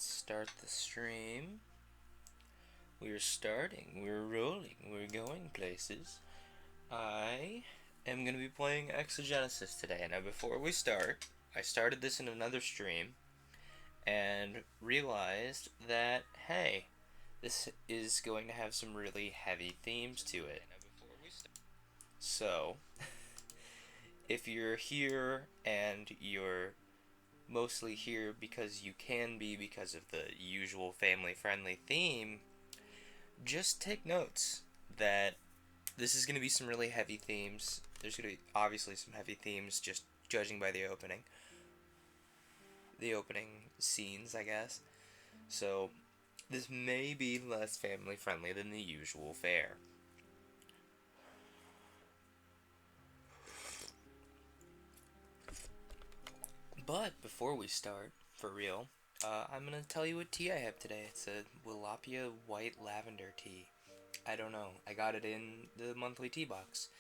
Let's start the stream. We're starting, we're rolling, we're going places. I am going to be playing Exogenesis today. Now, before we start, I started this in another stream and realized that, hey, this is going to have some really heavy themes to it. So, if you're here and you're mostly here because you can be because of the usual family-friendly theme, just take notes that this is going to be some really heavy themes. There's going to be obviously some heavy themes, just judging by the opening. The opening scenes, I guess. So, this may be less family-friendly than the usual fare. But before we start, for real, I'm going to tell you what tea I have today. It's a Wilapia White Lavender tea. I don't know. I got it in the monthly tea box.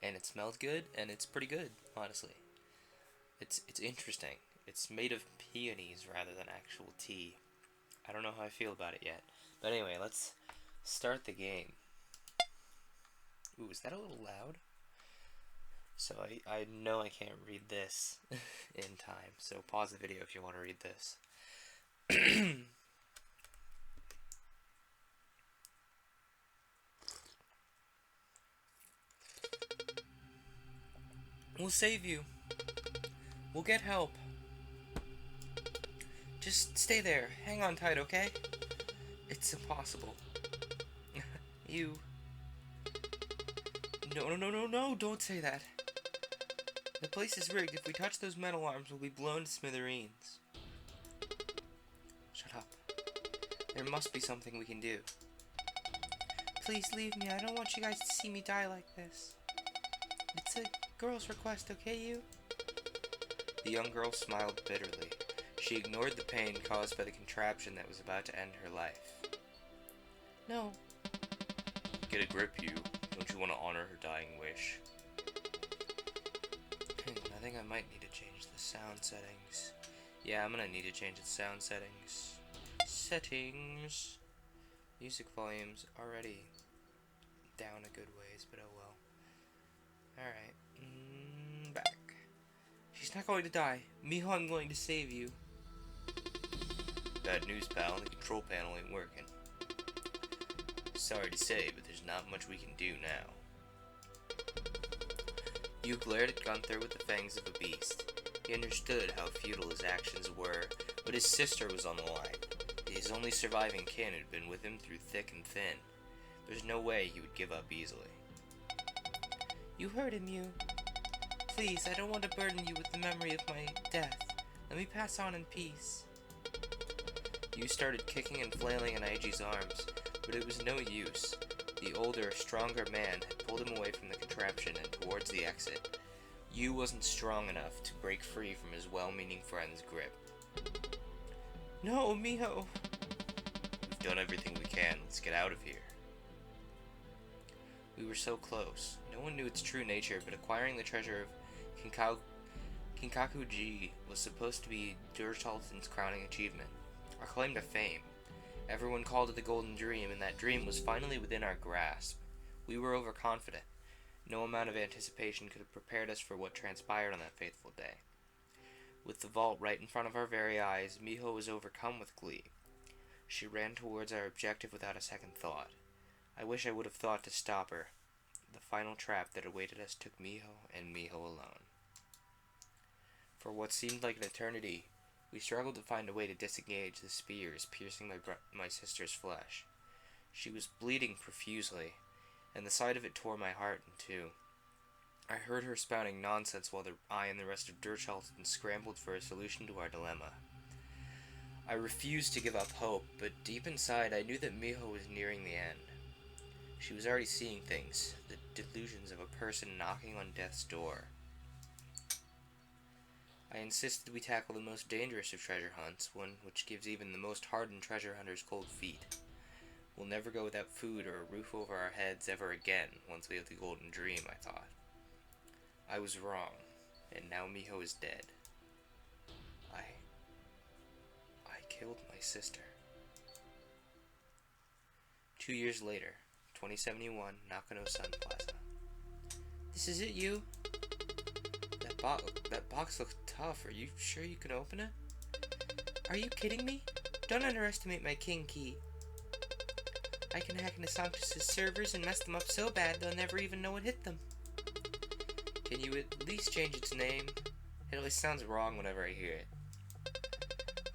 And it smells good, and it's pretty good, honestly. It's interesting. It's made of peonies rather than actual tea. I don't know how I feel about it yet. But anyway, let's start the game. Ooh, is that a little loud? So I know I can't read this in time, so pause the video if you want to read this. We'll save you. We'll get help. Just stay there. Hang on tight, okay? It's impossible. You... No, don't say that. The place is rigged. If we touch those metal arms, we'll be blown to smithereens. Shut up. There must be something we can do. Please leave me. I don't want you guys to see me die like this. It's a girl's request, okay, you? The young girl smiled bitterly. She ignored the pain caused by the contraption that was about to end her life. No. Get a grip, you. Don't you want to honor her dying wish? I think I might need to change the sound settings. Yeah, I'm gonna need to change the sound settings. Settings. Music volume's already down a good ways, but oh well. Alright, back. She's not going to die. Miho, I'm going to save you. Bad news, pal. The control panel ain't working. Sorry to say, but there's not much we can do now. You glared at Gunther with the fangs of a beast. He understood how futile his actions were, but his sister was on the line. His only surviving kin had been with him through thick and thin. There's no way he would give up easily. You hurt him, you. Please, I don't want to burden you with the memory of my death. Let me pass on in peace. You started kicking and flailing in Aiji's arms, but it was no use. The older, stronger man had pulled him away from the contraption and towards the exit. You wasn't strong enough to break free from his well-meaning friend's grip. No, Miho! We've done everything we can. Let's get out of here. We were so close. No one knew its true nature, but acquiring the treasure of Kinkaku-ji was supposed to be Durchalton's crowning achievement. Our claim to fame. Everyone called it the Golden Dream, and that dream was finally within our grasp. We were overconfident. No amount of anticipation could have prepared us for what transpired on that fateful day. With the vault right in front of our very eyes, Miho was overcome with glee. She ran towards our objective without a second thought. I wish I would have thought to stop her. The final trap that awaited us took Miho and Miho alone. For what seemed like an eternity, we struggled to find a way to disengage the spears piercing my sister's flesh. She was bleeding profusely, and the sight of it tore my heart in two. I heard her spouting nonsense while I and the rest of Durchalton scrambled for a solution to our dilemma. I refused to give up hope, but deep inside I knew that Miho was nearing the end. She was already seeing things, the delusions of a person knocking on death's door. I insisted we tackle the most dangerous of treasure hunts, one which gives even the most hardened treasure hunters cold feet. We'll never go without food or a roof over our heads ever again once we have the Golden Dream, I thought. I was wrong, and now Miho is dead. I killed my sister. 2 years later, 2071, Nakano-san Plaza. This is it, you? That box looks tough. Are you sure you can open it? Are you kidding me? Don't underestimate my king key. I can hack into Sanctus' servers and mess them up so bad they'll never even know what hit them. Can you at least change its name? It always sounds wrong whenever I hear it.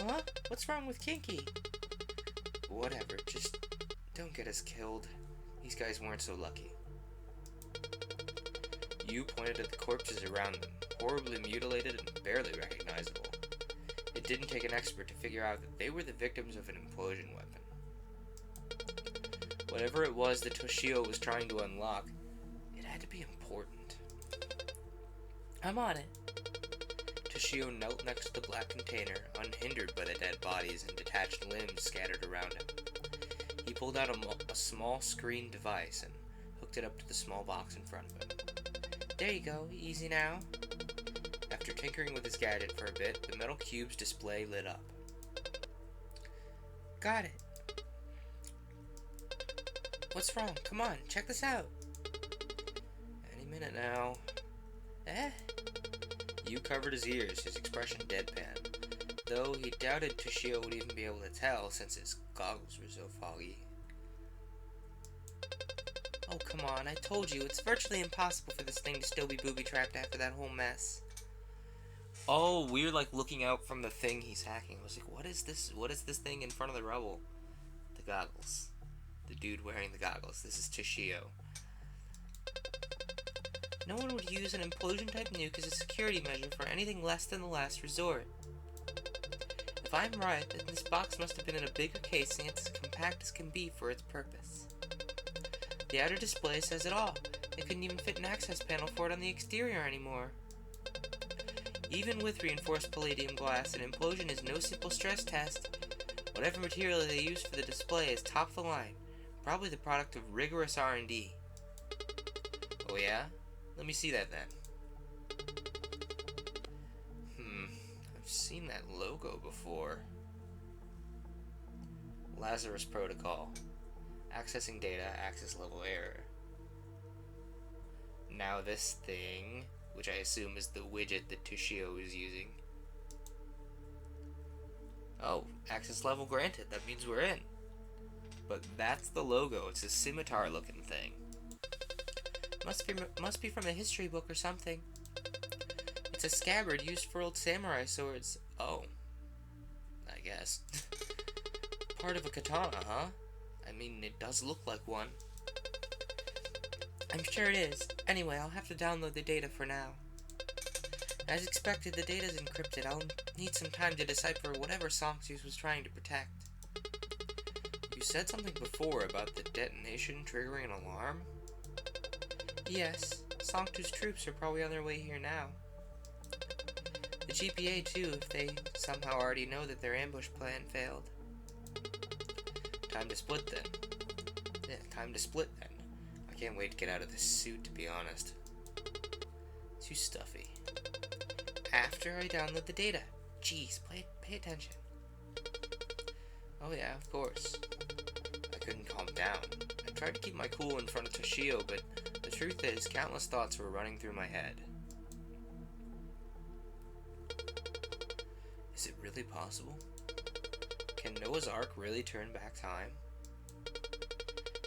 Huh? What's wrong with Kinky? Whatever, just don't get us killed. These guys weren't so lucky. You pointed at the corpses around them, horribly mutilated and barely recognizable. It didn't take an expert to figure out that they were the victims of an implosion weapon. Whatever it was that Toshio was trying to unlock, it had to be important. I'm on it. Toshio knelt next to the black container, unhindered by the dead bodies and detached limbs scattered around him. He pulled out a small screen device and hooked it up to the small box in front of him. There you go, easy now. After tinkering with his gadget for a bit, the metal cube's display lit up. Got it. What's wrong? Come on, check this out. Any minute now. You covered his ears, his expression deadpan, though he doubted Toshio would even be able to tell since his goggles were so foggy. Oh, come on, I told you, it's virtually impossible for this thing to still be booby-trapped after that whole mess. Oh, we're like looking out from the thing he's hacking. I was like, what is this? What is this thing in front of the rubble? The goggles. The dude wearing the goggles. This is Toshio. No one would use an implosion-type nuke as a security measure for anything less than the last resort. If I'm right, then this box must have been in a bigger casing and as compact as can be for its purpose. The outer display says it all. They couldn't even fit an access panel for it on the exterior anymore. Even with reinforced palladium glass, an implosion is no simple stress test. Whatever material they used for the display is top of the line, probably the product of rigorous R&D. Oh yeah? Let me see that then. I've seen that logo before. Lazarus Protocol. Accessing data, access level error. Now this thing, which I assume is the widget that Toshio is using. Oh, access level granted. That means we're in. But that's the logo. It's a scimitar looking thing. Must be from a history book or something. It's a scabbard used for old samurai swords. Oh. I guess. Part of a katana, huh? I mean, it does look like one. I'm sure it is. Anyway, I'll have to download the data for now. As expected, the data's encrypted. I'll need some time to decipher whatever Sanctus was trying to protect. You said something before about the detonation triggering an alarm? Yes, Sanctus troops are probably on their way here now. The GPA too, if they somehow already know that their ambush plan failed. Time to split then. Yeah, time to split then. I can't wait to get out of this suit, to be honest. Too stuffy. After I download the data. Jeez, pay attention. Oh yeah, of course. I couldn't calm down. I tried to keep my cool in front of Toshio, but the truth is, countless thoughts were running through my head. Is it really possible? Can Noah's Ark really turn back time?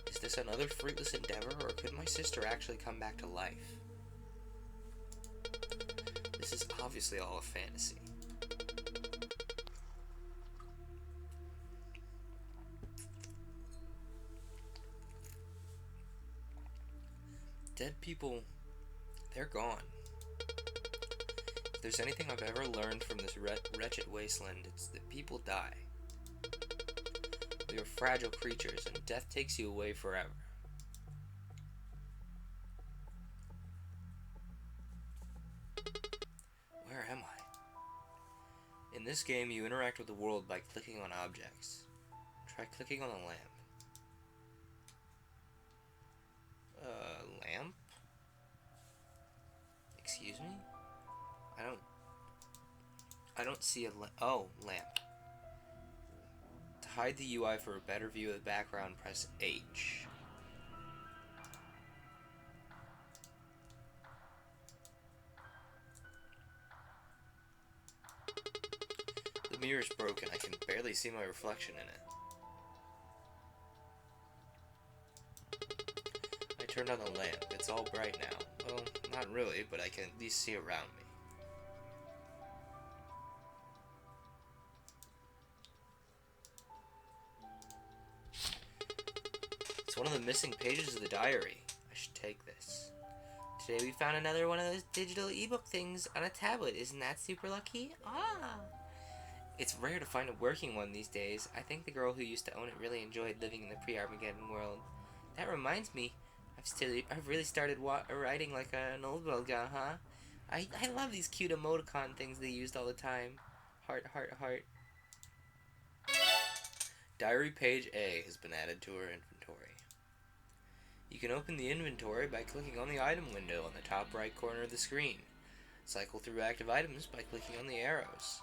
Is this another fruitless endeavor, or could my sister actually come back to life? This is obviously all a fantasy. Dead people, they're gone. If there's anything I've ever learned from this wretched wasteland, it's that people die. We are fragile creatures, and death takes you away forever. Where am I? In this game, you interact with the world by clicking on objects. Try clicking on a lamp. Lamp? Excuse me? I don't see a lamp. hide the UI for a better view of the background, press H. The mirror is broken. I can barely see my reflection in it. I turned on the lamp. It's all bright now. Well, not really, but I can at least see around me. It's one of the missing pages of the diary. I should take this. Today we found another one of those digital ebook things on a tablet. Isn't that super lucky? Ah! It's rare to find a working one these days. I think the girl who used to own it really enjoyed living in the pre-Armageddon world. That reminds me, I've really started writing like an old guy, huh? I love these cute emoticon things they used all the time. Heart, heart, heart. Diary page A has been added to our inventory. You can open the inventory by clicking on the item window on the top right corner of the screen. Cycle through active items by clicking on the arrows.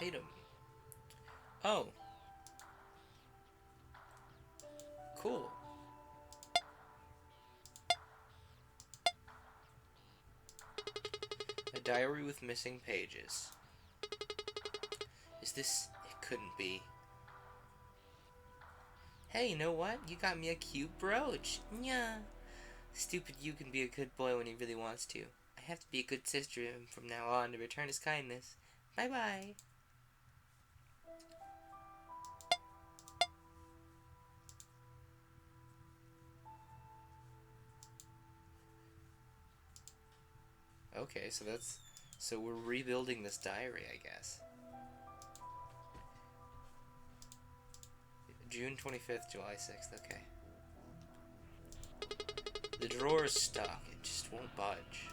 Item. Oh. Cool. A diary with missing pages. Is this... It couldn't be. Hey, you know what? You got me a cute brooch. Yeah. Stupid you can be a good boy when he really wants to. I have to be a good sister from now on to return his kindness. Bye-bye. Okay, so we're rebuilding this diary, I guess. June 25th, July 6th, okay. The drawer is stuck, it just won't budge.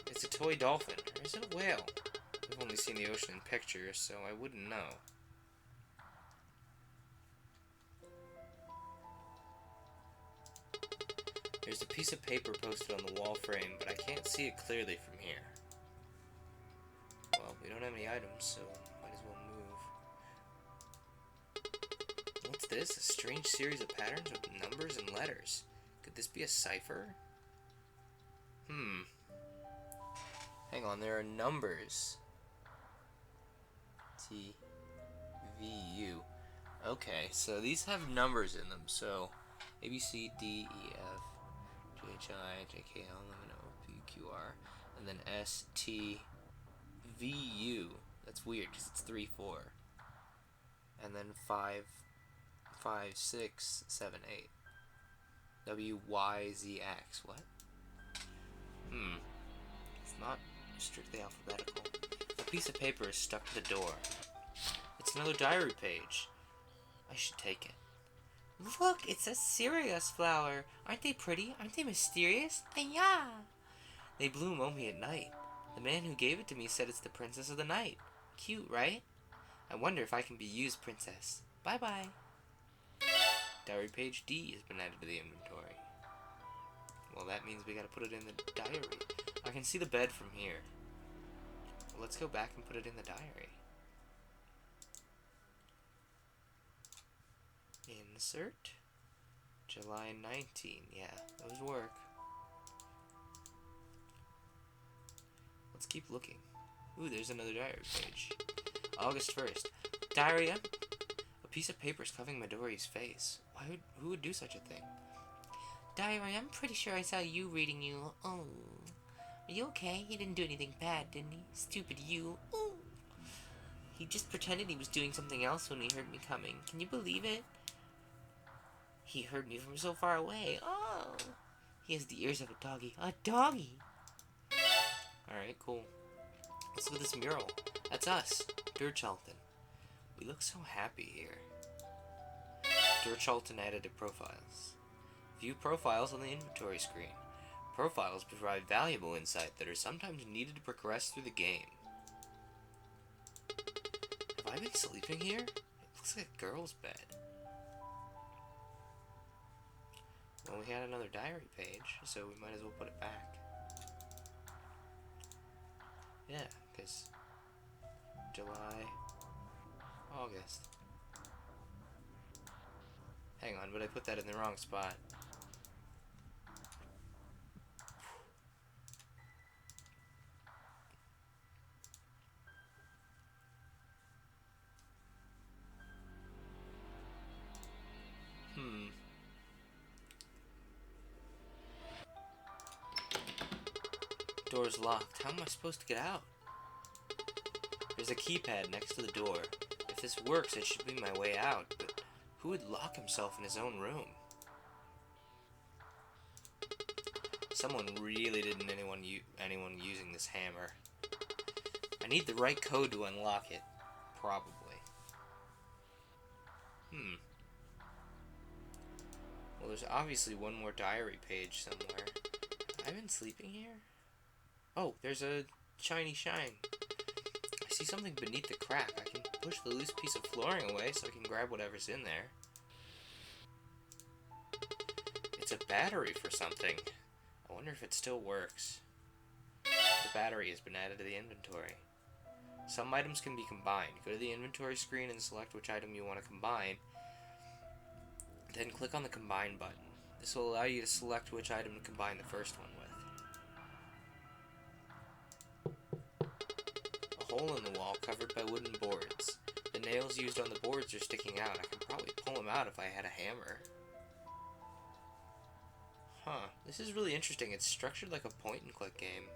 It's a toy dolphin, or is it a whale? I've only seen the ocean in pictures, so I wouldn't know. There's a piece of paper posted on the wall frame, but I can't see it clearly from here. Well, we don't have any items, so might as well move. What's this? A strange series of patterns with numbers and letters. Could this be a cipher? Hang on, there are numbers. T, V, U. Okay, so these have numbers in them, so A, B, C, D, E, F, G, H, I, J, K, L, M, N, O, P, Q, R, and then S, T, V, U. That's weird, because it's 3, 4. And then 5, 5, 6, 7, 8. W, Y, Z, X. What? It's not strictly alphabetical. A piece of paper is stuck to the door. It's another diary page. I should take it. Look, it's a Sirius flower. Aren't they pretty? Aren't they mysterious? Yeah. They bloom only at night. The man who gave it to me said it's the princess of the night. Cute, right? I wonder if I can be used, princess. Bye-bye. Diary page D has been added to the inventory. Well, that means we gotta put it in the diary. I can see the bed from here. Well, let's go back and put it in the diary. Insert. July 19. Yeah, those work. Let's keep looking. Ooh, there's another diary page. August 1st. Diary, a piece of paper is covering Midori's face. Who would do such a thing? Diary, I'm pretty sure I saw you reading you. Oh. Are you okay? He didn't do anything bad, didn't he? Stupid you. Ooh. He just pretended he was doing something else when he heard me coming. Can you believe it? He heard me from so far away. Oh. He has the ears of a doggy. A doggy! Alright, cool. Let's look at this mural. That's us. Durchalton. We look so happy here. Durchalton added to profiles. View profiles on the inventory screen. Profiles provide valuable insight that are sometimes needed to progress through the game. Have I been sleeping here? It looks like a girl's bed. Well, we had another diary page, so we might as well put it back. Yeah, because July, August. Hang on, but I put that in the wrong spot. Door's locked. How am I supposed to get out? There's a keypad next to the door. If this works, it should be my way out, but who would lock himself in his own room? Someone really didn't anyone using this hammer. I need the right code to unlock it. Probably. Well, there's obviously one more diary page somewhere. Have I been sleeping here? Oh, there's a shiny shine. I see something beneath the crack. I can push the loose piece of flooring away so I can grab whatever's in there. It's a battery for something. I wonder if it still works. The battery has been added to the inventory. Some items can be combined. Go to the inventory screen and select which item you want to combine. Then click on the combine button. This will allow you to select which item to combine the first one with. A hole in the wall covered by wooden boards. The nails used on the boards are sticking out. I could probably pull them out if I had a hammer. Huh, this is really interesting. It's structured like a point-and-click game.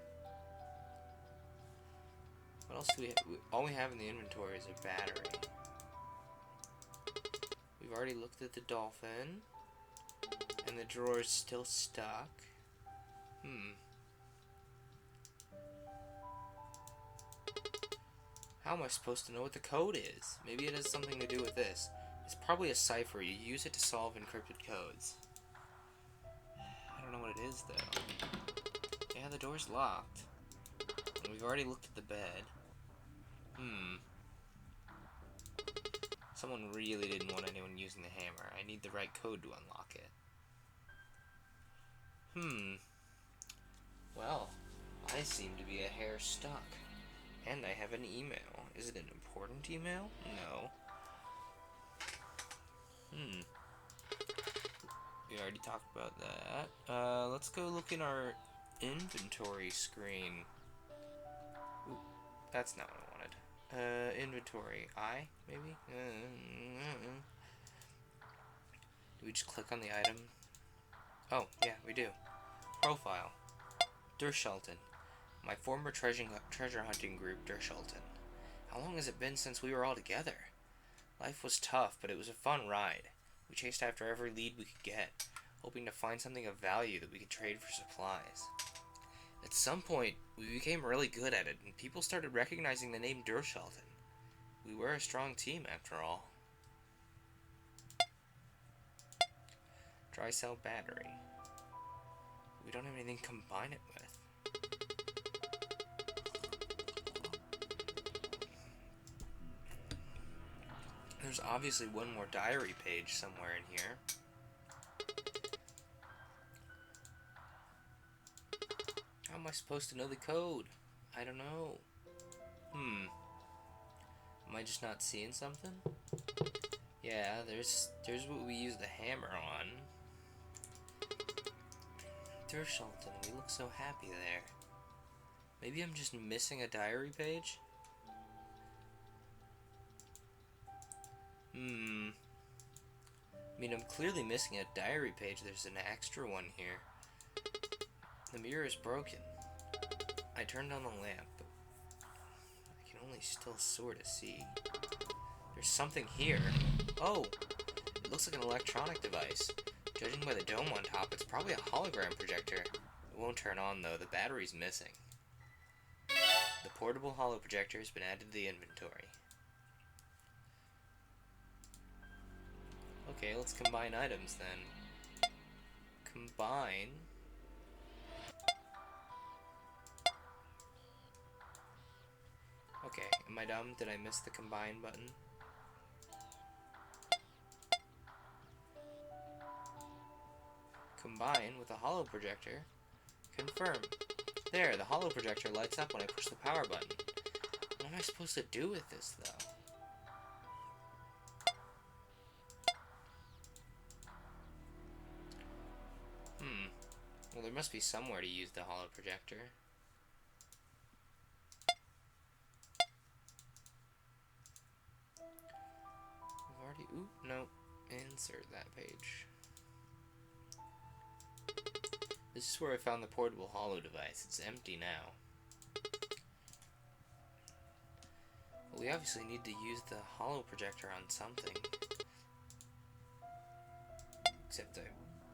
What else do we have? All we have in the inventory is a battery. We've already looked at the dolphin. And the drawer is still stuck. How am I supposed to know what the code is? Maybe it has something to do with this. It's probably a cipher. You use it to solve encrypted codes. I don't know what it is, though. Yeah, the door's locked. And we've already looked at the bed. Someone really didn't want anyone using the hammer. I need the right code to unlock it. Well, I seem to be a hair stuck. And I have an email. Is it an important email? No. We already talked about that. Let's go look in our inventory screen. Ooh, that's not what I wanted. Inventory. Maybe? Do we just click on the item? Oh, yeah, we do. Profile. Dershalton. My former treasure hunting group, Dershalton. How long has it been since we were all together? Life was tough, but it was a fun ride. We chased after every lead we could get, hoping to find something of value that we could trade for supplies. At some point, we became really good at it, and people started recognizing the name Dershalton. We were a strong team, after all. Dry cell battery. We don't have anything to combine it with. There's obviously one more diary page somewhere in here. How am I supposed to know the code? I don't know. Am I just not seeing something? Yeah, there's what we use the hammer on. Dershalton, we look so happy there. Maybe I'm just missing a diary page? I mean, I'm clearly missing a diary page. There's an extra one here. The mirror is broken. I turned on the lamp, but I can only still sort of see. There's something here. Oh! It looks like an electronic device. Judging by the dome on top, it's probably a hologram projector. It won't turn on, though. The battery's missing. The portable holo projector has been added to the inventory. Okay, let's combine items then. Combine. Okay, am I dumb? Did I miss the combine button? Combine with a holo projector. Confirm. There, the holo projector lights up when I push the power button. What am I supposed to do with this, though? Well, there must be somewhere to use the holo projector. I've already... Oop, nope. Insert that page. This is where I found the portable holo device. It's empty now. Well, we obviously need to use the holo projector on something. Except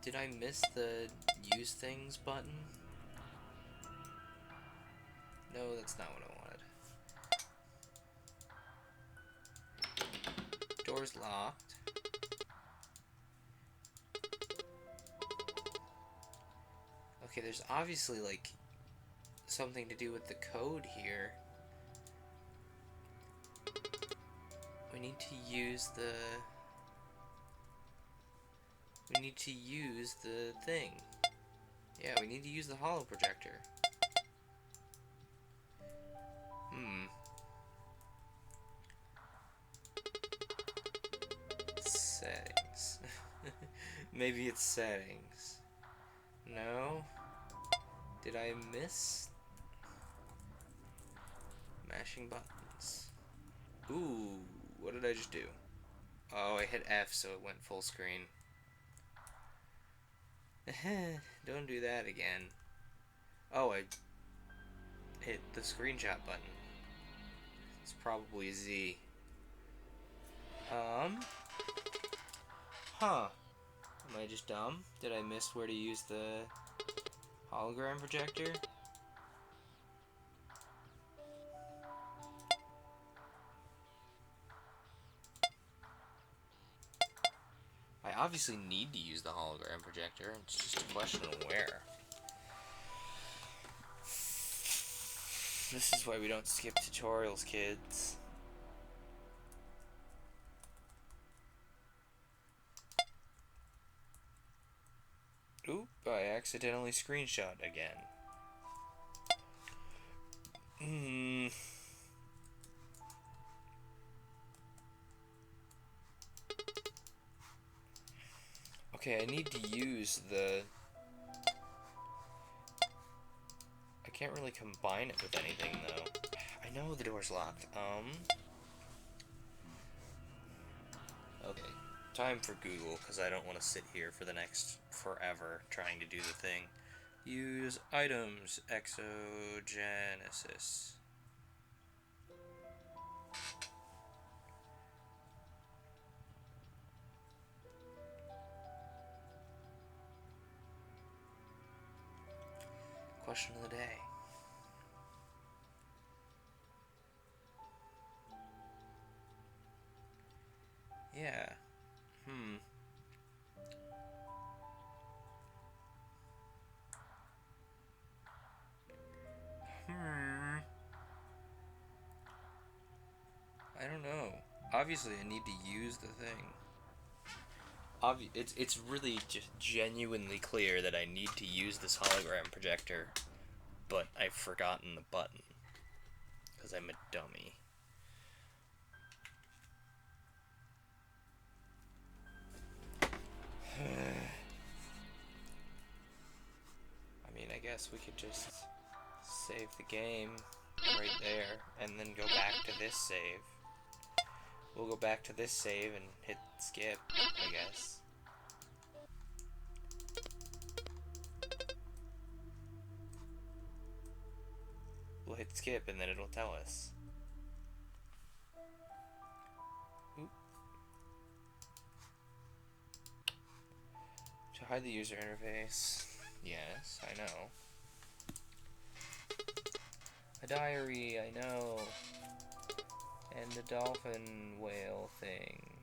did I miss the use things button? No, that's not what I wanted. Door's locked. Okay, there's obviously, like, something to do with the code here. We need to use the... We need to use the thing. Yeah, we need to use the holo projector. Settings. Maybe it's settings. No? Did I miss? Mashing buttons. Ooh, what did I just do? Oh, I hit F so it went full screen. Don't do that again. Oh, I hit the screenshot button. It's probably Z. Huh. Am I just dumb? Did I miss where to use the hologram projector? I obviously need to use the hologram projector. It's just a question of where. This is why we don't skip tutorials, kids. Oop, I accidentally screenshot again. Okay, I need to use the... I can't really combine it with anything, though. I know the door's locked. Okay, time for Google, because I don't want to sit here for the next forever trying to do the thing. Use items, Exogenesis. Question of the day. Yeah. I don't know. Obviously, I need to use the thing. It's really just genuinely clear that I need to use this hologram projector, but I've forgotten the button. Because I'm a dummy. I mean, I guess we could just save the game right there, and then go back to this save. We'll go back to this save and hit skip, I guess. We'll hit skip and then it'll tell us. Oop. To hide the user interface. Yes, I know. A diary, I know. And the dolphin whale thing.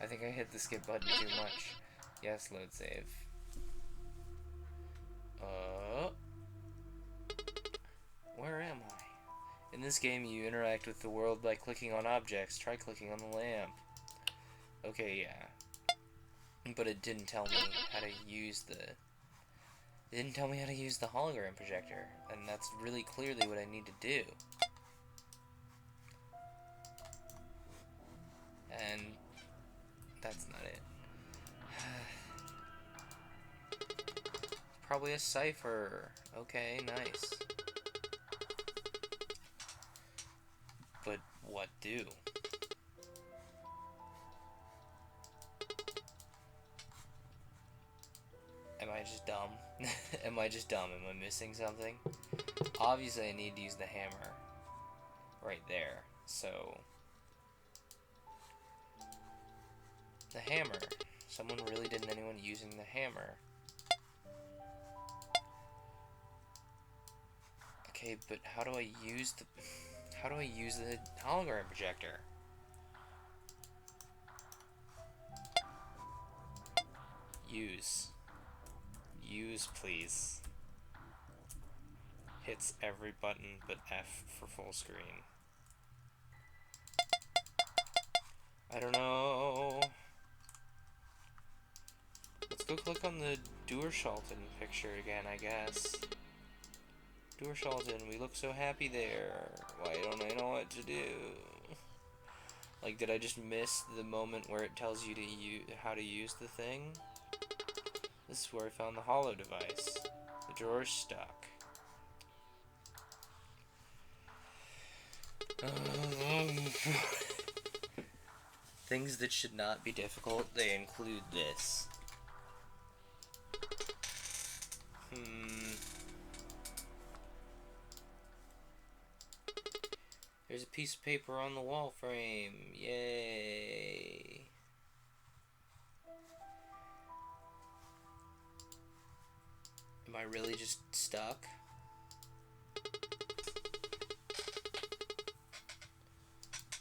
I think I hit the skip button too much. Yes, load save. Where am I? In this game, you interact with the world by clicking on objects. Try clicking on the lamp. Okay, yeah. But it didn't tell me how to use the... It didn't tell me how to use the hologram projector, and that's really clearly what I need to do. And that's not it. Probably a cipher. Okay, nice. But what do? Am I just dumb? Am I just dumb? Am I missing something? Obviously I need to use the hammer right there. So the hammer. Someone really didn't anyone using the hammer. Okay, but how do I use the hologram projector? Use. Use, please. Hits every button but F for full screen. I don't know. Let's go click on the Durchalton picture again, I guess. Durchalton, we look so happy there. Why don't I know what to do? Like, did I just miss the moment where it tells you to how to use the thing? This is where I found the holo device. The drawer's stuck. Things that should not be difficult, they include this. There's a piece of paper on the wall frame. Yay. Am I really just stuck?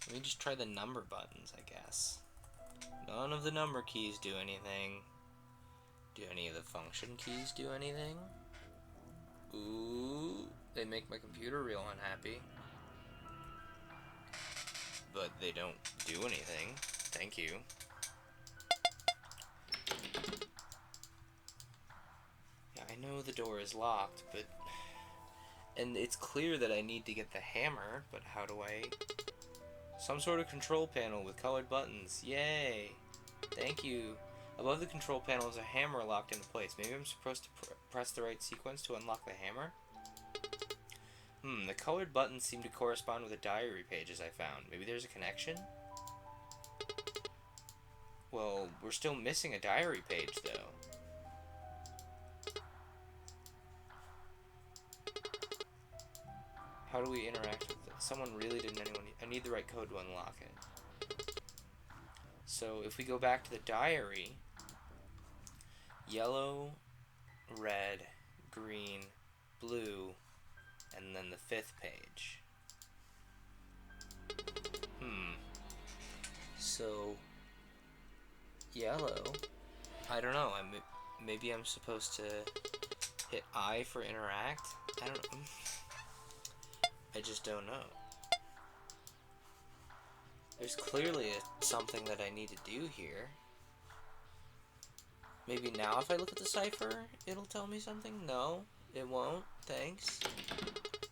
Let me just try the number buttons, I guess. None of the number keys do anything. Do any of the function keys do anything? Ooh, they make my computer real unhappy. But they don't do anything. Thank you. Yeah, I know the door is locked, but... And it's clear that I need to get the hammer, but how do I... Some sort of control panel with colored buttons. Yay! Thank you. Above the control panel is a hammer locked into place. Maybe I'm supposed to press the right sequence to unlock the hammer? The colored buttons seem to correspond with the diary pages I found. Maybe there's a connection? Well, we're still missing a diary page, though. How do we interact with it? Someone really didn't anyone... I need the right code to unlock it. So, if we go back to the diary... Yellow, red, green, blue... and then the 5th page. So, yellow, I don't know, maybe I'm supposed to hit I for interact? I don't know. I just don't know. There's clearly something that I need to do here. Maybe now if I look at the cipher, it'll tell me something? No, it won't. Thanks.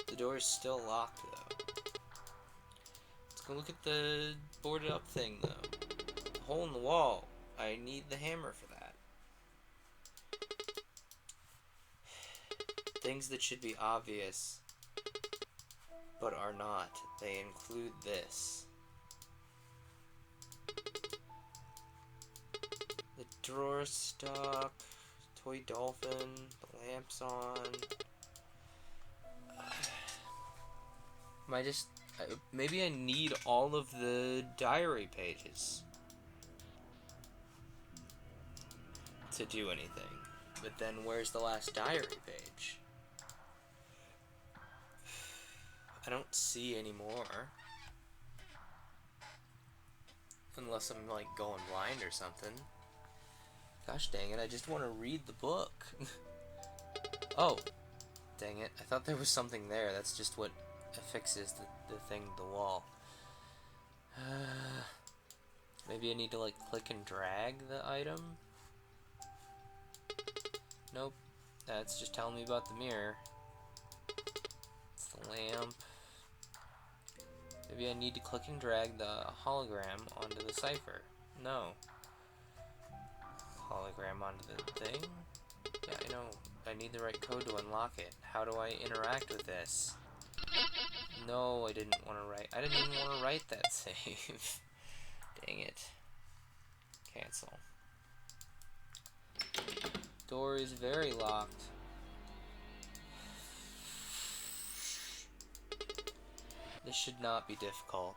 The door is still locked, though. Let's go look at the boarded up thing, though. Hole in the wall. I need the hammer for that. Things that should be obvious, but are not. They include this. The drawer stuck. Toy dolphin. The lamp's on. Am I just... maybe I need all of the diary pages to do anything. But then where's the last diary page? I don't see any more. Unless I'm, like, going blind or something. Gosh dang it, I just want to read the book. Oh, dang it. I thought there was something there. That's just what affixes the thing to the wall. Maybe I need to like click and drag the item? Nope. That's just telling me about the mirror. It's the lamp. Maybe I need to click and drag the hologram onto the cipher. No. Hologram onto the thing? Yeah, I know. I need the right code to unlock it. How do I interact with this? No, I didn't want to write. I didn't even want to write that save. Dang it. Cancel. Door is very locked. This should not be difficult.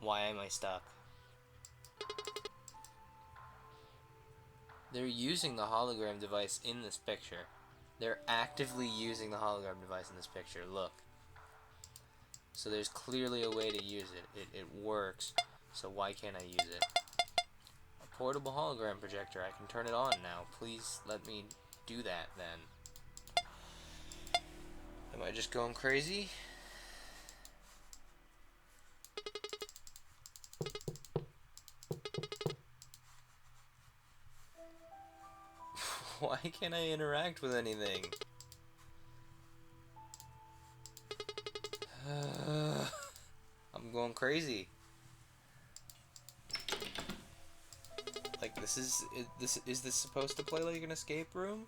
Why am I stuck? They're using the hologram device in this picture. They're actively using the hologram device in this picture. Look. So there's clearly a way to use it. It works. So why can't I use it? A portable hologram projector. I can turn it on now. Please let me do that then. Am I just going crazy? Why can't I interact with anything? I'm going crazy. Like, is this supposed to play like an escape room?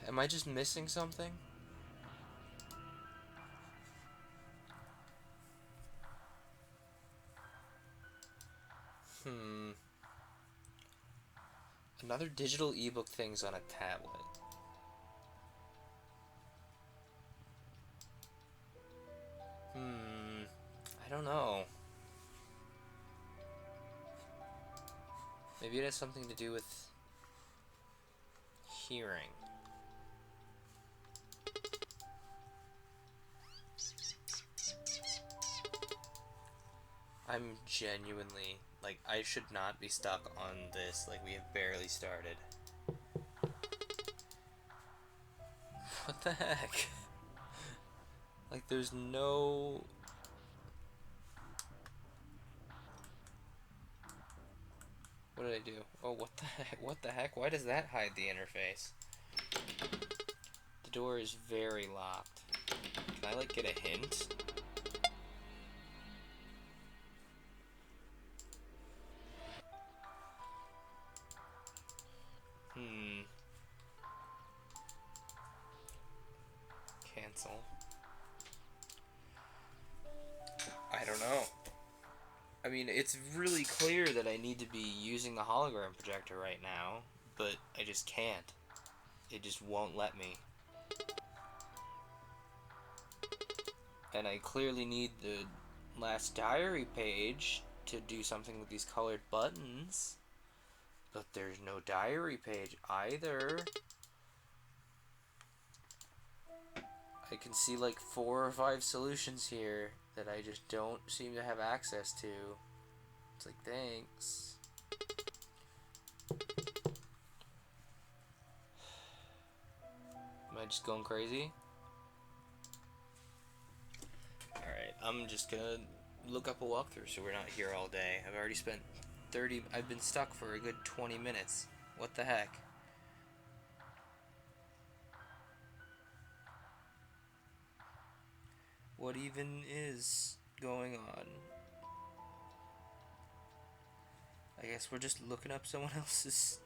Am I just missing something? Another digital ebook thing's on a tablet. I don't know. Maybe it has something to do with hearing. I'm genuinely, like, I should not be stuck on this, like, we have barely started. What the heck? Like, there's no... What did I do? Oh, what the heck? What the heck? Why does that hide the interface? The door is very locked. Can I, like, get a hint? Cancel. I don't know. I mean, it's really clear that I need to be using the hologram projector right now, but I just can't. It just won't let me. And I clearly need the last diary page to do something with these colored buttons. But there's no diary page either. I can see like 4 or 5 solutions here that I just don't seem to have access to. It's like, thanks. Am I just going crazy? Alright, I'm just gonna look up a walkthrough so we're not here all day. I've already spent I've been stuck for a good 20 minutes. What the heck? What even is going on? I guess we're just looking up someone else's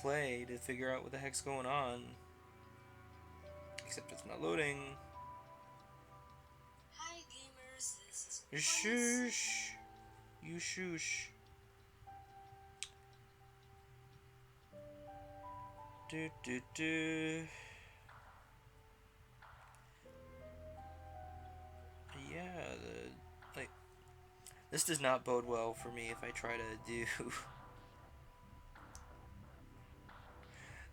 play to figure out what the heck's going on. Except it's not loading. Hi gamers, this is You shush. You shush. Do do do. Yeah, this does not bode well for me if I try to do.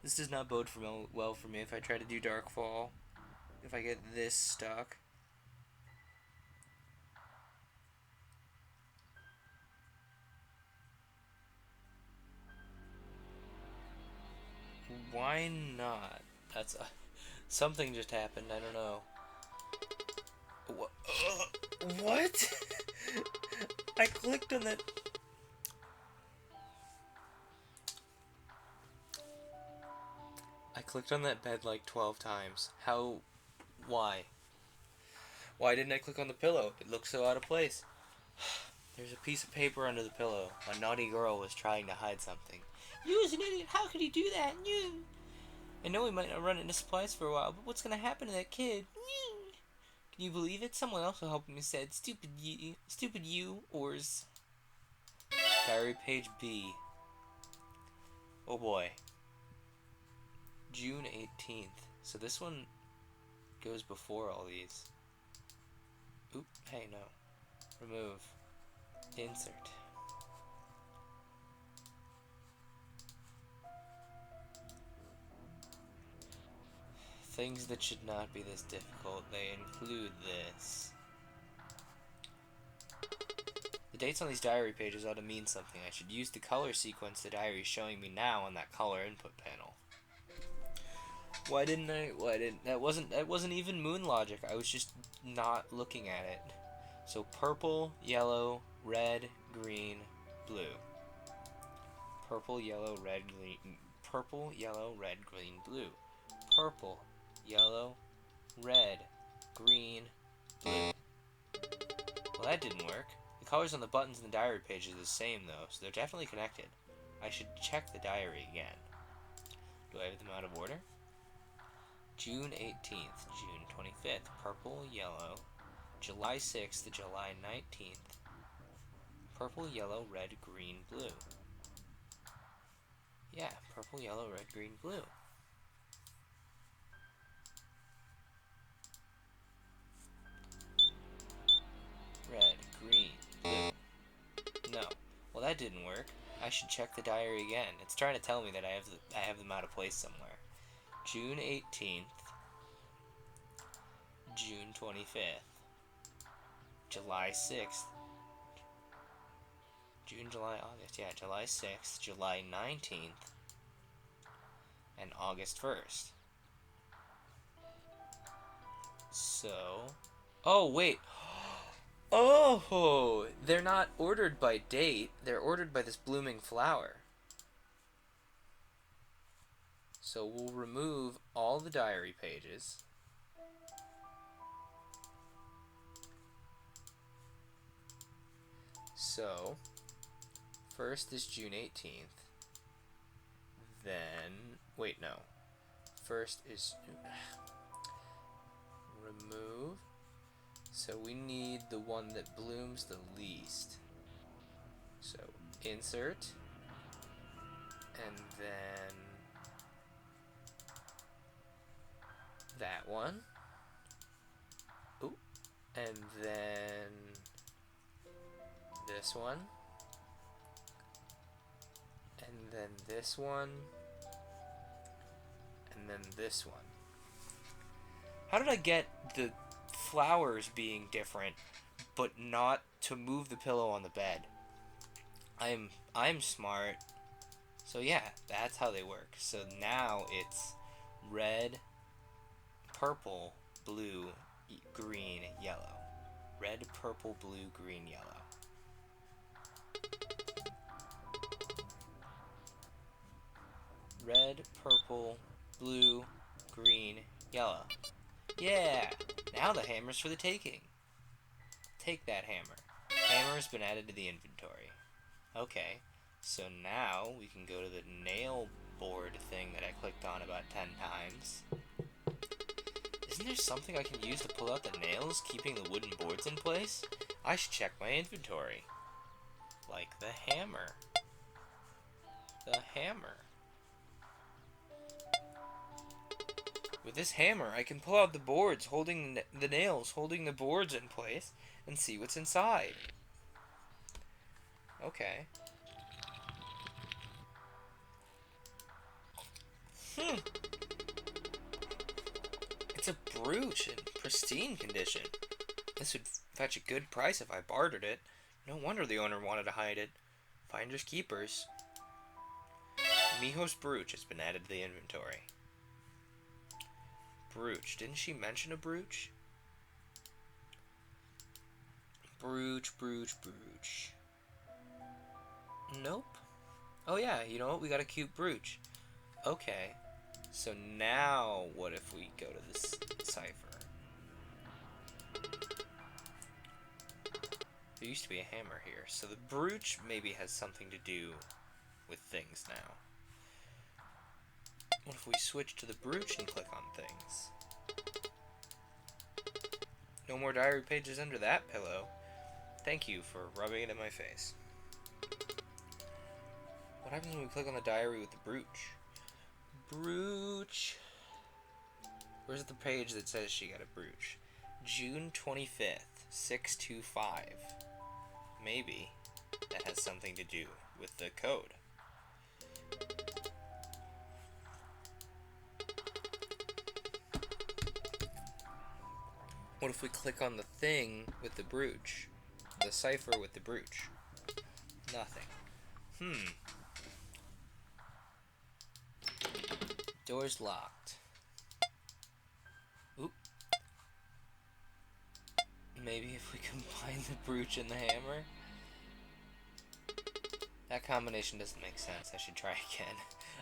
This does not bode well for me if I try to do Darkfall. If I get this stuck. Why not? Something just happened. I don't know. What? What? I clicked on that. I clicked on that bed like 12 times. How? Why? Why didn't I click on the pillow? It looks so out of place. There's a piece of paper under the pillow. A naughty girl was trying to hide something. You's an idiot. How could he do that? You. I know we might not run into supplies for a while, but what's gonna happen to that kid? Can you believe it? Someone else will help him said, stupid you, ors. Diary page B. Oh boy. June 18th. So this one goes before all these. Oop, hey, no. Remove. Insert. Things that should not be this difficult. They include this. The dates on these diary pages ought to mean something. I should use the color sequence the diary is showing me now on that color input panel. Why didn't that wasn't even moon logic. I was just not looking at it. So purple, yellow, red, green, blue. Purple, yellow, red, green. Purple, yellow, red, green, blue. Purple, yellow, red, green, blue. Well, that didn't work. The colors on the buttons in the diary page are the same though, so they're definitely connected. I should check the diary again. Do I have them out of order? June 18th, June 25th, purple, yellow, July 6th to July 19th, purple, yellow, red, green, blue. Yeah, purple, yellow, red, green, blue. Red, green, blue. No. Well, that didn't work. I should check the diary again. It's trying to tell me that I have them out of place somewhere. June 18th, June 25th, July 6th, June, July, August, yeah, July 6th, July 19th, and August 1st. So, oh, wait. Oh, they're not ordered by date, they're ordered by this blooming flower. So we'll remove all the diary pages. So, first is June 18th. Then, wait, no. First is remove. So we need the one that blooms the least. So insert, and then that one. Ooh, and then this one, and then this one, and then this one. How did I get the flowers being different, but not to move the pillow on the bed? I'm smart. So yeah, that's how they work. So now it's red, purple, blue, green, yellow. Red, purple, blue, green, yellow. Red, purple, blue, green, yellow. Yeah! Now the hammer's for the taking. Take that hammer. Hammer's been added to the inventory. Okay, so now we can go to the nail board thing that I clicked on about 10 times. Isn't there something I can use to pull out the nails, keeping the wooden boards in place? I should check my inventory. Like the hammer. The hammer. With this hammer, I can pull out the boards holding the nails, holding the boards in place, and see what's inside. Okay. It's a brooch in pristine condition. This would fetch a good price if I bartered it. No wonder the owner wanted to hide it. Finders keepers. Miho's brooch has been added to the inventory. Brooch. Didn't she mention a brooch? Brooch, brooch, brooch. Nope. Oh yeah, you know what? We got a cute brooch. Okay. So now, what if we go to this cipher? There used to be a hammer here, so the brooch maybe has something to do with things now. What if we switch to the brooch and click on things? No more diary pages under that pillow. Thank you for rubbing it in my face. What happens when we click on the diary with the brooch? Brooch. Where's the page that says she got a brooch? June 25th, 625. Maybe that has something to do with the code. What if we click on the thing with the brooch? The cipher with the brooch? Nothing. Door's locked. Oop. Maybe if we combine the brooch and the hammer? That combination doesn't make sense. I should try again.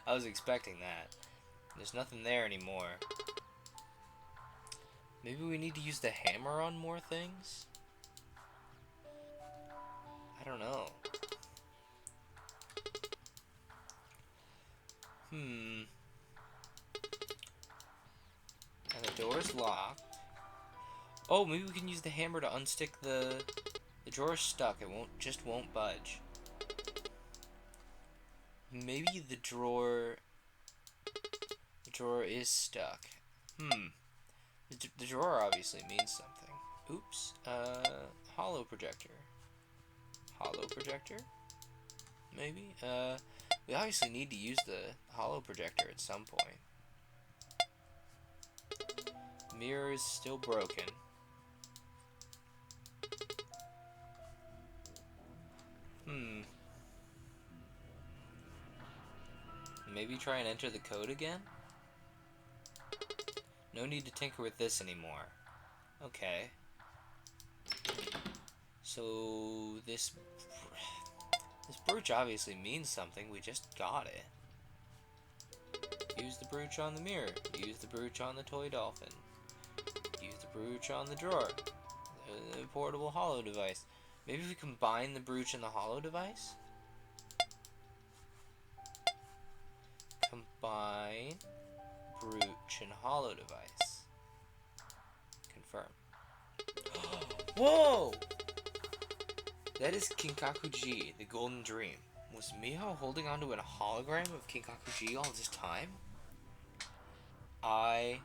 I was expecting that. There's nothing there anymore. Maybe we need to use the hammer on more things? I don't know. And the door's locked. Oh, maybe we can use the hammer to unstick the drawer's stuck. It won't budge. Maybe the drawer is stuck. The drawer obviously means something. Oops. Hollow projector. Hollow projector? Maybe? We obviously need to use the hollow projector at some point. Mirror is still broken. Maybe try and enter the code again? No need to tinker with this anymore. Okay. So this brooch obviously means something. We just got it. Use the brooch on the mirror. Use the brooch on the toy dolphin. Use the brooch on the drawer. The portable hollow device. Maybe if we combine the brooch and the hollow device? Combine brooch and hollow device. Confirm. Whoa! That is Kinkaku-G, the Golden Dream. Was Miho holding onto a hologram of Kinkaku-G all this time? I-A-U-J.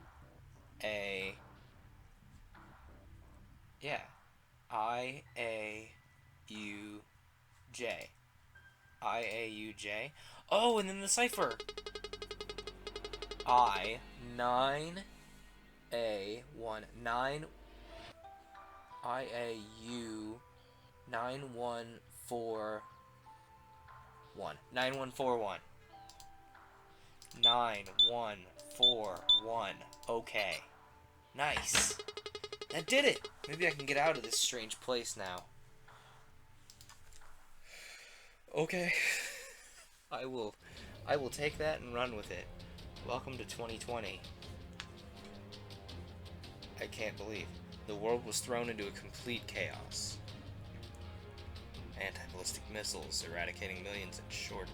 I-A-U-J. Oh, and then the cipher. I-9-A-1. 9 I-A-U 9141. 9141. 9141. Okay. Nice. That did it. Maybe I can get out of this strange place now. Okay. I will take that and run with it. Welcome to 2020. I can't believe the world was thrown into a complete chaos. Anti-ballistic missiles eradicating millions in short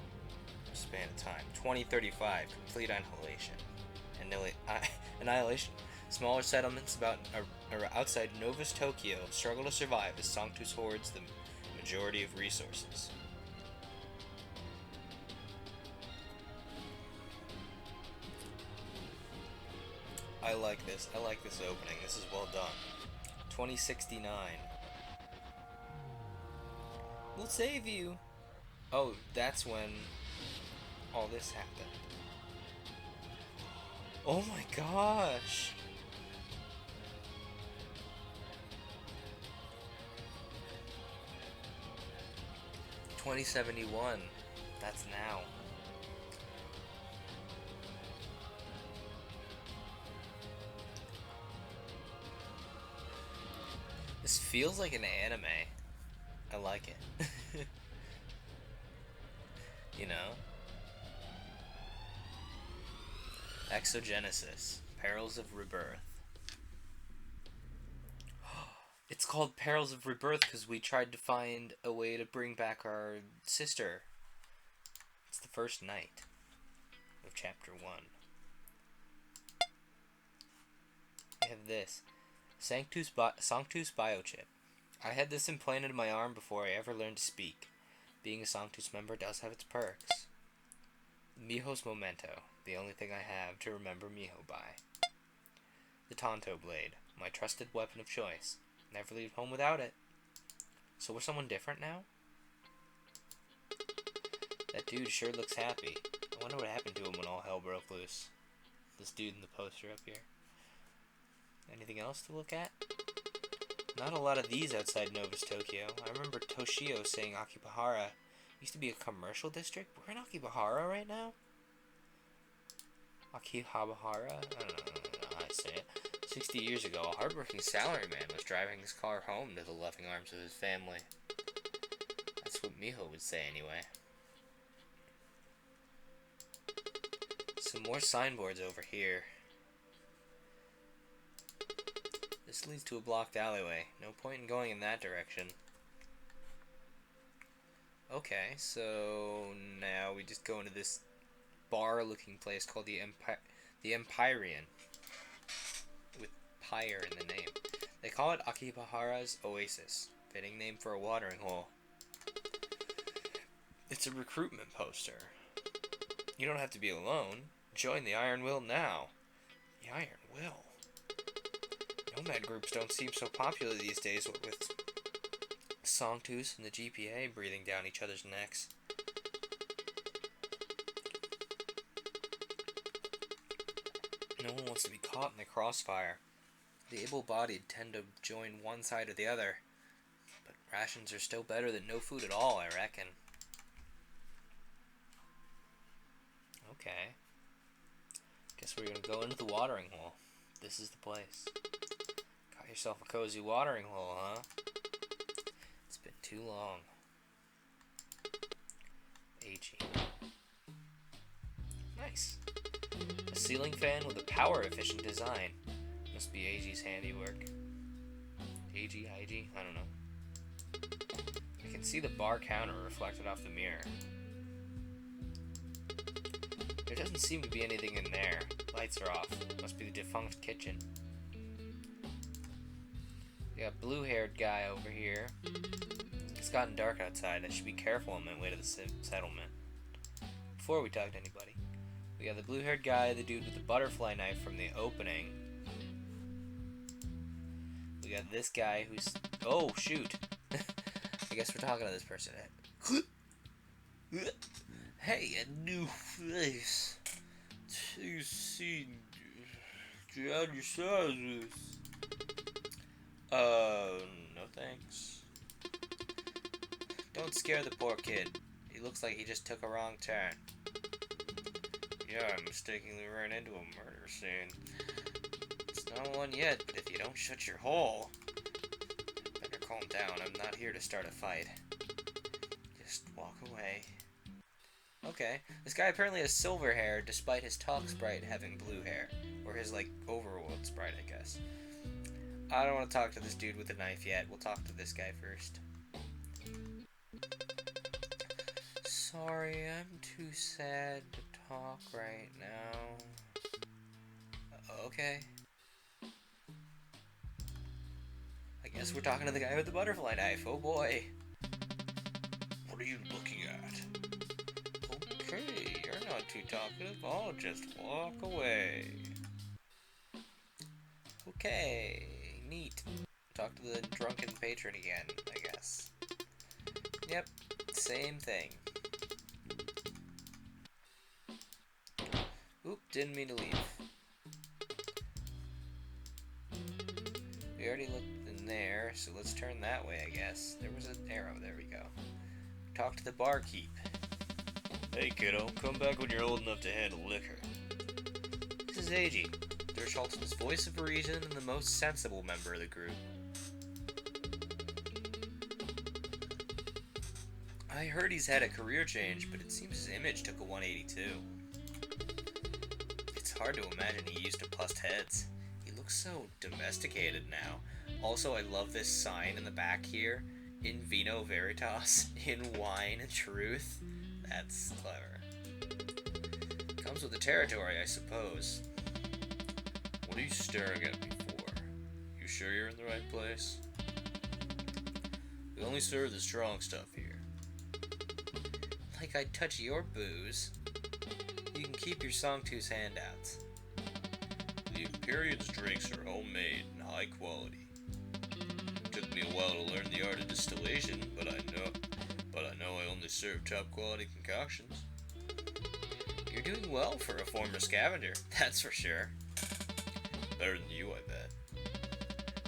span of time. 2035, complete annihilation. Annihilation. Smaller settlements outside Nova's Tokyo struggle to survive as Sanctus hoards the majority of resources. I like this. I like this opening. This is well done. 2069. We'll save you. Oh, that's when all this happened. Oh my gosh. $2071. That's now. This feels like an anime. I like it. You know? Exogenesis. Perils of Rebirth. It's called Perils of Rebirth because we tried to find a way to bring back our sister. It's the first night of chapter 1. We have this. Sanctus Biochip. I had this implanted in my arm before I ever learned to speak. Being a Sanctus member does have its perks. Miho's Memento. The only thing I have to remember Miho by. The Tonto Blade. My trusted weapon of choice. Never leave home without it. So we're someone different now? That dude sure looks happy. I wonder what happened to him when all hell broke loose. This dude in the poster up here. Anything else to look at? Not a lot of these outside Novus Tokyo. I remember Toshio saying Akibahara used to be a commercial district. We're in Akibahara right now? Akihabara? I don't know how I say it. 60 years ago, a hardworking salaryman was driving his car home to the loving arms of his family. That's what Miho would say anyway. Some more signboards over here. This leads to a blocked alleyway. No point in going in that direction. Okay, so now we just go into this bar-looking place called the Empyrean, with pyre in the name. They call it Akibahara's Oasis, fitting name for a watering hole. It's a recruitment poster. You don't have to be alone. Join the Iron Will now. The Iron Will? Nomad groups don't seem so popular these days with Sanctus and the GPA breathing down each other's necks. No one wants to be caught in the crossfire. The able-bodied tend to join one side or the other, but rations are still better than no food at all, I reckon. Okay. Guess we're gonna go into the watering hole. This is the place. Got yourself a cozy watering hole, huh? It's been too long. AG. Nice. A ceiling fan with a power-efficient design. Must be AG's handiwork. AG, IG? I don't know. I can see the bar counter reflected off the mirror. There doesn't seem to be anything in there. Lights are off. Must be the defunct kitchen. We got a blue-haired guy over here. It's gotten dark outside. I should be careful on my way to the settlement. Before we talk to anybody, we got the blue-haired guy, the dude with the butterfly knife from the opening. We got this guy who's... Oh, shoot. I guess we're talking to this person. Hey, a new face. You see... John, your sizes. No thanks. Don't scare the poor kid. He looks like he just took a wrong turn. Yeah, I mistakenly ran into a murder scene. It's not one yet, but if you don't shut your hole... Better calm down, I'm not here to start a fight. Just walk away. Okay, this guy apparently has silver hair, despite his talk sprite having blue hair. Or his, like, overworld sprite, I guess. I don't want to talk to this dude with the knife yet. We'll talk to this guy first. Sorry, I'm too sad to talk right now. Okay. I guess we're talking to the guy with the butterfly knife. Oh boy. What are you looking at? Okay, you're not too talkative. I'll just walk away. Okay, neat. Talk to the drunken patron again, I guess. Yep, same thing. Oop, didn't mean to leave. We already looked in there, so let's turn that way, I guess. There was an arrow, there we go. Talk to the barkeep. Hey kiddo, come back when you're old enough to handle liquor. This is Eiji, Dershhalton's voice of reason and the most sensible member of the group. I heard he's had a career change, but it seems his image took a 182. It's hard to imagine he used to bust heads. He looks so domesticated now. Also, I love this sign in the back here. In vino veritas, in wine truth. That's clever. Comes with the territory, I suppose. What are you staring at me for? You sure you're in the right place? We only serve the strong stuff here. Like I'd touch your booze. You can keep your Songtooth's handouts. The Imperium's drinks are homemade and high quality. Took me a while to learn the art of distillation, but I know I only serve top quality concoctions. You're doing well for a former scavenger, that's for sure. Better than you, I bet.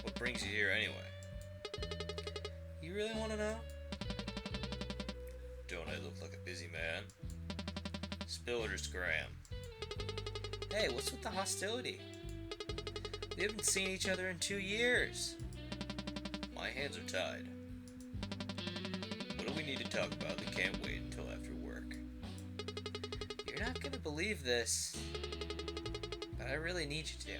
What brings you here anyway? You really want to know? Don't I look like a busy man? Spill it or scram. Hey, what's with the hostility? We haven't seen each other in 2 years. My hands are tied. What do we need to talk about that can't wait until after work? You're not gonna believe this, but I really need you to.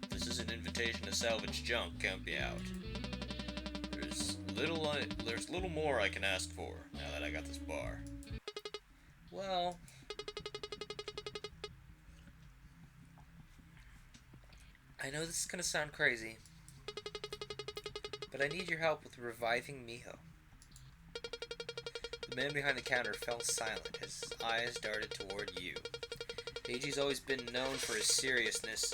This is an invitation to salvage junk, count me out. There's little more I can ask for now that I got this bar. Well, I know this is gonna sound crazy, but I need your help with reviving Miho. The man behind the counter fell silent as his eyes darted toward you. Eiji's always been known for his seriousness,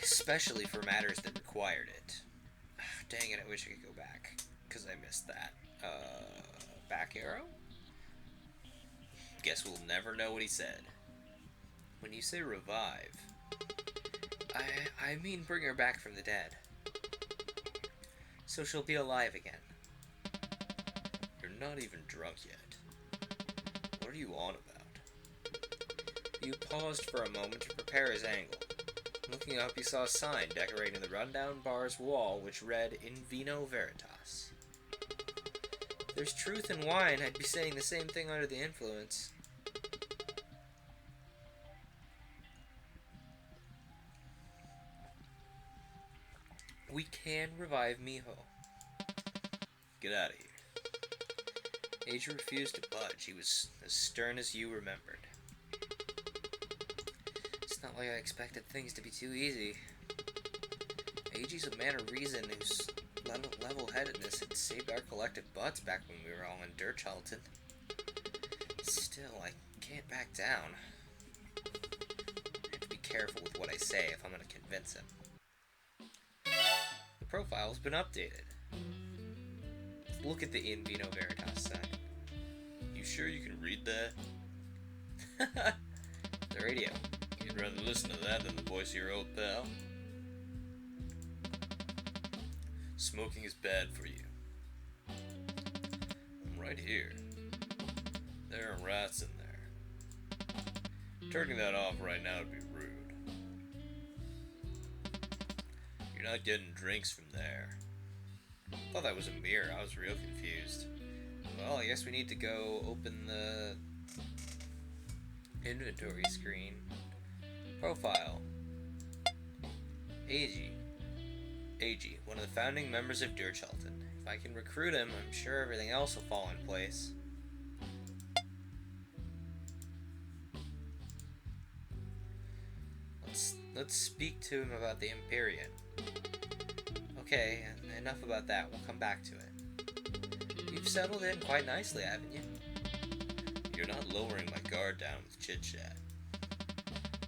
especially for matters that required it. Dang it, I wish I could go back, because I missed that. Back arrow? Guess we'll never know what he said. When you say revive, I mean bring her back from the dead. So she'll be alive again. You're not even drunk yet. What are you on about? You paused for a moment to prepare his angle. Looking up, you saw a sign decorating the rundown bar's wall which read, In Vino Veritas. If there's truth in wine, I'd be saying the same thing under the influence. We can revive Miho. Get out of here. Eiji refused to budge. He was as stern as you remembered. It's not like I expected things to be too easy. Eiji's a man of reason whose level-headedness had saved our collective butts back when we were all in Dirtchalton. Still, I can't back down. I have to be careful with what I say if I'm going to convince him. The profile's been updated. Look at the In Vino Veritas sign. You sure you can read that? The radio. You'd rather listen to that than the voice of your old pal? Smoking is bad for you. I'm right here. There are rats in there. Turning that off right now would be rude. You're not getting drinks from there. I thought that was a mirror. I was real confused. Well, I guess we need to go open the inventory screen. Profile. Eiji, one of the founding members of Dirtchalton. If I can recruit him, I'm sure everything else will fall in place. Let's speak to him about the Empyrean. Okay, enough about that. We'll come back to it. You've settled in quite nicely, haven't you? You're not lowering my guard down with chit-chat.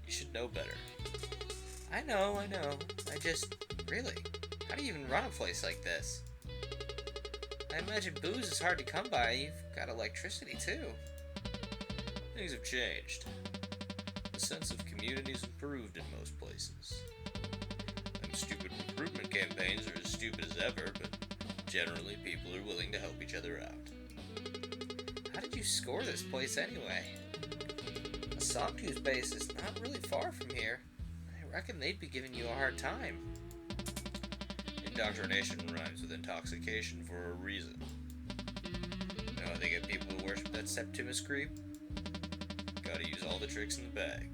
You should know better. I know. Really? How do you even run a place like this? I imagine booze is hard to come by. You've got electricity, too. Things have changed. The sense of community's improved in most places. Them stupid recruitment campaigns are as stupid as ever, but generally people are willing to help each other out. How did you score this place anyway? A Songtooth's base is not really far from here. I reckon they'd be giving you a hard time. Indoctrination rhymes with intoxication for a reason. that Septimus creep? Gotta use all the tricks in the bag.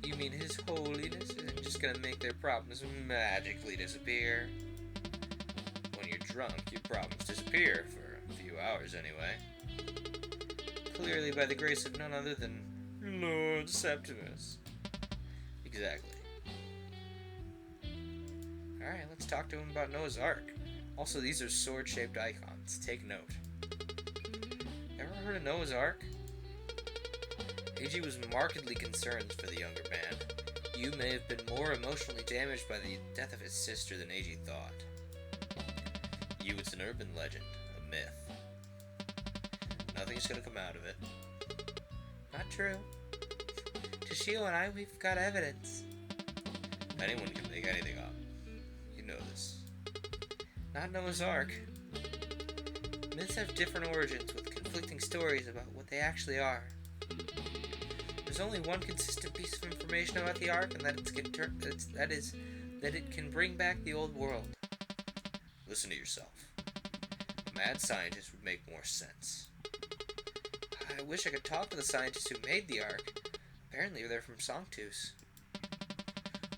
You mean His Holiness isn't just gonna make their problems magically disappear? When you're drunk, your problems disappear, for a few hours anyway. Clearly by the grace of none other than Lord Septimus. Exactly. Alright, let's talk to him about Noah's Ark. Also, these are sword-shaped icons. Take note. Ever heard of Noah's Ark? AG was markedly concerned for the younger man. You may have been more emotionally damaged by the death of his sister than AG thought. You, it's an urban legend, a myth. Nothing's gonna come out of it. Not true. Toshio and I, we've got evidence. Anyone can make anything up. You know this. Not Noah's Ark. Myths have different origins with conflicting stories about what they actually are. There's only one consistent piece of information about the Ark, and that it can bring back the old world. Listen to yourself. A mad scientist would make more sense. I wish I could talk to the scientists who made the Ark. Apparently they're from Sanctus.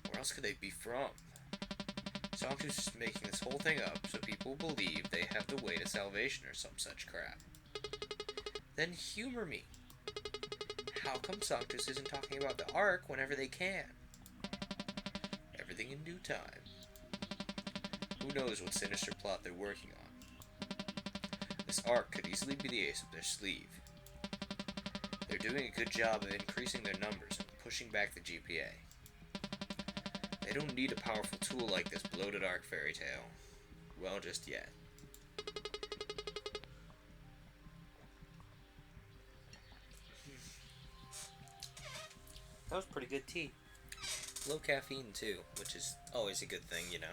Where else could they be from? Sanctus is making this whole thing up so people believe they have the way to salvation or some such crap. Then humor me. How come Sanctus isn't talking about the Ark whenever they can? Everything in due time. Who knows what sinister plot they're working on? This Ark could easily be the ace up their sleeve. They're doing a good job of increasing their numbers and pushing back the GPA. They don't need a powerful tool like this bloated Ark fairy tale. Well, just yet. That was pretty good tea. Low caffeine too, which is always a good thing, you know.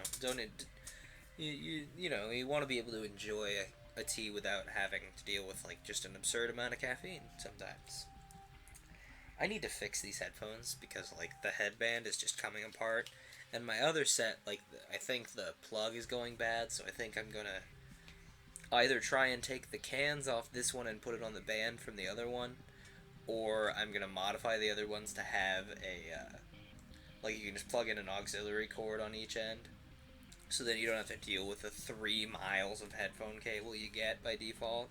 You want to be able to enjoy a tea without having to deal with like just an absurd amount of caffeine sometimes. I need to fix these headphones because like the headband is just coming apart, and my other set, like I think the plug is going bad, so I think I'm gonna either try and take the cans off this one and put it on the band from the other one, or I'm gonna modify the other ones to have a like you can just plug in an auxiliary cord on each end, so then you don't have to deal with the 3 miles of headphone cable you get by default,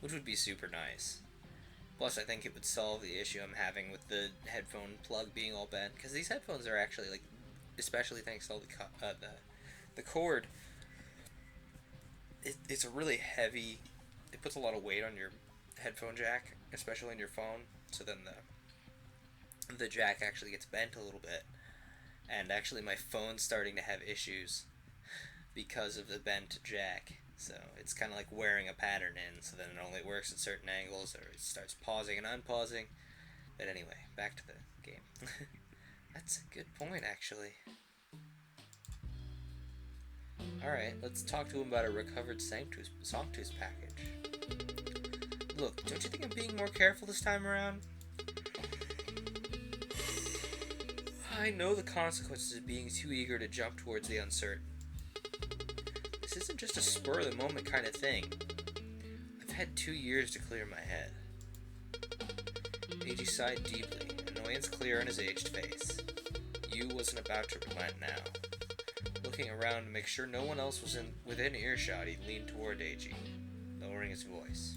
which would be super nice. Plus, I think it would solve the issue I'm having with the headphone plug being all bent, because these headphones are actually, like, especially thanks to all the cord, it's a really heavy, it puts a lot of weight on your headphone jack, especially on your phone, so then the jack actually gets bent a little bit, and actually my phone's starting to have issues because of the bent jack. So it's kind of like wearing a pattern in, so then it only works at certain angles, or it starts pausing and unpausing. But anyway, back to the game. That's a good point, actually. Alright, let's talk to him about a recovered Sanctus package. Look, don't you think I'm being more careful this time around? I know the consequences of being too eager to jump towards the uncertain. This isn't just a spur-of-the-moment kind of thing. I've had 2 years to clear my head. AG sighed deeply, annoyance clear on his aged face. Yu wasn't about to relent now. Looking around to make sure no one else was within earshot, he leaned toward AG, lowering his voice.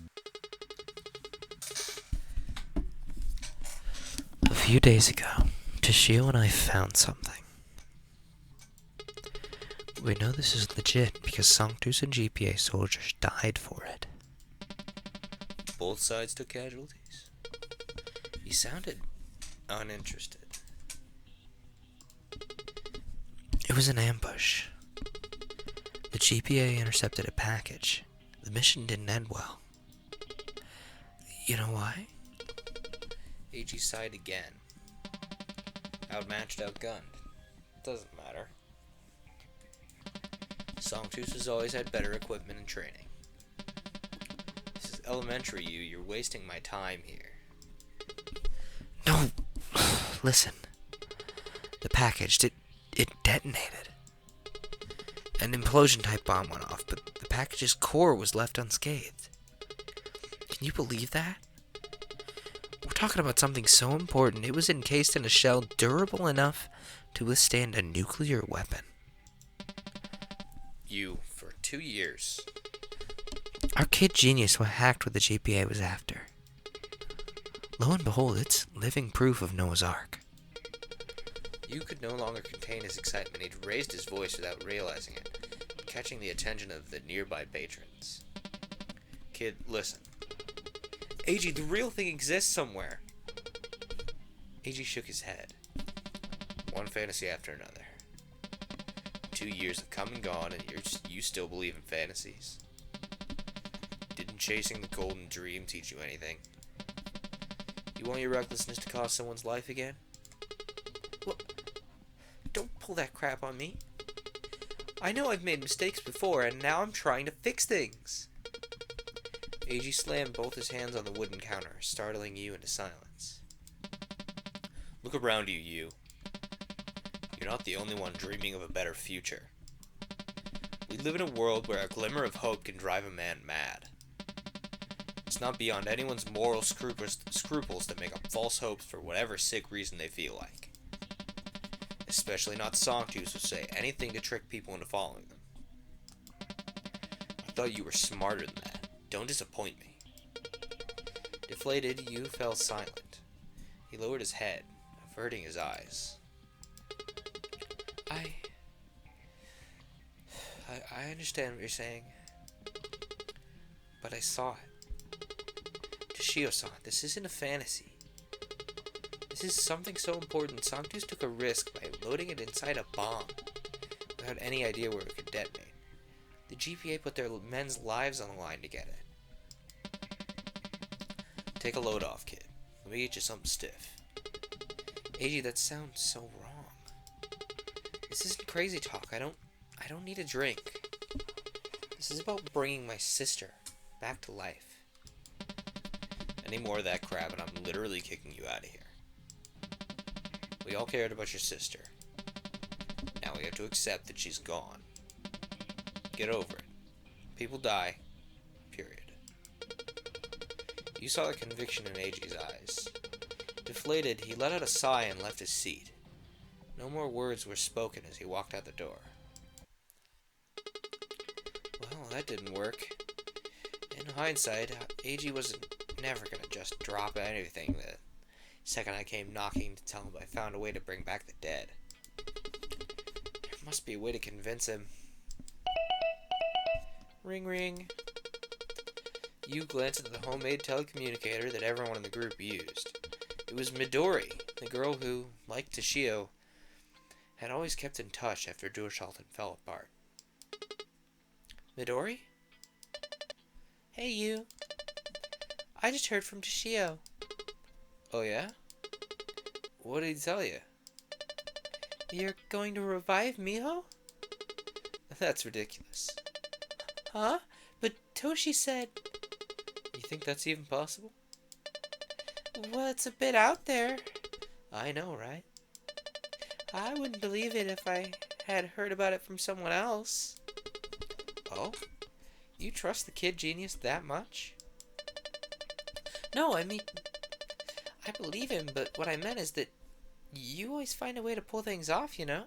A few days ago, Toshio and I found something. We know this is legit because Sanctus and GPA soldiers died for it. Both sides took casualties? He sounded uninterested. It was an ambush. The GPA intercepted a package. The mission didn't end well. You know why? AG sighed again. Outmatched, outgunned. Doesn't matter. Sanctus has always had better equipment and training. This is elementary, you're wasting my time here. No! Listen. The package, it detonated. An implosion-type bomb went off, but the package's core was left unscathed. Can you believe that? We're talking about something so important, it was encased in a shell durable enough to withstand a nuclear weapon. You, for 2 years. Our kid genius hacked what the GPA was after. Lo and behold, it's living proof of Noah's Ark. You could no longer contain his excitement. He'd raised his voice without realizing it, catching the attention of the nearby patrons. Kid, listen. AG, the real thing exists somewhere. AG shook his head. One fantasy after another. 2 years have come and gone, and you still believe in fantasies. Didn't chasing the golden dream teach you anything? You want your recklessness to cost someone's life again? What? Don't pull that crap on me. I know I've made mistakes before, and now I'm trying to fix things. AG slammed both his hands on the wooden counter, startling you into silence. Look around you, you. You're not the only one dreaming of a better future. We live in a world where a glimmer of hope can drive a man mad. It's not beyond anyone's moral scruples to make up false hopes for whatever sick reason they feel like. Especially not Sanctus who say anything to trick people into following them. I thought you were smarter than that. Don't disappoint me. Deflated, you fell silent. He lowered his head, averting his eyes. I understand what you're saying. But I saw it. Toshio-san, this isn't a fantasy. This is something so important. Sanctus took a risk by loading it inside a bomb, without any idea where it could detonate. The GPA put their men's lives on the line to get it. Take a load off, kid. Let me get you something stiff. AG, that sounds so wrong. This isn't crazy talk. I don't need a drink. This is about bringing my sister back to life. Any more of that crap and I'm literally kicking you out of here. We all cared about your sister. Now we have to accept that she's gone. Get over it. People die. Period. You saw the conviction in AG's eyes. Deflated, he let out a sigh and left his seat. No more words were spoken as he walked out the door. Well, that didn't work. In hindsight, AG was never gonna just drop anything the second I came knocking to tell him I found a way to bring back the dead. There must be a way to convince him. Ring ring. You glanced at the homemade telecommunicator that everyone in the group used. It was Midori, the girl who, like Toshio, had always kept in touch after Durchalton fell apart. Midori? Hey, you. I just heard from Toshio. Oh, yeah? What did he tell you? You're going to revive Miho? That's ridiculous. Huh? But Toshi said... You think that's even possible? Well, it's a bit out there. I know, right? I wouldn't believe it if I had heard about it from someone else. Oh? You trust the kid genius that much? No, I mean... I believe him, but what I meant is that you always find a way to pull things off, you know?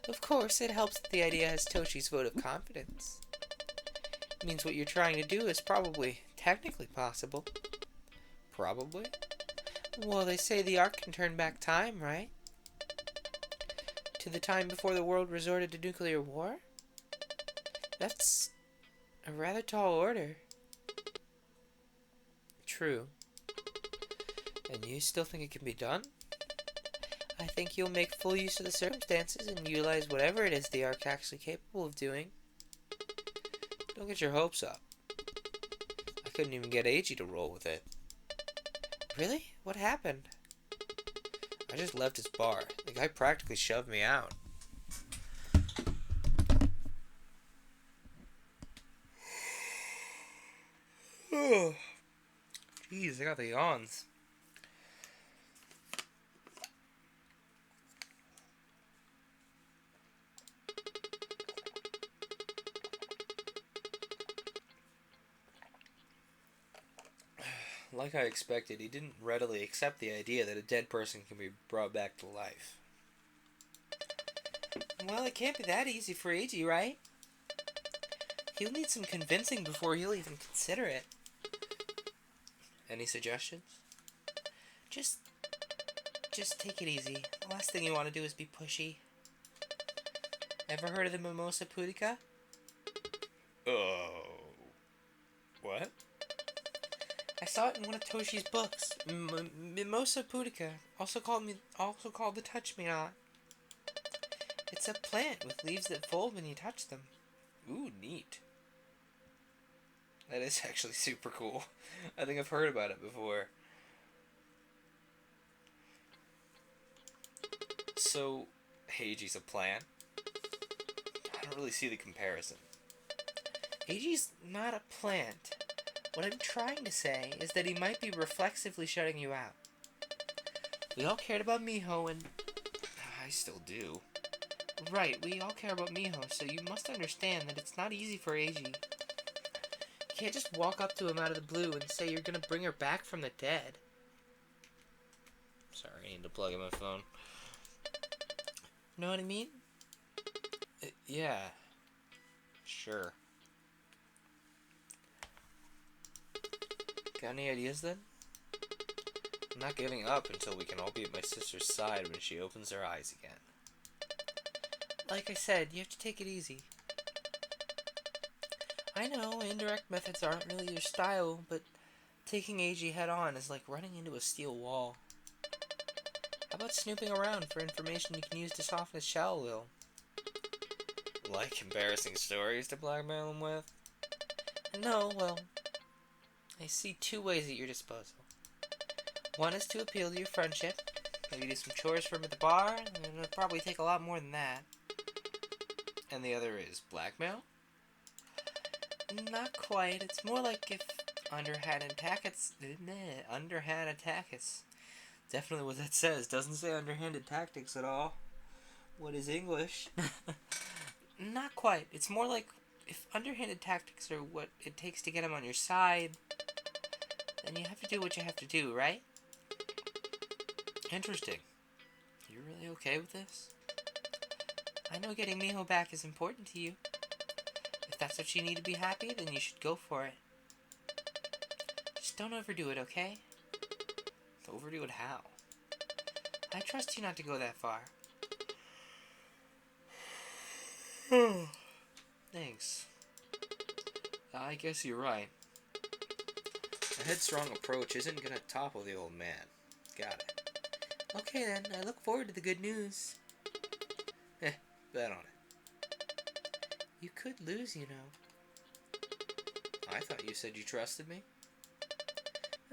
Of course, it helps that the idea has Toshi's vote of confidence. It means what you're trying to do is probably technically possible. Probably? Well, they say the Ark can turn back time, right? To the time before the world resorted to nuclear war? That's a rather tall order. True. And you still think it can be done? I think you'll make full use of the circumstances and utilize whatever it is the Ark's actually capable of doing. Don't get your hopes up. I couldn't even get AG to roll with it. Really? What happened? I just left his bar. The guy practically shoved me out. Oh, jeez, I got the yawns. Like I expected, he didn't readily accept the idea that a dead person can be brought back to life. Well, it can't be that easy for AG, right? He'll need some convincing before he'll even consider it. Any suggestions? Just take it easy. The last thing you want to do is be pushy. Ever heard of the Mimosa Pudica? Oh. What? I saw it in one of Toshi's books. Mimosa Pudica, also called the Touch Me Not. It's a plant with leaves that fold when you touch them. Ooh, neat. That is actually super cool. I think I've heard about it before. So, Heiji's a plant? I don't really see the comparison. Heiji's not a plant. What I'm trying to say is that he might be reflexively shutting you out. We all cared about Miho and... I still do. Right, we all care about Miho, so you must understand that it's not easy for Eiji. You can't just walk up to him out of the blue and say you're gonna bring her back from the dead. Sorry, I need to plug in my phone. Know what I mean? Yeah. Sure. Got any ideas then? I'm not giving up until we can all be at my sister's side when she opens her eyes again. Like I said, you have to take it easy. I know indirect methods aren't really your style, but taking AG head on is like running into a steel wall. How about snooping around for information you can use to soften his shell a little? Like embarrassing stories to blackmail him with? No, well, I see two ways at your disposal. One is to appeal to your friendship. Maybe do some chores for him at the bar. It'll probably take a lot more than that. And the other is blackmail? Not quite. It's more like if underhanded tactics... Underhanded tactics. Definitely what that says. Doesn't say underhanded tactics at all. What is English? Not quite. It's more like if underhanded tactics are what it takes to get him on your side, then you have to do what you have to do, right? Interesting. You're really okay with this? I know getting Miho back is important to you. If that's what you need to be happy, then you should go for it. Just don't overdo it, okay? Overdo it how? I trust you not to go that far. Thanks. I guess you're right. A headstrong approach isn't gonna topple the old man. Got it. Okay then, I look forward to the good news. Bet on it. You could lose, you know. I thought you said you trusted me.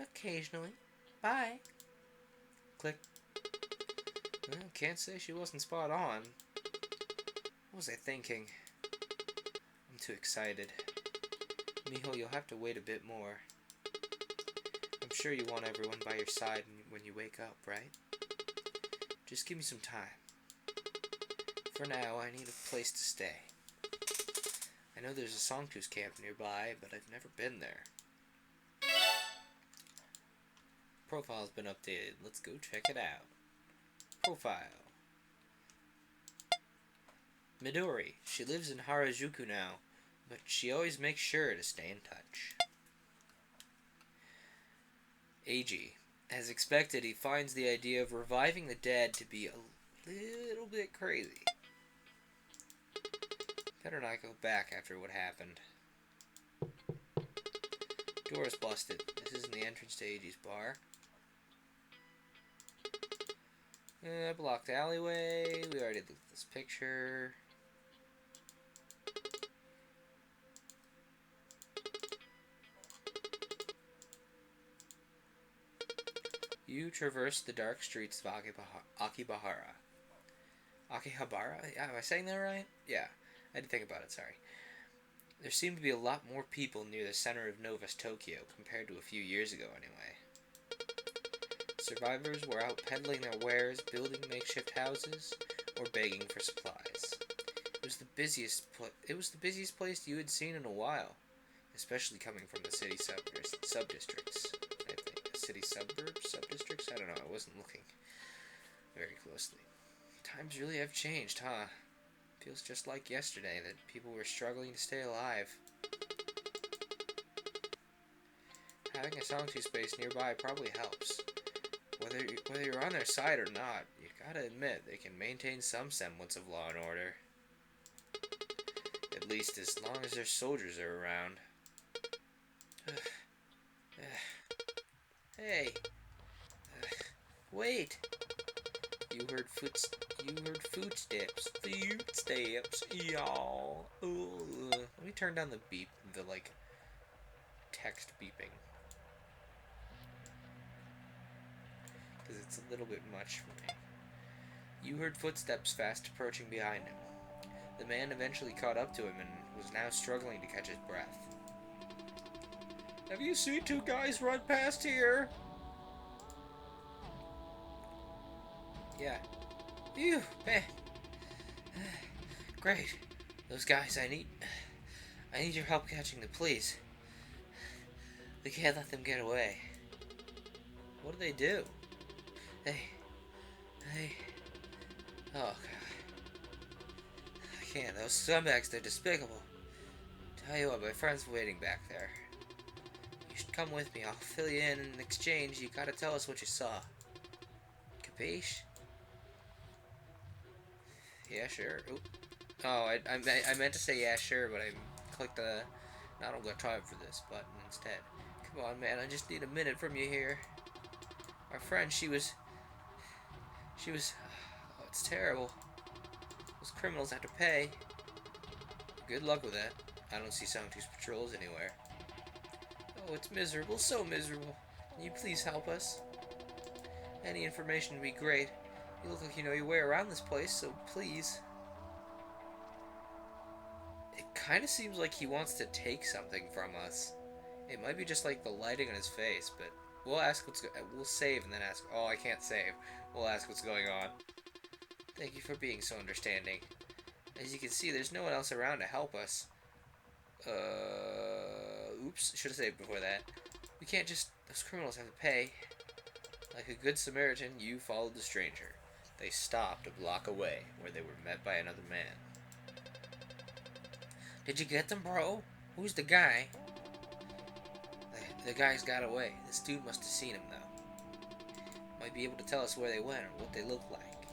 Occasionally. Bye. Click. Well, can't say she wasn't spot on. What was I thinking? I'm too excited. Miho, you'll have to wait a bit more. I'm sure you want everyone by your side when you wake up, right? Just give me some time. For now, I need a place to stay. I know there's a Songtooth camp nearby, but I've never been there. Profile's been updated. Let's go check it out. Profile. Midori. She lives in Harajuku now, but she always makes sure to stay in touch. Eiji. As expected, he finds the idea of reviving the dead to be a little bit crazy. Better not go back after what happened. Door's busted. This isn't the entrance to Eiji's bar. Blocked alleyway. We already looked at this picture. You traverse the dark streets of Akihabara. Akihabara? Am I saying that right? Yeah, I had to think about it, sorry. There seem to be a lot more people near the center of Nova's Tokyo compared to a few years ago anyway. Survivors were out peddling their wares, building makeshift houses, or begging for supplies. It was the busiest place you had seen in a while, especially coming from the city sub-districts, I think. city suburbs, sub-districts? I don't know, I wasn't looking very closely. Times really have changed, huh? Feels just like yesterday that people were struggling to stay alive. Having a songtooth space nearby probably helps. Whether you're on their side or not, you gotta admit they can maintain some semblance of law and order. At least as long as their soldiers are around. Hey! Wait! You heard footsteps. Footsteps, y'all. Let me turn down the beep, the, text beeping. Because it's a little bit much for me. You heard footsteps fast approaching behind him. The man eventually caught up to him and was now struggling to catch his breath. Have you seen two guys run past here? Yeah. Phew, man. Great. Those guys, I need your help catching them, please. We can't let them get away. What do they do? Oh, God. I can't. Those scumbags, they're despicable. Tell you what, my friend's waiting back there. You should come with me. I'll fill you in exchange, you gotta tell us what you saw. Capiche? Yeah, sure. Oop. Oh, I meant to say yeah, sure, but I clicked the I don't got time for this button instead. Come on, man, I just need a minute from you here. Our friend, she was... Oh, it's terrible. Those criminals have to pay. Good luck with that. I don't see Songtooth patrols anywhere. Oh, it's miserable, so miserable. Can you please help us? Any information would be great. You look like you know your way around this place, so please. It kind of seems like he wants to take something from us. It might be just like the lighting on his face, but we'll ask we'll save and then ask. Oh, I can't save. We'll ask what's going on. Thank you for being so understanding. As you can see, there's no one else around to help us. Oops, should have saved before that. We can't just... Those criminals have to pay. Like a good Samaritan, you followed the stranger. They stopped a block away, where they were met by another man. Did you get them, bro? Who's the guy? The guy's got away. This dude must have seen him, though. Might be able to tell us where they went or what they look like.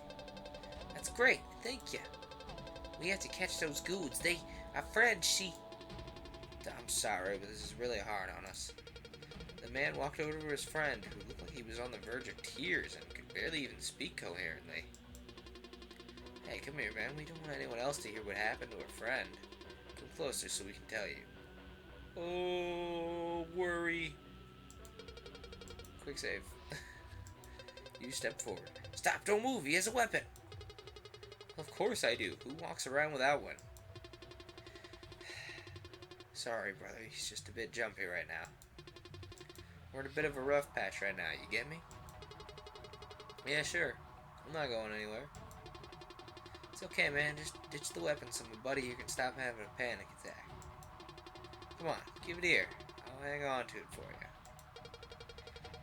That's great, thank you. We have to catch those goods. Our friend, she... I'm sorry, but this is really hard on us. The man walked over to his friend, who looked like he was on the verge of tears and could barely even speak coherently. Hey, come here, man. We don't want anyone else to hear what happened to our friend. Come closer so we can tell you. Oh, worry. Quick save. You step forward. Stop, don't move, he has a weapon. Of course I do. Who walks around without one? Sorry, brother. He's just a bit jumpy right now. We're in a bit of a rough patch right now. You get me? Yeah, sure. I'm not going anywhere. It's okay, man. Just ditch the weapon so my buddy here can stop having a panic attack. Come on, give it here. I'll hang on to it for you.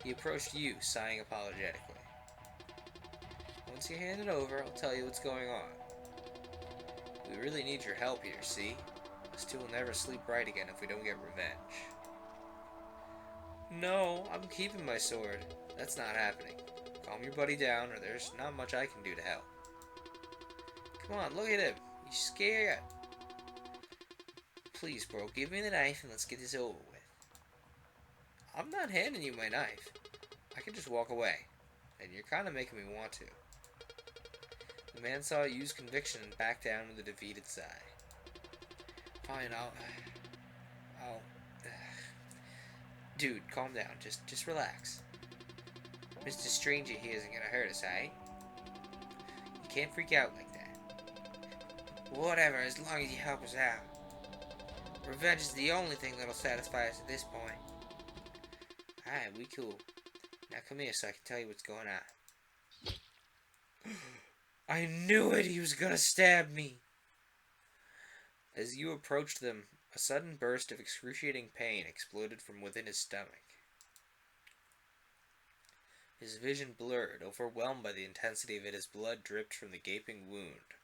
He approached you, sighing apologetically. Once you hand it over, I'll tell you what's going on. We really need your help here, see? Us two will never sleep right again if we don't get revenge. No, I'm keeping my sword. That's not happening. Calm your buddy down, or there's not much I can do to help. Come on, look at him. He's scared. Please, bro, give me the knife and let's get this over with. I'm not handing you my knife. I can just walk away. And you're kind of making me want to. The man saw you use conviction and backed down with a defeated sigh. Fine, I'll... Dude, calm down. Just relax. Mr. Stranger here isn't gonna hurt us, eh? You can't freak out like that. Whatever, as long as you help us out. Revenge is the only thing that'll satisfy us at this point. Alright, we cool. Now come here so I can tell you what's going on. I knew it! He was gonna stab me! As you approached them, a sudden burst of excruciating pain exploded from within his stomach. His vision blurred, overwhelmed by the intensity of it as blood dripped from the gaping wound,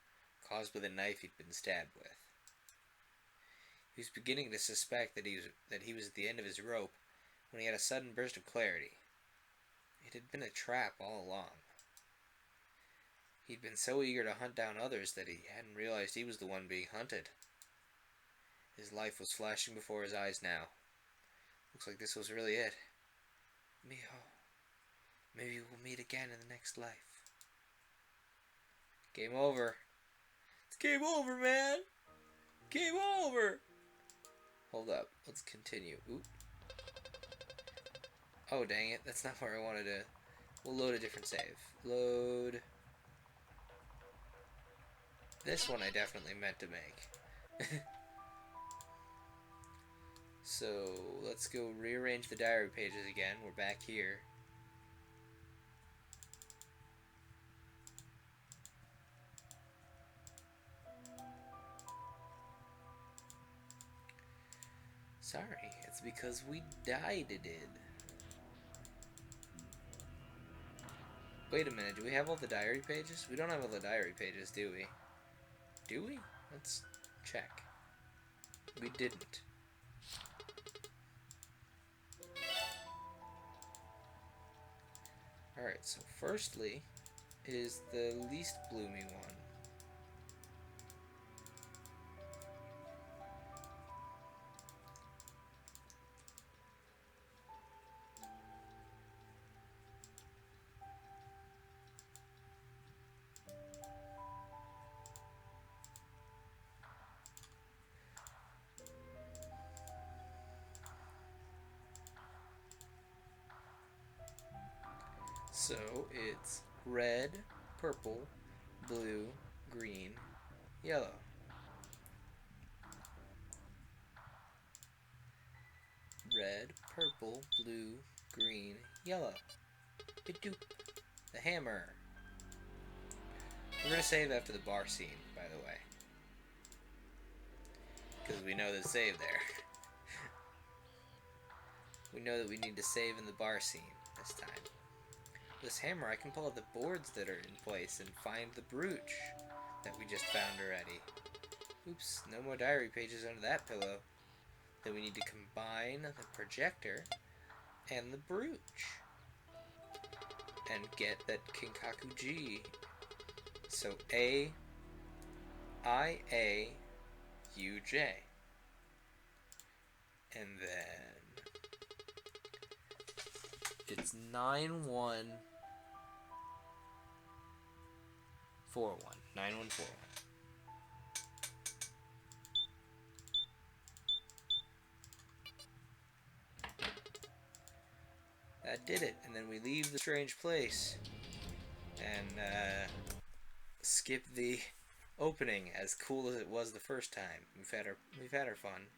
caused by the knife he'd been stabbed with. He was beginning to suspect that he was at the end of his rope when he had a sudden burst of clarity. It had been a trap all along. He'd been so eager to hunt down others that he hadn't realized he was the one being hunted. His life was flashing before his eyes now. Looks like this was really it. Miho, maybe we'll meet again in the next life. Game over. It's game over, man! Game over! Hold up, let's continue. Oop. Oh, dang it, that's not where I wanted to... We'll load a different save. Load... This one I definitely meant to make. So, let's go rearrange the diary pages again. We're back here. Sorry, it's because we died it did. Wait a minute, do we have all the diary pages? We don't have all the diary pages, do we? Do we? Let's check. We didn't. Alright, so firstly is the least bloomy one. So it's red, purple, blue, green, yellow. Red, purple, blue, green, yellow. Ba-doop. The hammer. We're going to save after the bar scene, by the way. Because we know there's save there. We know that we need to save in the bar scene this time. This hammer, I can pull out the boards that are in place and find the brooch that we just found already. Oops, no more diary pages under that pillow. Then we need to combine the projector and the brooch and get that Kinkaku G. So A, I, A, U, J. And then it's 9141. 9141. That did it, and then we leave the strange place and skip the opening. As cool as it was the first time, we've had our fun.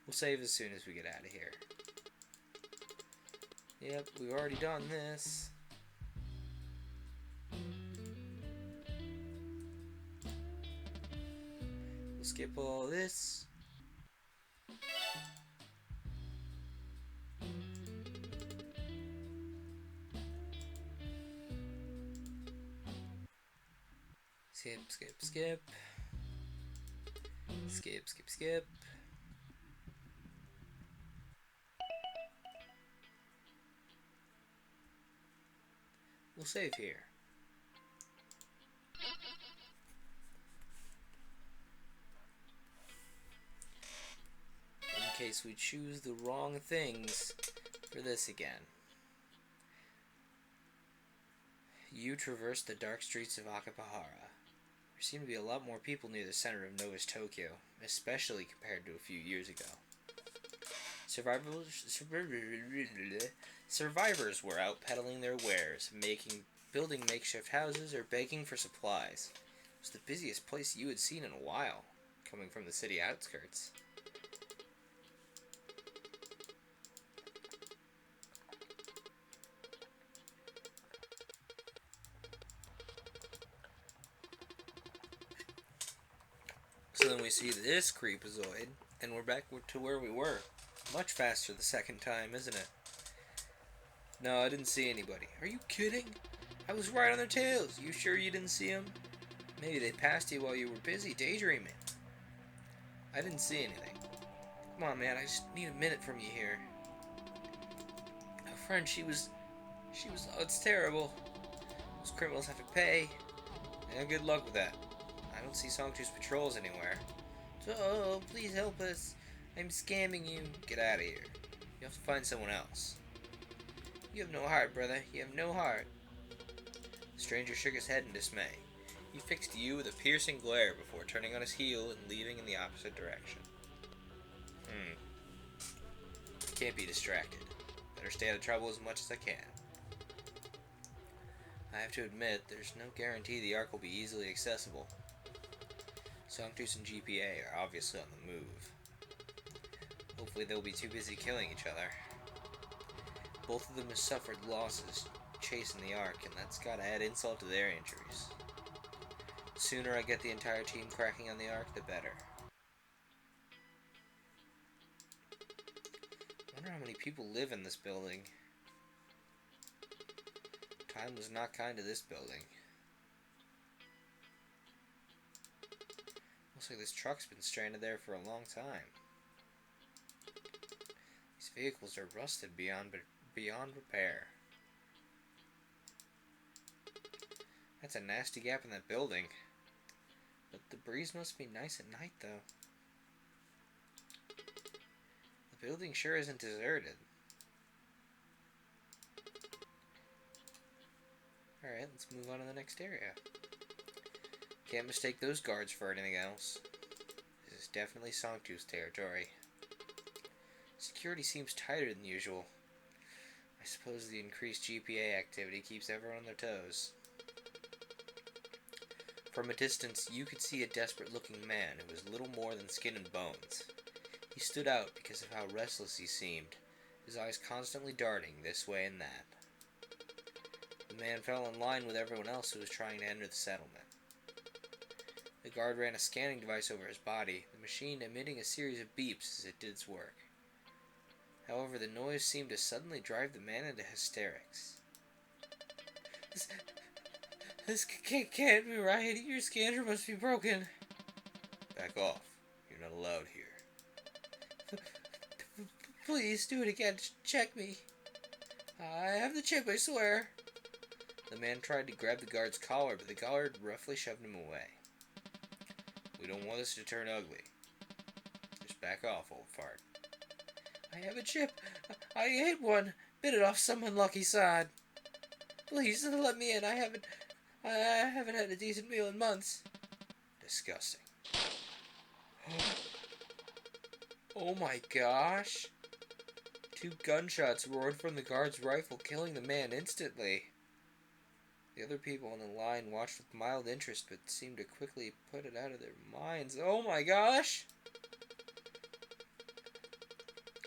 We'll save as soon as we get out of here. Yep, we've already done this. We'll skip all this. Skip, skip, skip. Skip, skip, skip. We'll save here. In case we choose the wrong things for this again. You traverse the dark streets of Akabahara. There seem to be a lot more people near the center of Nova's Tokyo, especially compared to a few years ago. Survivors were out peddling their wares, building makeshift houses, or begging for supplies. It was the busiest place you had seen in a while, coming from the city outskirts. So then we see this creepazoid, and we're back to where we were. Much faster the second time, isn't it? No, I didn't see anybody. Are you kidding? I was right on their tails. You sure you didn't see them? Maybe they passed you while you were busy daydreaming. I didn't see anything. Come on, man. I just need a minute from you here. A friend, she was. Oh, it's terrible. Those criminals have to pay. And good luck with that. I don't see Songtooth's patrols anywhere. So, oh, please help us. I'm scamming you. Get out of here. You have to find someone else. You have no heart, brother. You have no heart. The stranger shook his head in dismay. He fixed you with a piercing glare before turning on his heel and leaving in the opposite direction. Can't be distracted. Better stay out of trouble as much as I can. I have to admit, there's no guarantee the Ark will be easily accessible. Songtooth and GPA are obviously on the move. Hopefully they'll be too busy killing each other. Both of them have suffered losses chasing the Ark, and that's gotta add insult to their injuries. The sooner I get the entire team cracking on the Ark, the better. I wonder how many people live in this building. Time was not kind to this building. Looks like this truck's been stranded there for a long time. These vehicles are rusted beyond repair. That's a nasty gap in that building. But the breeze must be nice at night, though. The building sure isn't deserted. Alright, let's move on to the next area. Can't mistake those guards for anything else. This is definitely Songtooth's territory. Security seems tighter than usual. I suppose the increased GPA activity keeps everyone on their toes. From a distance, you could see a desperate-looking man who was little more than skin and bones. He stood out because of how restless he seemed, his eyes constantly darting this way and that. The man fell in line with everyone else who was trying to enter the settlement. The guard ran a scanning device over his body, the machine emitting a series of beeps as it did its work. However, the noise seemed to suddenly drive the man into hysterics. This can't be right. Your scanner must be broken. Back off. You're not allowed here. Please do it again. Check me. I have the chip, I swear. The man tried to grab the guard's collar, but the guard roughly shoved him away. We don't want this to turn ugly. Just back off, old fart. I have a chip. I ate one. Bit it off some unlucky side. Please let me in. I haven't had a decent meal in months. Disgusting. Oh my gosh. 2 gunshots roared from the guard's rifle, killing the man instantly. The other people in the line watched with mild interest, but seemed to quickly put it out of their minds. Oh my gosh!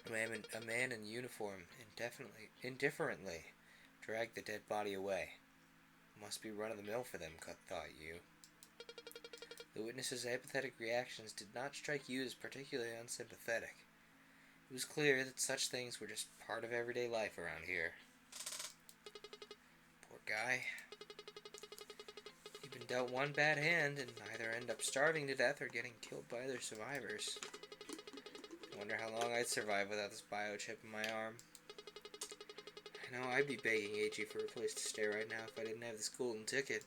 A man in uniform indifferently dragged the dead body away. Must be run-of-the-mill for them, thought you. The witness's apathetic reactions did not strike you as particularly unsympathetic. It was clear that such things were just part of everyday life around here. Poor guy. He'd been dealt one bad hand and either end up starving to death or getting killed by other survivors. I wonder how long I'd survive without this biochip in my arm. I know I'd be begging AG for a place to stay right now if I didn't have this golden ticket.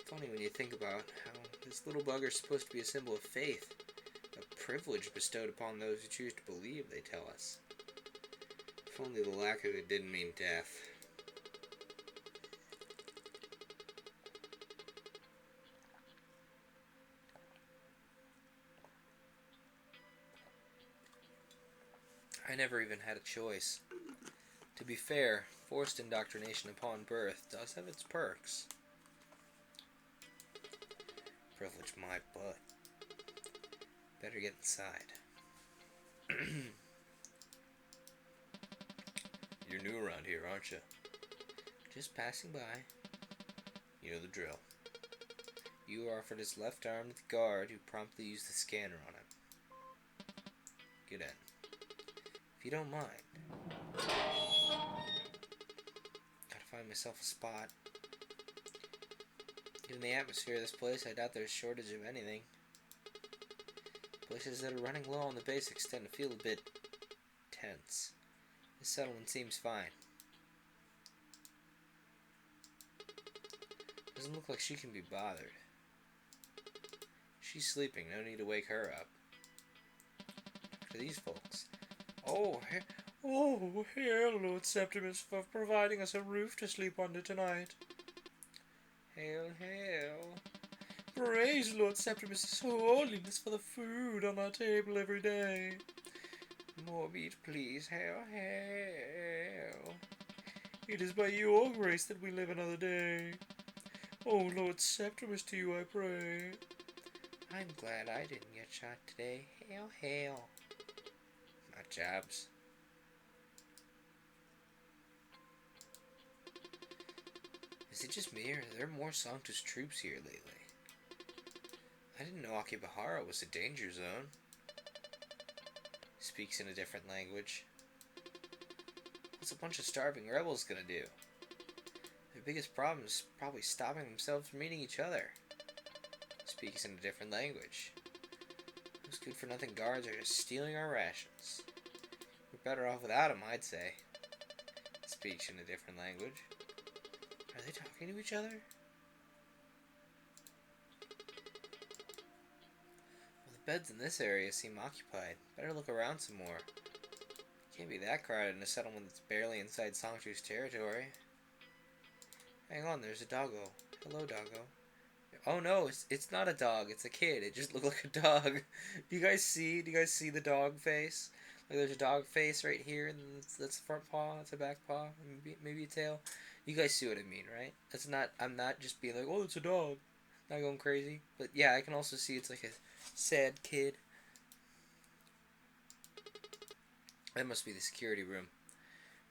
Funny when you think about how this little bugger's supposed to be a symbol of faith, a privilege bestowed upon those who choose to believe, they tell us. If only the lack of it didn't mean death. I never even had a choice. To be fair, forced indoctrination upon birth does have its perks. Privilege my butt. Better get inside. You're new around here, aren't you? Just passing by. You know the drill. You are offered his left arm to the guard who promptly used the scanner on him. Get in. If you don't mind. find myself a spot. Given the atmosphere of this place, I doubt there's a shortage of anything. Places that are running low on the basics tend to feel a bit tense. This settlement seems fine. Doesn't look like she can be bothered. She's sleeping, no need to wake her up. Talk to these folks. Oh, hail, Lord Septimus, for providing us a roof to sleep under tonight. Hail, hail. Praise Lord Septimus' holiness for the food on our table every day. More meat, please. Hail, hail. It is by your grace that we live another day. Oh, Lord Septimus, to you I pray. I'm glad I didn't get shot today. Hail, hail. Not jobs. Is it just me, or are there more Sanctus troops here lately? I didn't know Akibahara was a danger zone. Speaks in a different language. What's a bunch of starving rebels gonna do? Their biggest problem is probably stopping themselves from eating each other. Speaks in a different language. Those good-for-nothing guards are just stealing our rations. We're better off without them, I'd say. Speaks in a different language. Are they talking to each other? Well, the beds in this area seem occupied. Better look around some more. Can't be that crowded in a settlement that's barely inside Sanctu's territory. Hang on, there's a doggo. Hello, doggo. Oh no, it's not a dog. It's a kid. It just looked like a dog. Do you guys see the dog face? Like there's a dog face right here, and that's the front paw. That's a back paw. Maybe a tail. You guys see what I mean, right? That's not. I'm not just being like, oh, it's a dog. Not going crazy. But yeah, I can also see it's like a sad kid. That must be the security room.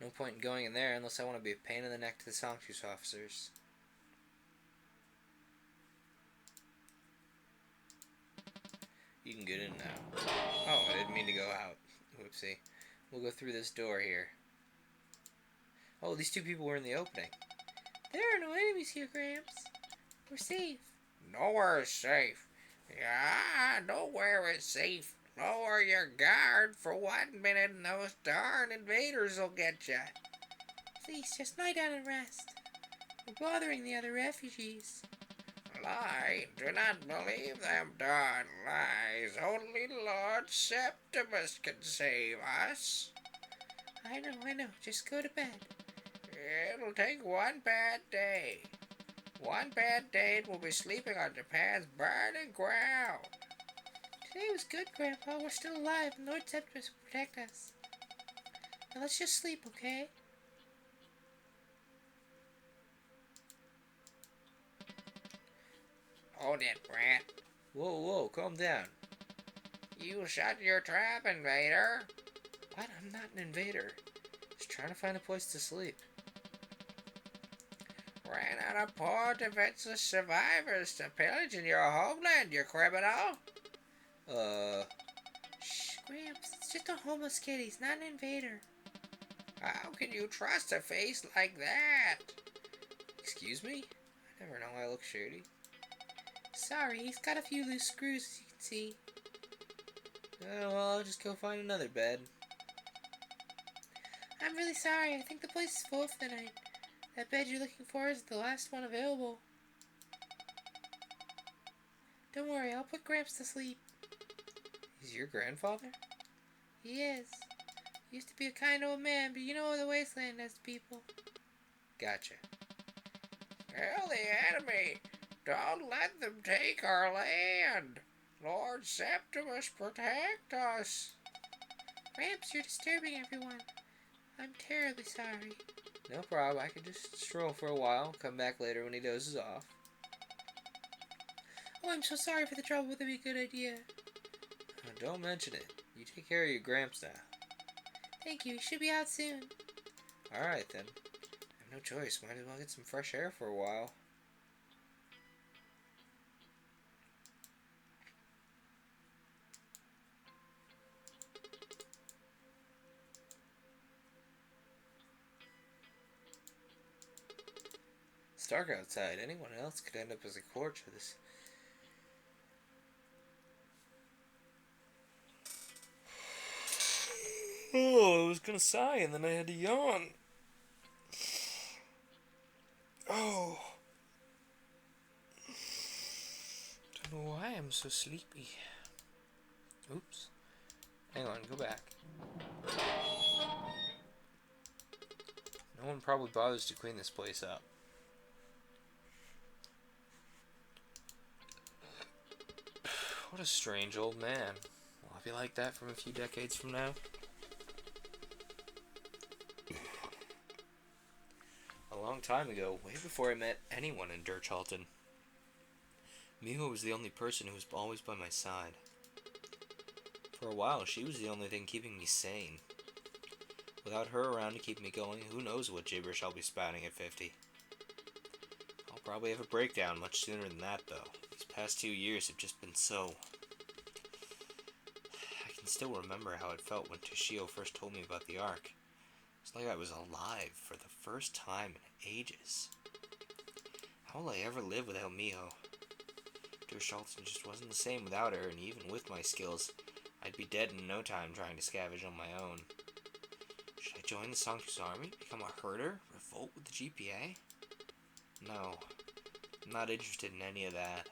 No point in going in there unless I want to be a pain in the neck to the Sanctus officers. You can get in now. Oh, I didn't mean to go out. Whoopsie. We'll go through this door here. Oh, these two people were in the opening. There are no enemies here, Gramps. We're safe. Nowhere is safe. Yeah, nowhere is safe. Lower your guard for 1 minute and those darn invaders will get you. Please, just lie down and rest. We're bothering the other refugees. Lie. Do not believe them darn lies. Only Lord Septimus can save us. I know. Just go to bed. It'll take one bad day. One bad day and we'll be sleeping on Japan's burning ground. Today was good, Grandpa. We're still alive and Lord Septimus will protect us. Now let's just sleep, okay? Hold it, Brant. Whoa, calm down. You shut your trap, invader. What? I'm not an invader. Just trying to find a place to sleep. Ran out of poor defenseless survivors to pillage in your homeland, you criminal. Shh, Gramps. It's just a homeless kid. He's not an invader. How can you trust a face like that? Excuse me? I never know I look shady. Sorry, he's got a few loose screws, as you can see. Oh, well, I'll just go find another bed. I'm really sorry. I think the place is full for the night. That bed you're looking for is the last one available. Don't worry, I'll put Gramps to sleep. He's your grandfather? He is. He used to be a kind old man, but you know the wasteland has people. Gotcha. Tell the enemy! Don't let them take our land! Lord Septimus, protect us! Gramps, you're disturbing everyone. I'm terribly sorry. No problem. I can just stroll for a while, come back later when he dozes off. Oh, I'm so sorry for the trouble. That'd be a good idea. Don't mention it. You take care of your Gramps now. Thank you. He should be out soon. Alright then. I have no choice. Might as well get some fresh air for a while. dark outside. Anyone else could end up as a corpse for this. Oh, I was gonna sigh and then I had to yawn. Oh. Don't know why I'm so sleepy. Oops. Hang on, go back. No one probably bothers to clean this place up. What a strange old man. Will I be like that from a few decades from now? A long time ago, way before I met anyone in Dirchalton, Miho was the only person who was always by my side. For a while, she was the only thing keeping me sane. Without her around to keep me going, who knows what gibberish I'll be spouting at 50. I'll probably have a breakdown much sooner than that, though. These past 2 years have just been so... I can still remember how it felt when Toshio first told me about the Ark. It's like I was alive for the first time in ages. How will I ever live without Miho? Dirchalton just wasn't the same without her, and even with my skills, I'd be dead in no time trying to scavenge on my own. Should I join the Sanctus Army? Become a herder? Revolt with the GPA? No. I'm not interested in any of that.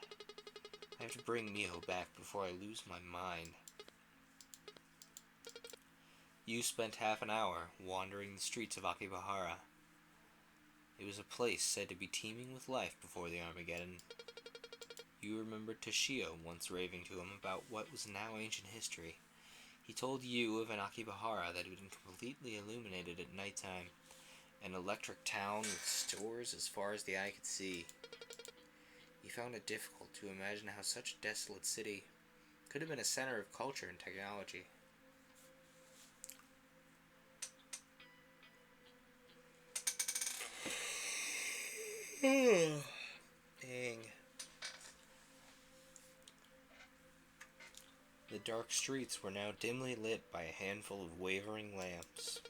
I have to bring Miho back before I lose my mind. You spent half an hour wandering the streets of Akibahara. It was a place said to be teeming with life before the Armageddon. You remember Toshio once raving to him about what was now ancient history. He told you of an Akibahara that had been completely illuminated at nighttime, an electric town with stores as far as the eye could see. He found it difficult to imagine how such a desolate city could have been a center of culture and technology. Dang. The dark streets were now dimly lit by a handful of wavering lamps.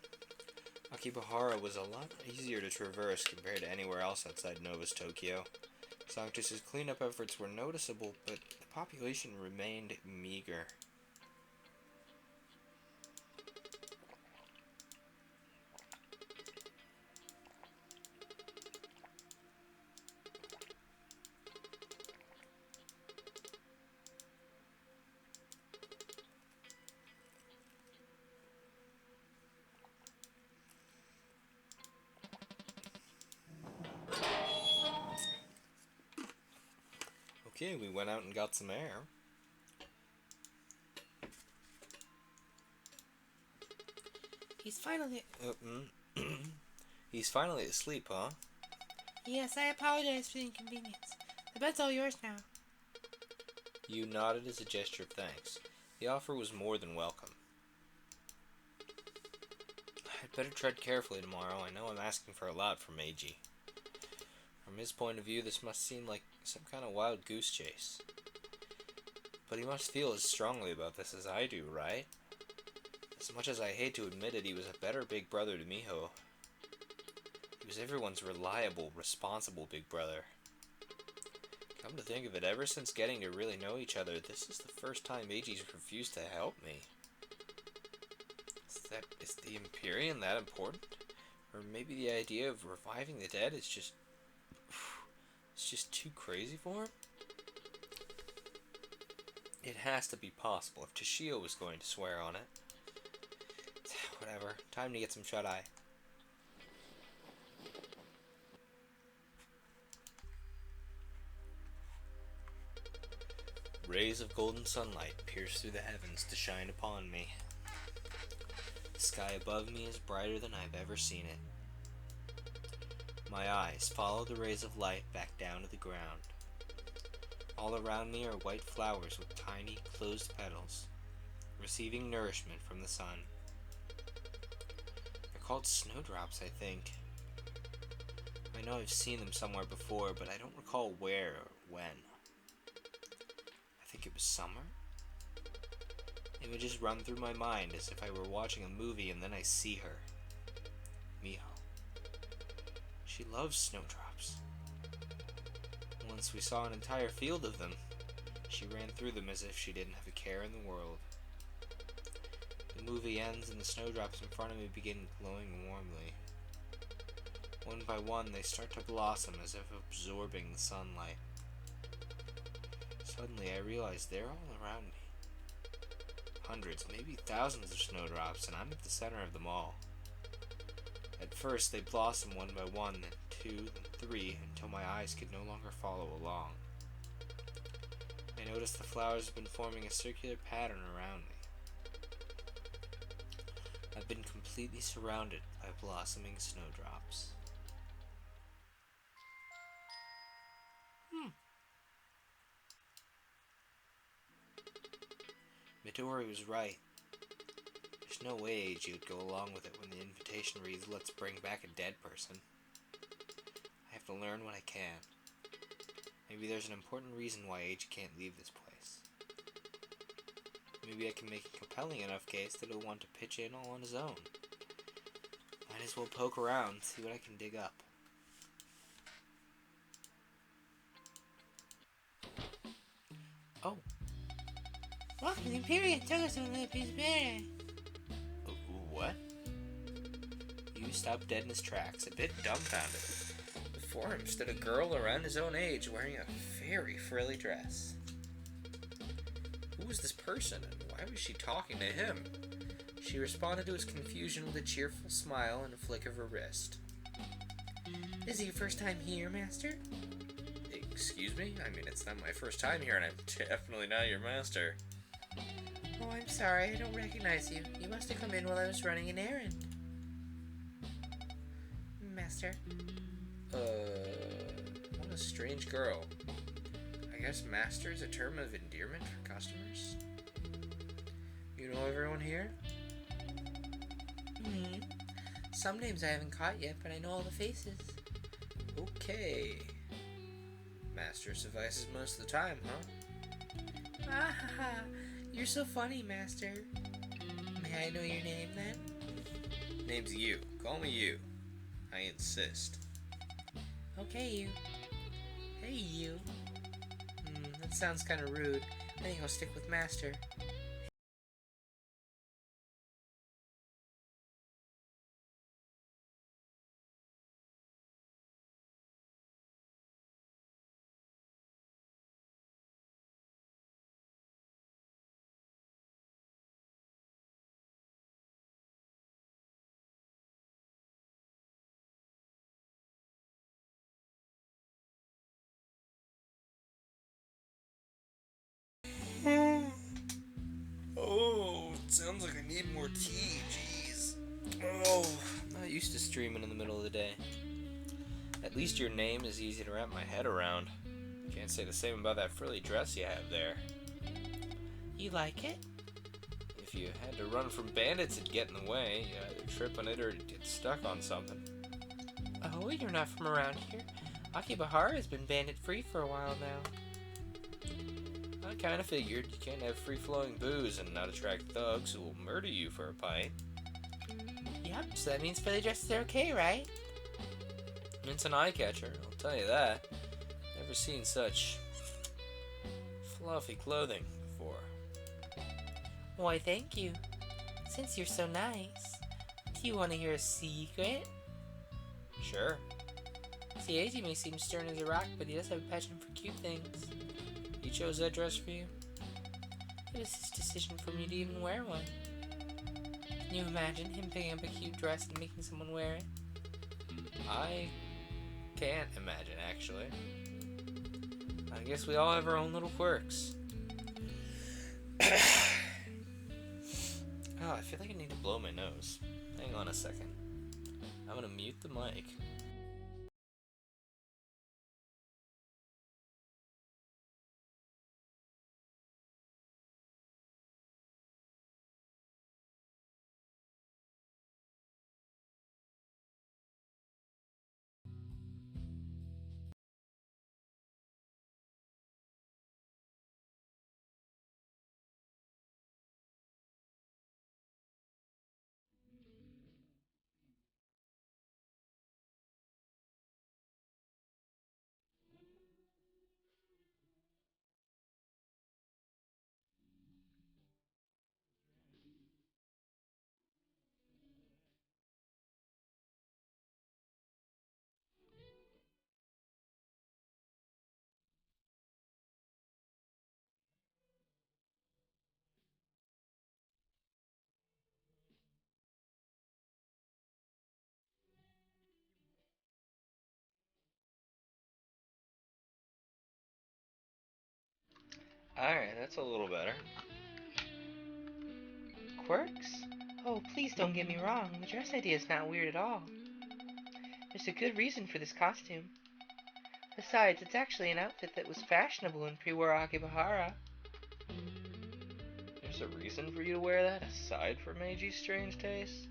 Akibahara was a lot easier to traverse compared to anywhere else outside Nova's Tokyo. Sanctus's cleanup efforts were noticeable, but the population remained meager. Okay, we went out and got some air. He's finally... He's finally asleep, huh? Yes, I apologize for the inconvenience. The bed's all yours now. You nodded as a gesture of thanks. The offer was more than welcome. I'd better tread carefully tomorrow. I know I'm asking for a lot from Meiji. From his point of view, this must seem like some kind of wild goose chase. But he must feel as strongly about this as I do, right? As much as I hate to admit it, he was a better big brother to Miho. He was everyone's reliable, responsible big brother. Come to think of it, ever since getting to really know each other, this is the first time Meiji's refused to help me. Is the Empyrean that important? Or maybe the idea of reviving the dead is just... it's just too crazy for him? It has to be possible if Toshio was going to swear on it. Whatever, time to get some shut-eye. Rays of golden sunlight pierce through the heavens to shine upon me. The sky above me is brighter than I've ever seen it. My eyes follow the rays of light back down to the ground. All around me are white flowers with tiny, closed petals, receiving nourishment from the sun. They're called snowdrops, I think. I know I've seen them somewhere before, but I don't recall where or when. I think it was summer? Images run through my mind as if I were watching a movie, and then I see her. Miho. She loves snowdrops. Once we saw an entire field of them. She ran through them as if she didn't have a care in the world. The movie ends and the snowdrops in front of me begin glowing warmly. One by one, they start to blossom as if absorbing the sunlight. Suddenly, I realize they're all around me. Hundreds, maybe thousands of snowdrops, and I'm at the center of them all. At first, they blossom one by one, then two, then three, until my eyes could no longer follow along. I noticed the flowers have been forming a circular pattern around me. I've been completely surrounded by blossoming snowdrops. Midori was right. There's no way Eiji would go along with it when the invitation reads, "Let's bring back a dead person." I have to learn what I can. Maybe there's an important reason why Eiji can't leave this place. Maybe I can make a compelling enough case that he'll want to pitch in all on his own. Might as well poke around, see what I can dig up. Oh. Welcome to Imperial Toast on the Beer. What? You stopped dead in his tracks, a bit dumbfounded. Before him stood a girl around his own age wearing a very frilly dress. Who was this person, and why was she talking to him? She responded to his confusion with a cheerful smile and a flick of her wrist. Is it your first time here, Master? Excuse me? I mean, it's not my first time here, and I'm definitely not your master. Oh, I'm sorry, I don't recognize you. You must have come in while I was running an errand. Master. What a strange girl. I guess master is a term of endearment for customers? You know everyone here? Some names I haven't caught yet, but I know all the faces. Okay. Master suffices most of the time, huh? Ah ha ha. You're so funny, Master. May I know your name, then? Name's you. Call me you. I insist. Okay, you. Hey, you. That sounds kind of rude. I think I'll stick with Master. Oh, it sounds like I need more tea, jeez. Oh, I'm not used to streaming in the middle of the day. At least your name is easy to wrap my head around. Can't say the same about that frilly dress you have there. You like it? If you had to run from bandits, it'd get in the way. You'd either trip on it or get stuck on something. Oh, you're not from around here. Akibahara has been bandit-free for a while now. I kind of figured you can't have free-flowing booze and not attract thugs who will murder you for a pint. Yep, so that means frilly dresses are okay, right? It's an eye-catcher, I'll tell you that. Never seen such fluffy clothing before. Why, thank you. Since you're so nice, do you want to hear a secret? Sure. See, Eiji may seem stern as a rock, but he does have a passion for cute things. He chose that dress for you? It was his decision for me to even wear one. Can you imagine him picking up a cute dress and making someone wear it? I can't imagine, actually. I guess we all have our own little quirks. Oh, I feel like I need to blow my nose. Hang on a second. I'm gonna mute the mic. Alright, that's a little better. Quirks? Oh, please don't get me wrong. The dress idea is not weird at all. There's a good reason for this costume. Besides, it's actually an outfit that was fashionable in pre-war Akibahara. There's a reason for you to wear that, aside from Eiji's strange taste?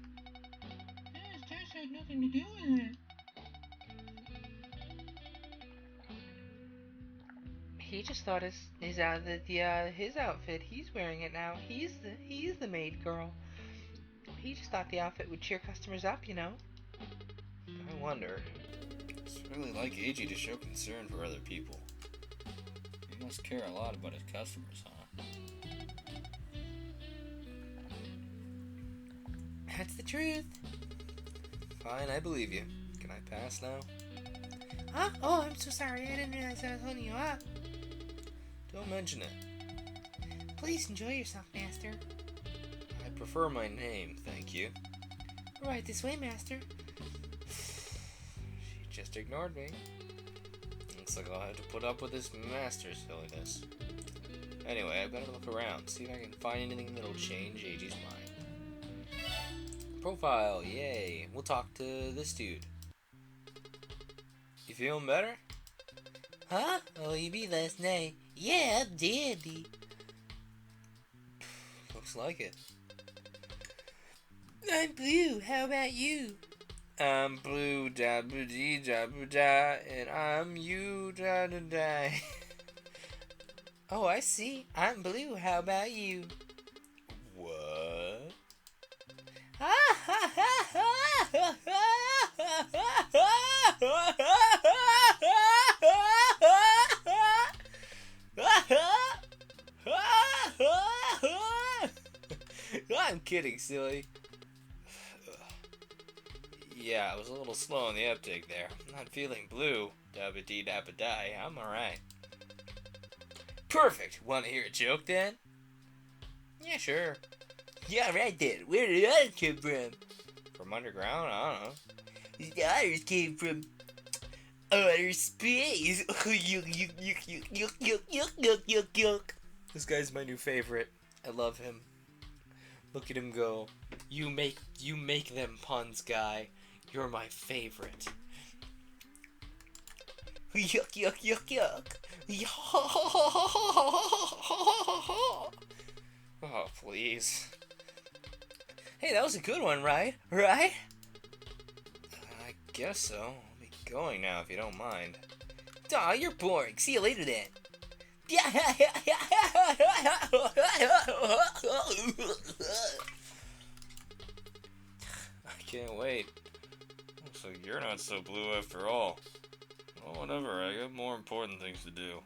His taste had nothing to do with it. He just thought his outfit. He's wearing it now. He's the maid girl. He just thought the outfit would cheer customers up, you know. I wonder. It's really like Eiji to show concern for other people. He must care a lot about his customers, huh? That's the truth. Fine, I believe you. Can I pass now? Huh? Oh, I'm so sorry. I didn't realize I was holding you up. Don't mention it. Please enjoy yourself, Master. I prefer my name, thank you. Right this way, Master. She just ignored me. Looks like I'll have to put up with this master's silliness. Anyway, I better look around, see if I can find anything that'll change Eiji's mind. Profile, yay. We'll talk to this dude. You feeling better? Huh? Oh, you mean last night? Yeah, I'm dandy. Looks like it. I'm blue. How about you? I'm blue, da boo dee da boo da, and I'm you da da da. Oh, I see. I'm blue. How about you? What? I'm kidding, silly. Yeah, I was a little slow on the uptake there. I'm not feeling blue. Dabba dee dabba die. I'm alright. Perfect! Wanna hear a joke then? Yeah, sure. Yeah, right then. Where did the others come from? From underground? I don't know. The others came from outer space. This guy's my new favorite. I love him. Look at him go. You make them puns, guy. You're my favorite. Yuck, yuck, yuck, yuck. Oh, please. Hey, that was a good one, right? Right? I guess so. I'll be going now if you don't mind. Aw, you're boring. See you later then. I can't wait. Looks like you're not so blue after all. Well, whatever. I got more important things to do.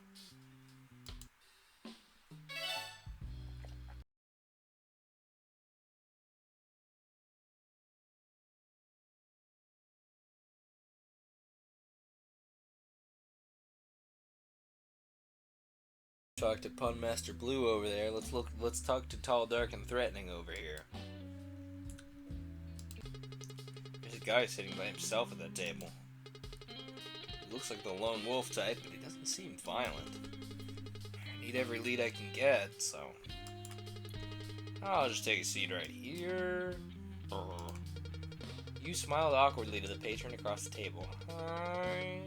Talk to Pun Master Blue over there. Let's talk to Tall, Dark, and Threatening over here. There's a guy sitting by himself at that table. He looks like the lone wolf type, but he doesn't seem violent. I need every lead I can get, so I'll just take a seat right here. You smiled awkwardly to the patron across the table. Hi.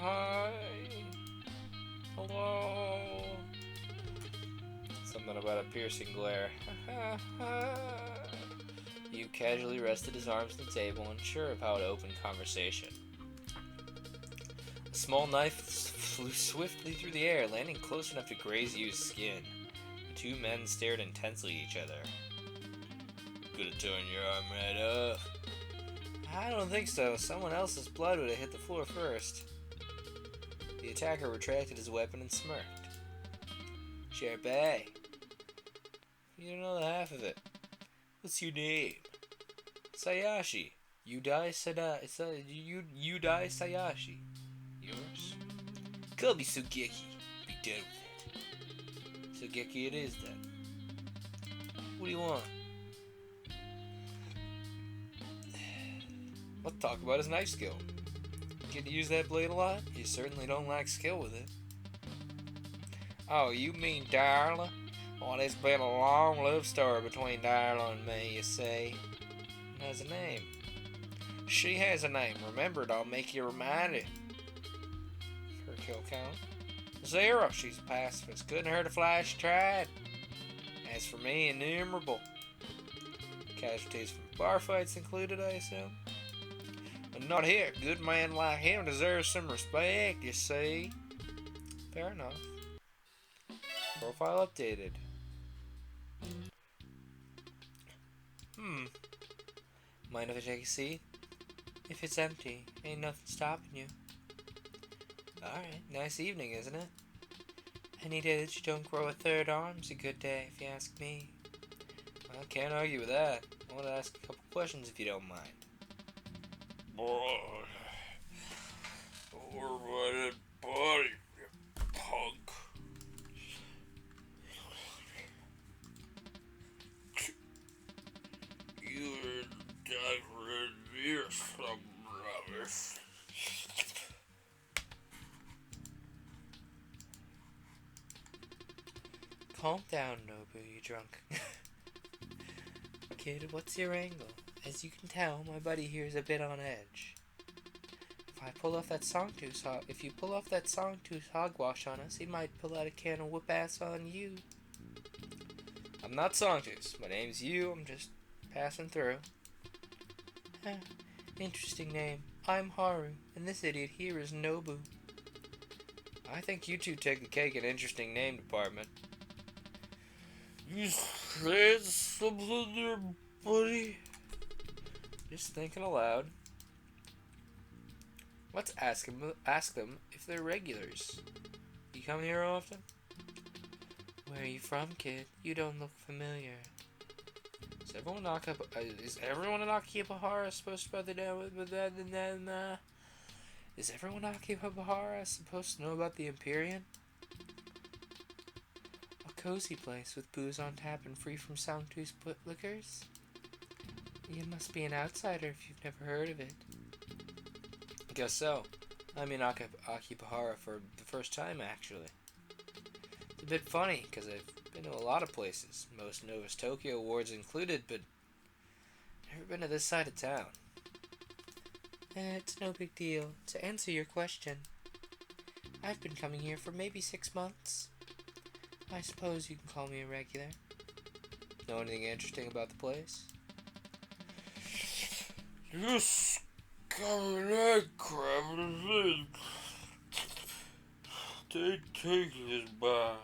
Hi. Hello. Something about a piercing glare. You casually rested his arms on the table, unsure of how to open conversation. A small knife flew swiftly through the air, landing close enough to graze Yu's skin. The two men stared intensely at each other. Could have torn your arm right off. I don't think so. Someone else's blood would have hit the floor first. The attacker retracted his weapon and smirked. Sharpay. You don't know the half of it. What's your name? Sayashi. Udai Sayashi. Yours? Call me Sugeki. Be done with it. Sugeki it is then. What do you want? Let's talk about his knife skill. Get to use that blade a lot? You certainly don't lack skill with it. Oh, you mean Darla? Well, there's been a long love story between Darla and me, you see. Has a name. She has a name. Remember it, I'll make you reminded. Her kill count? 0. She's a pacifist. Couldn't hurt a fly, she tried. As for me, innumerable. Casualties from bar fights included, I assume. But not here. A good man like him deserves some respect, you see. Fair enough. Profile updated. Mind if I take a seat? If it's empty, ain't nothing stopping you. Alright, nice evening, isn't it? Any day that you don't grow a third arm's a good day, if you ask me. I can't argue with that. I want to ask a couple questions if you don't mind. Boy. Overrated body, you punk. You're decorated here, some rubbish. Calm down, Nobu, you drunk. Kid, what's your angle? As you can tell, my buddy here is a bit on edge. If you pull off that songtooth hogwash on us, he might pull out a can of whoop ass on you. I'm not Songtooth. My name's Yu. I'm just passing through. Interesting name. I'm Haru, and this idiot here is Nobu. I think you two take the cake in interesting name department. You said something there, buddy? Just thinking aloud. Let's ask them if they're regulars. You come here often? Where are you from, kid? You don't look familiar. Is everyone in Akihabara supposed to Is everyone in Akihabara supposed to know about the Empyrean? A cozy place with booze on tap and free from Songtooth liquors? You must be an outsider if you've never heard of it. Guess so. I'm in Akihabara for the first time, actually. It's a bit funny, because I've been to a lot of places, most Novus Tokyo awards included, but never been to this side of town. It's no big deal. To answer your question, I've been coming here for maybe 6 months. I suppose you can call me a regular. Know anything interesting about the place? Just coming egg crab in. They take this by.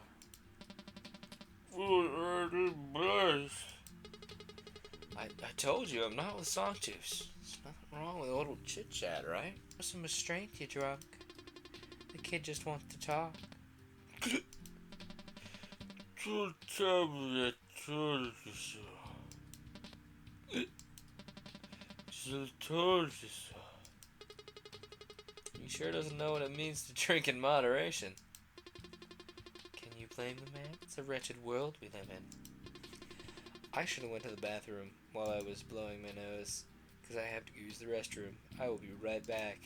I told you I'm not with Songtooth. There's nothing wrong with a little chit chat, right? What's some restraint, you drunk? The kid just wants to talk. Don't tell me I told you so. I told you so. He sure doesn't know what it means to drink in moderation. Can you blame the man? It's a wretched world we live in. I should have went to the bathroom while I was blowing my nose, because I have to use the restroom. I will be right back.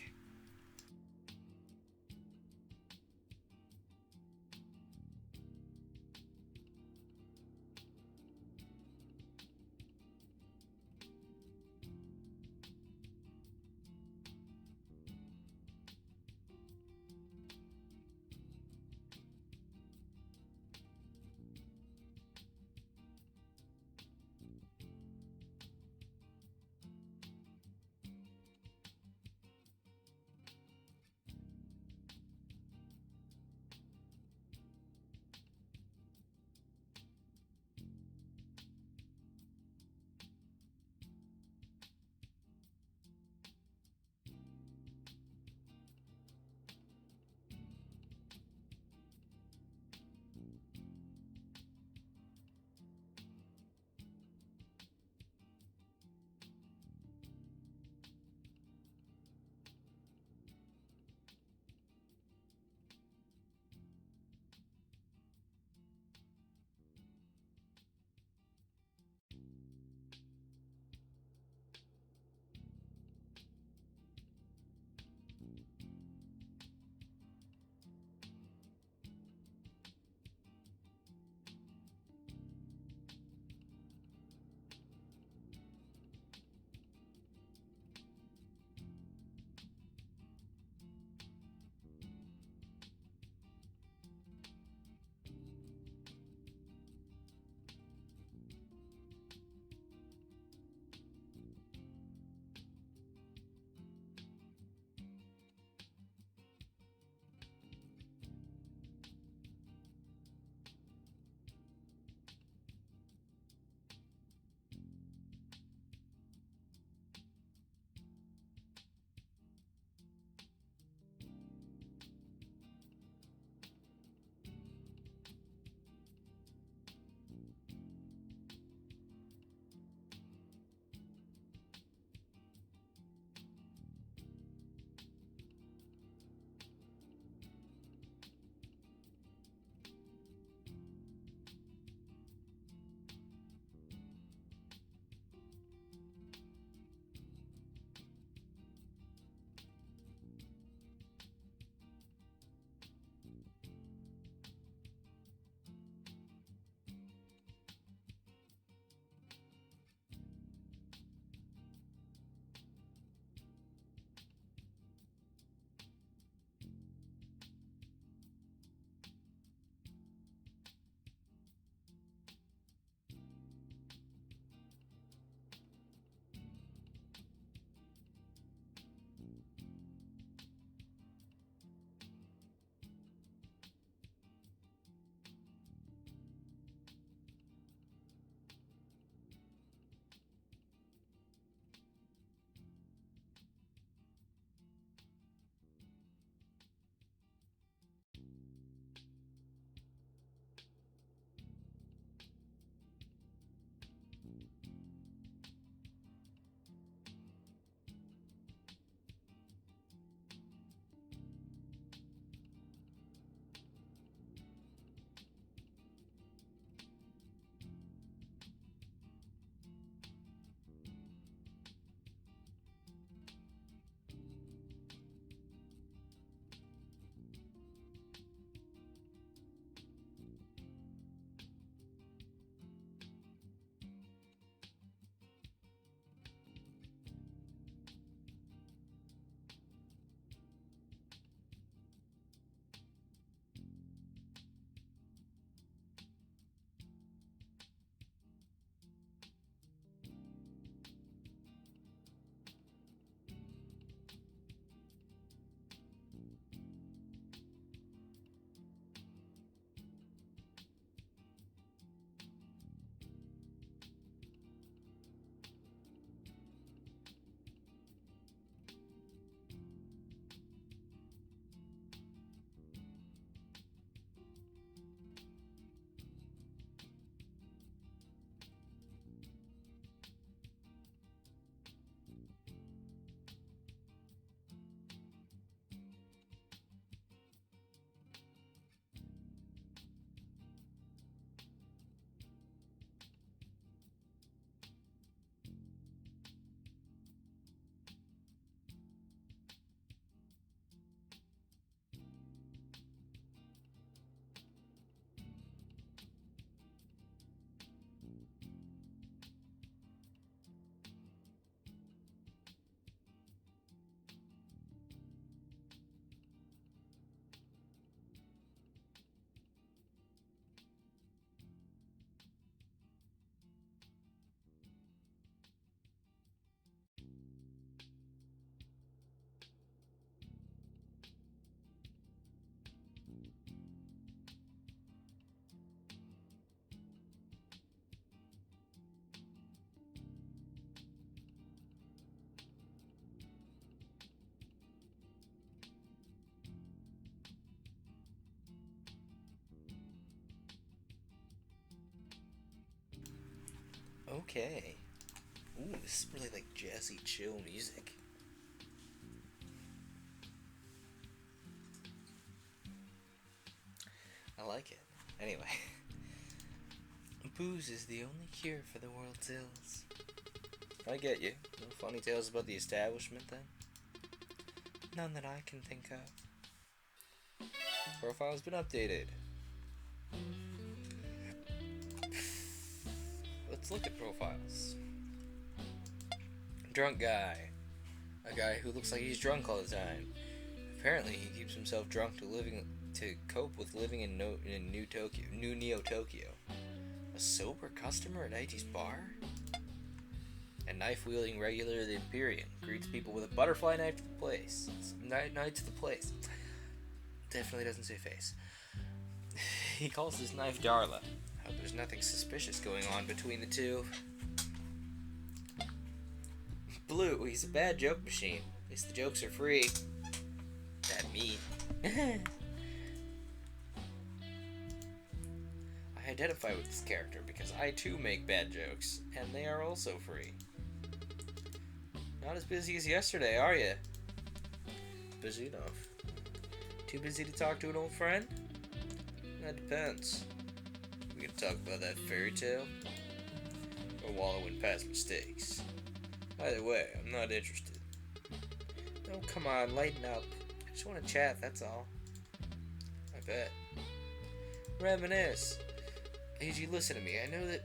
Okay. Ooh, this is really like jazzy, chill music. I like it. Anyway. Booze is the only cure for the world's ills. I get you. No funny tales about the establishment then? None that I can think of. Profile's been updated. Let's look at profiles. Drunk guy. A guy who looks like he's drunk all the time. Apparently he keeps himself drunk to cope with living in New Neo Tokyo. A sober customer at Aichi's bar? A knife-wielding regular of the Imperium greets people with a butterfly knife to the place. Knife to the place. Definitely doesn't say face. He calls his knife Darla. Hope there's nothing suspicious going on between the two. Blue, he's a bad joke machine. At least the jokes are free. That meat. I identify with this character because I too make bad jokes, and they are also free. Not as busy as yesterday, are you? Busy enough. Too busy to talk to an old friend? That depends. We can talk about that fairy tale, or wallow in past mistakes. Either way, I'm not interested. Oh, come on, lighten up. I just want to chat, that's all. I bet. Reminisce. AG, listen to me. I know that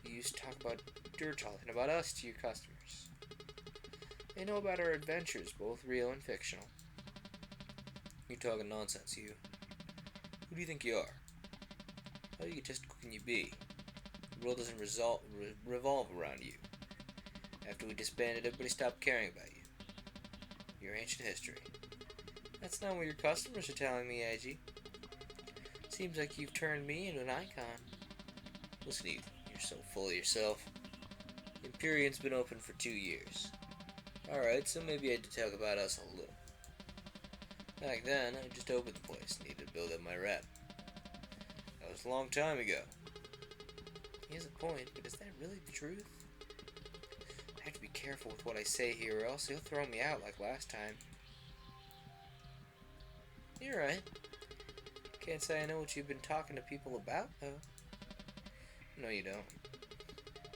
you used to talk about Dirtall and about us to your customers. They know about our adventures, both real and fictional. You're talking nonsense, you. Who do you think you are? How egotistical can you be? The world doesn't revolve around you. After we disbanded, everybody stopped caring about you. You're ancient history. That's not what your customers are telling me, AG. Seems like you've turned me into an icon. Listen to you. You're so full of yourself. The Imperium's been open for 2 years. Alright, so maybe I had to talk about us a little. Back then, I just opened the place, needed to build up my rep. That was a long time ago. He has a point, but is that really the truth? I have to be careful with what I say here, or else he'll throw me out like last time. You're right. Can't say I know what you've been talking to people about, though. No, you don't.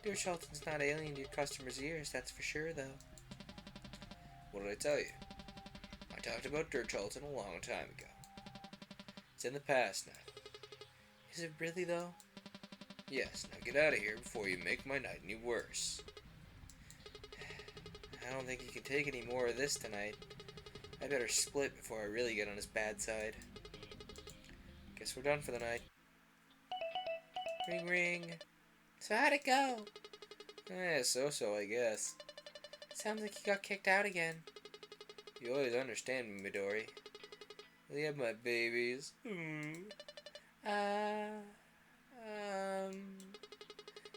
Dear Shelton's not alien to your customers' ears, that's for sure, though. What did I tell you? I talked about Dirt Charlton a long time ago. It's in the past now. Is it really, though? Yes, now get out of here before you make my night any worse. I don't think he can take any more of this tonight. I better split before I really get on his bad side. Guess we're done for the night. Ring ring. So how'd it go? So I guess. Sounds like he got kicked out again. You always understand me, Midori. Will you have my babies?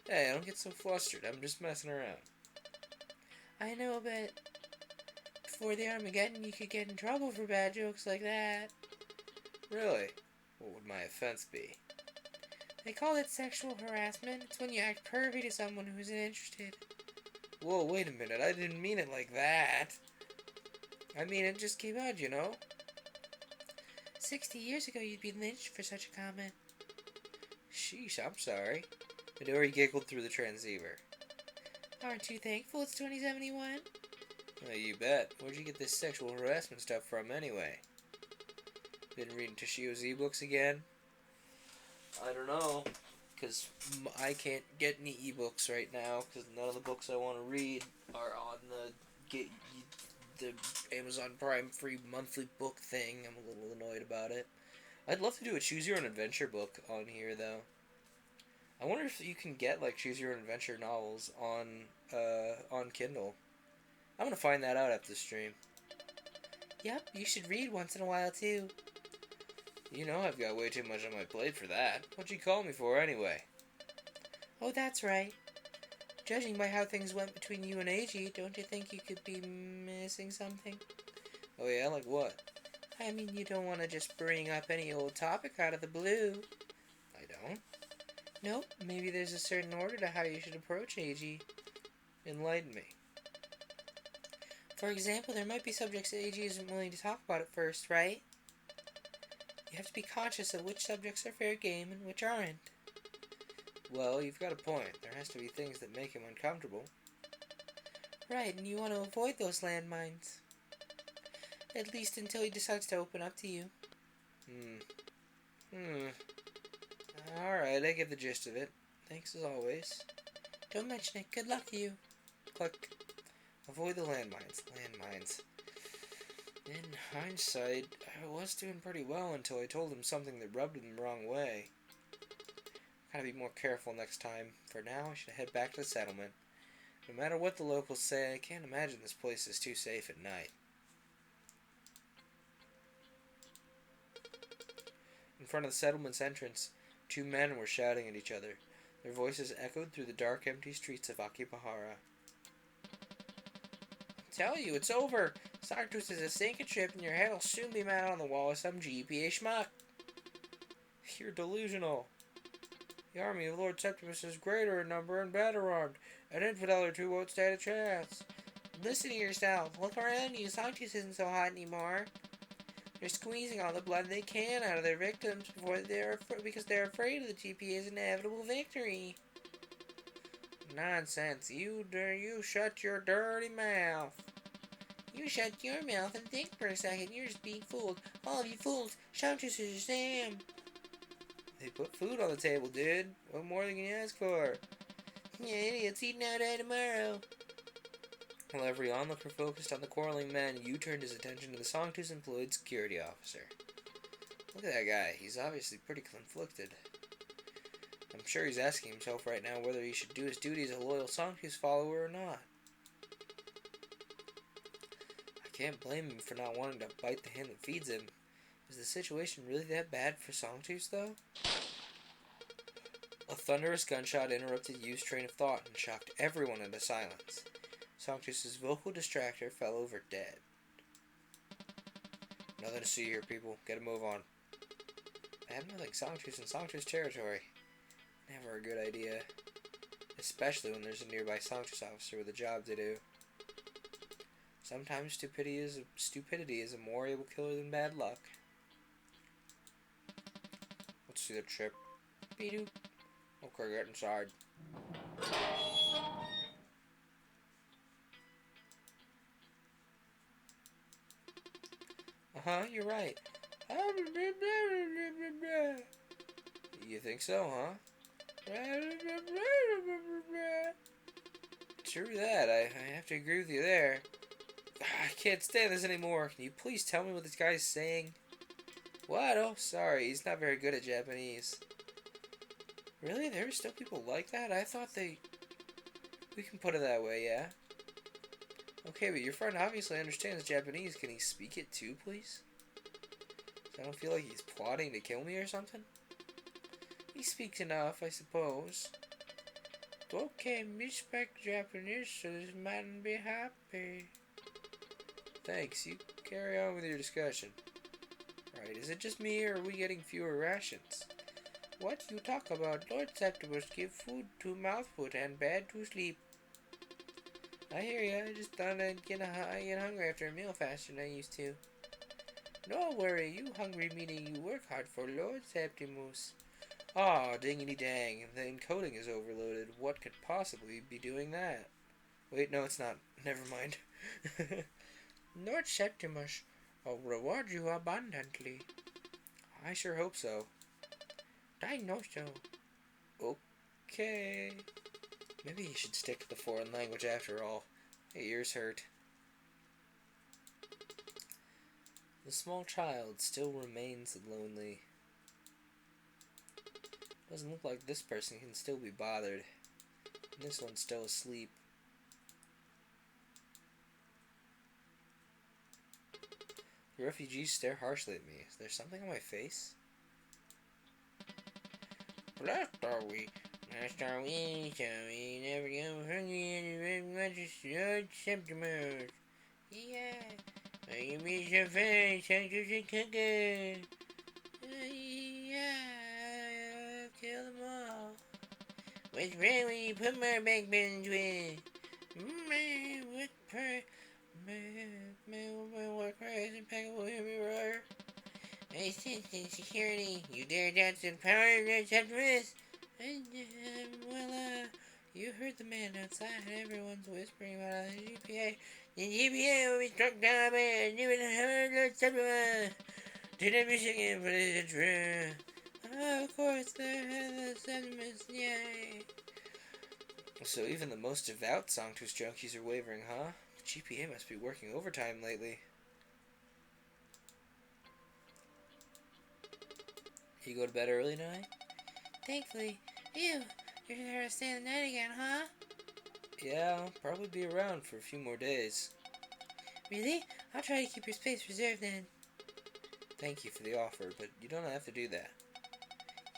Hey, don't get so flustered. I'm just messing around. I know, but before the Armageddon, you could get in trouble for bad jokes like that. Really? What would my offense be? They call it sexual harassment. It's when you act pervy to someone who isn't interested. Whoa, wait a minute. I didn't mean it like that. I mean, it just came out, you know? 60 years ago, you'd be lynched for such a comment. Sheesh, I'm sorry. Midori giggled through the transceiver. Aren't you thankful it's 2071? Well, you bet. Where'd you get this sexual harassment stuff from, anyway? Been reading Toshio's ebooks again? I don't know. Because I can't get any ebooks right now. Because none of the books I want to read are on the Amazon Prime free monthly book thing. I'm a little annoyed about it. I'd love to do a Choose Your Own Adventure book on here, though. I wonder if you can get, like, Choose Your Own Adventure novels on Kindle. I'm gonna find that out after the stream. Yep, you should read once in a while, too. You know I've got way too much on my plate for that. What'd you call me for, anyway? Oh, that's right. Judging by how things went between you and AG, don't you think you could be missing something? Oh yeah, like what? I mean, you don't want to just bring up any old topic out of the blue. I don't. Nope, maybe there's a certain order to how you should approach AG. Enlighten me. For example, there might be subjects that AG isn't willing to talk about at first, right? You have to be conscious of which subjects are fair game and which aren't. Well, you've got a point. There has to be things that make him uncomfortable. Right, and you want to avoid those landmines. At least until he decides to open up to you. Alright, I get the gist of it. Thanks as always. Don't mention it. Good luck to you. Click. Avoid the landmines. Landmines. In hindsight, I was doing pretty well until I told him something that rubbed him the wrong way. Gotta be more careful next time. For now, I should head back to the settlement. No matter what the locals say, I can't imagine this place is too safe at night. In front of the settlement's entrance, two men were shouting at each other. Their voices echoed through the dark, empty streets of Akibahara. I tell you, it's over! Sanctus is a sinking ship and your head will soon be mounted on the wall of some GPA schmuck. You're delusional. The army of Lord Septimus is greater in number and better armed. An infidel or two won't stand a chance. Listen to yourself. Look around you. Sanctus isn't so hot anymore. They're squeezing all the blood they can out of their victims because they're afraid of the GPA's inevitable victory. Nonsense. You shut your dirty mouth. You shut your mouth and think for a second. You're just being fooled. All of you fools. Sanctus is a Sam. They put food on the table, dude. What more can you ask for? Yeah, idiots eating out tomorrow. While every onlooker focused on the quarreling men, Yu turned his attention to the Sanctus employed security officer. Look at that guy. He's obviously pretty conflicted. I'm sure he's asking himself right now whether he should do his duty as a loyal Sanctus follower or not. I can't blame him for not wanting to bite the hand that feeds him. Is the situation really that bad for Sanctus, though? A thunderous gunshot interrupted Yu's train of thought and shocked everyone into silence. Sanctus's vocal distractor fell over dead. Nothing to see here, people. Get a move on. Bad mouthing Sanctus in Sanctus territory. Never a good idea. Especially when there's a nearby Sanctus officer with a job to do. Sometimes stupidity is a more able killer than bad luck. Let's see the trip. Beedoo. Okay, get inside. You're right. You think so, huh? True that. I have to agree with you there. I can't stand this anymore. Can you please tell me what this guy's saying? What? Oh, sorry. He's not very good at Japanese. Really? There are still people like that? I thought they... We can put it that way, yeah? Okay, but your friend obviously understands Japanese. Can he speak it too, please? So I don't feel like he's plotting to kill me or something? He speaks enough, I suppose. Okay, me speak Japanese, so this man be happy. Thanks, you carry on with your discussion. Right, is it just me, or are we getting fewer rations? What you talk about? Lord Septimus give food to mouthful and bed to sleep. I hear ya, I just thought I'd get hungry after a meal faster than I used to. No worry, you hungry meaning you work hard for Lord Septimus. Ah, dingity dang, the encoding is overloaded. What could possibly be doing that? Wait, no, it's not. Never mind. Lord Septimus will reward you abundantly. I sure hope so. I know so. Okay. Maybe he should stick to the foreign language after all. My ears hurt. The small child still remains lonely. Doesn't look like this person can still be bothered. And this one's still asleep. The refugees stare harshly at me. Is there something on my face? Blessed are we. Blessed are we, so we never go hungry and very much Lord Septimus. Yeah. May you be so very Sanctus and cooking. Yeah. Kill them all. What's wrong when you put my backbone into it? What part? My war cries impeccable everywhere. I sense insecurity. You dare doubt the power of your Septimus? Well, you heard the man outside. Everyone's whispering about the GPA. The GPA will be struck down by a new and Septimus. Did I miss again, but is it true? Oh, of course, the Septimus, yay. So even the most devout Sanctus junkies are wavering, huh? The GPA must be working overtime lately. You go to bed early tonight? Thankfully. Ew, you're gonna stay the night again, huh? Yeah, I'll probably be around for a few more days. Really? I'll try to keep your space reserved then. Thank you for the offer, but you don't have to do that.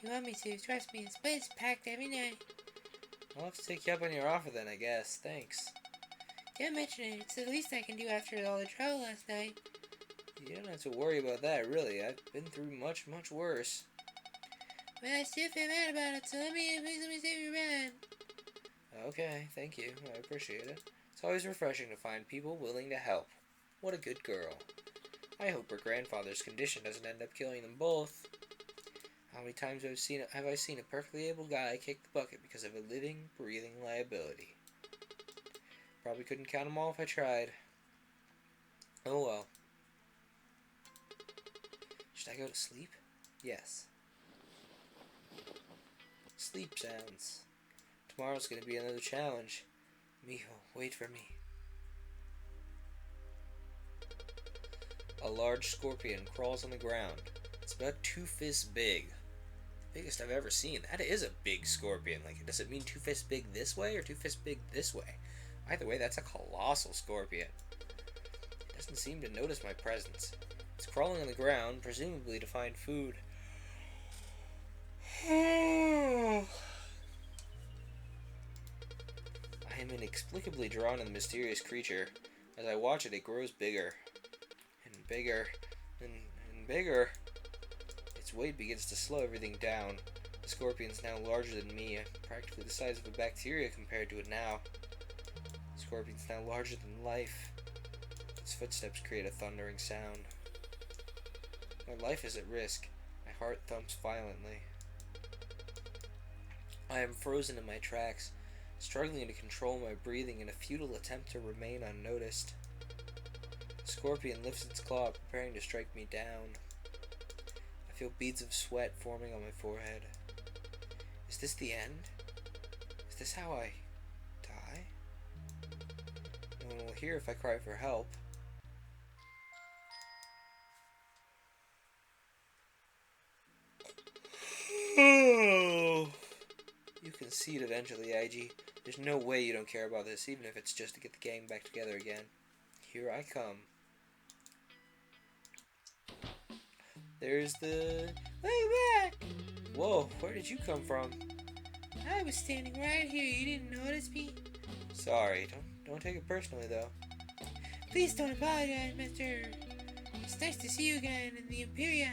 You want me to? Trust me, this place is packed every night. I'll have to take you up on your offer then, I guess. Thanks. Don't mention it. It's the least I can do after all the trouble last night. You don't have to worry about that, really. I've been through much, much worse. But I still feel bad about it, so please let me save your bed. Okay, thank you. I appreciate it. It's always refreshing to find people willing to help. What a good girl. I hope her grandfather's condition doesn't end up killing them both. How many times have I seen a perfectly able guy kick the bucket because of a living, breathing liability? Probably couldn't count them all if I tried. Oh well. Should I go to sleep? Yes. Sleep sounds. Tomorrow's gonna be another challenge. Mijo, wait for me. A large scorpion crawls on the ground. It's about 2 fists big. Biggest I've ever seen. That is a big scorpion. Like, does it mean 2 fists big this way or 2 fists big this way? Either way, that's a colossal scorpion. It doesn't seem to notice my presence. It's crawling on the ground, presumably to find food. I am inexplicably drawn to the mysterious creature. As I watch it, it grows bigger. And bigger. And bigger. Its weight begins to slow everything down. The scorpion's now larger than me, practically the size of a bacteria compared to it now. The scorpion's now larger than life. Its footsteps create a thundering sound. My life is at risk. My heart thumps violently. I am frozen in my tracks, struggling to control my breathing in a futile attempt to remain unnoticed. The scorpion lifts its claw, preparing to strike me down. I feel beads of sweat forming on my forehead. Is this the end? Is this how I die? No one will hear if I cry for help. You concede eventually, IG. There's no way you don't care about this, even if it's just to get the gang back together again. Here I come. There's the... Way back! Whoa, where did you come from? I was standing right here. You didn't notice me? Sorry, don't take it personally, though. Please don't apologize, mister. It's nice to see you again in the Empyrean.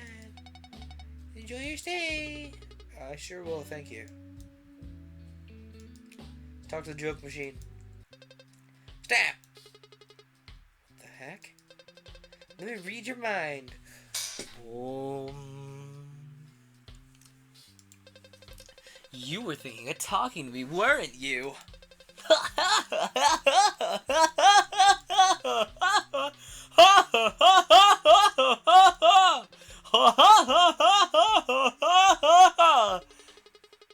Enjoy your stay. I sure will, thank you. Talk to the joke machine. Stab! What the heck? Let me read your mind. You were thinking of talking to me, weren't you?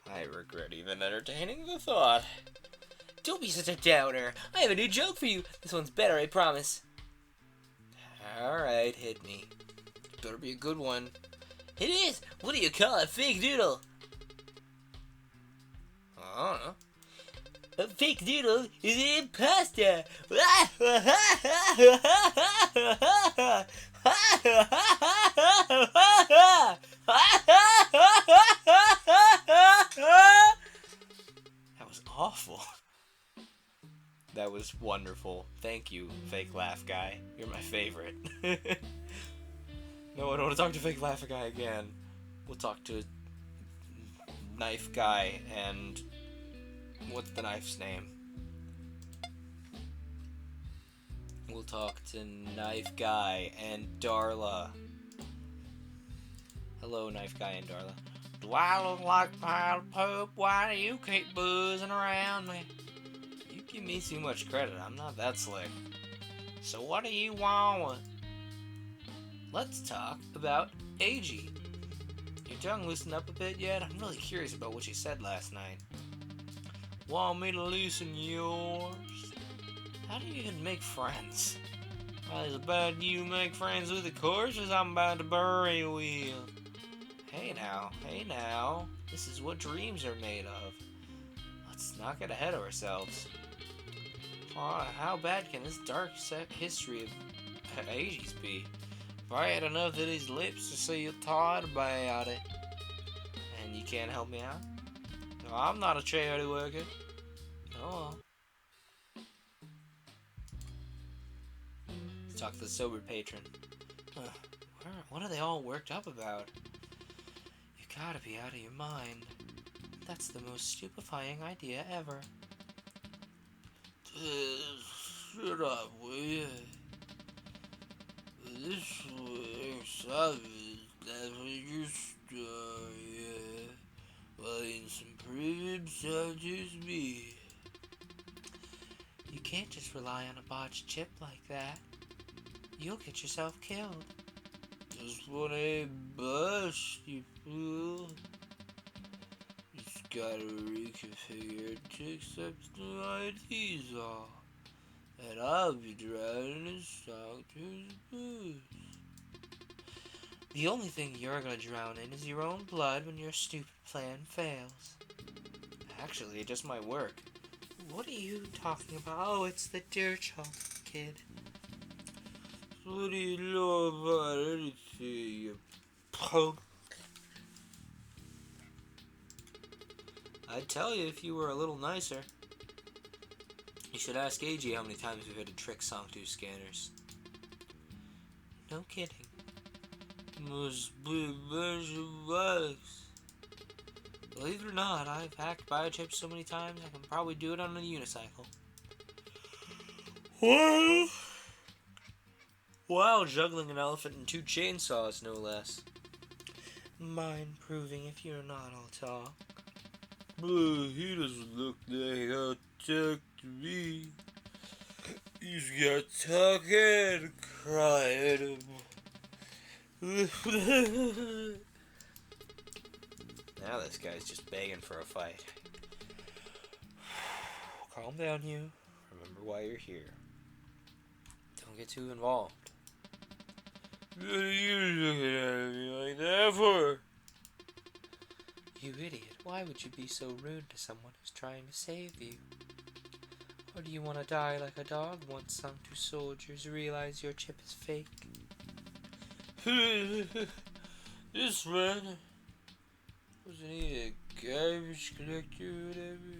I regret even entertaining the thought. Don't be such a doubter. I have a new joke for you. This one's better, I promise. Alright, hit me. Better be a good one. It is! What do you call a fake doodle? I don't know. A fake doodle is an imposter! That was awful. That was wonderful. Thank you, fake laugh guy. You're my favorite. No, I don't want to talk to fake laugh guy again. We'll talk to knife guy and What's the knife's name? We'll talk to Knife Guy and Darla. Hello, Knife Guy and Darla. Do I look like a pile of poop? Why do you keep boozing around me? You give me too much credit. I'm not that slick. So what do you want? Let's talk about AG. Your tongue loosened up a bit yet? I'm really curious about what you said last night. Want me to loosen yours? How do you even make friends? Well, it's about you make friends with the corpses I'm about to bury with. Hey now. This is what dreams are made of. Let's not get ahead of ourselves. How bad can this dark history of ages be? If I had enough of these lips to say you're tired about it. And you can't help me out? No, I'm not a charity worker. Oh. Let's talk to the sober patron. What are they all worked up about? You gotta be out of your mind. That's the most stupefying idea ever. Shut up, will you? This savage, that's your story. Well, in some privilege, just me. You can't just rely on a botched chip like that. You'll get yourself killed. Just want a bust, you fool. Just gotta reconfigure it to accept the IDs all. And I'll be drowning in doctor's booze. The only thing you're gonna drown in is your own blood when your stupid plan fails. Actually, it just might work. What are you talking about? Oh, it's the Dirchall kid. What do you know about anything, you punk? I'd tell you if you were a little nicer. You should ask AG how many times we've had to trick Sanctu scanners. No kidding. Must be a bunch of bugs. Believe it or not, I've hacked biochips so many times I can probably do it on a unicycle. While juggling an elephant and 2 chainsaws, no less. Mind proving if you're not all talk. He doesn't look like a tech to me. He's got talk and crying. Now this guy's just begging for a fight. Calm down, you. Remember why you're here. Don't get too involved. What are you looking at me like that for? You idiot. Why would you be so rude to someone who's trying to save you? Or do you want to die like a dog once Sanctu soldiers realize your chip is fake? This man, wasn't he a garbage collector or whatever?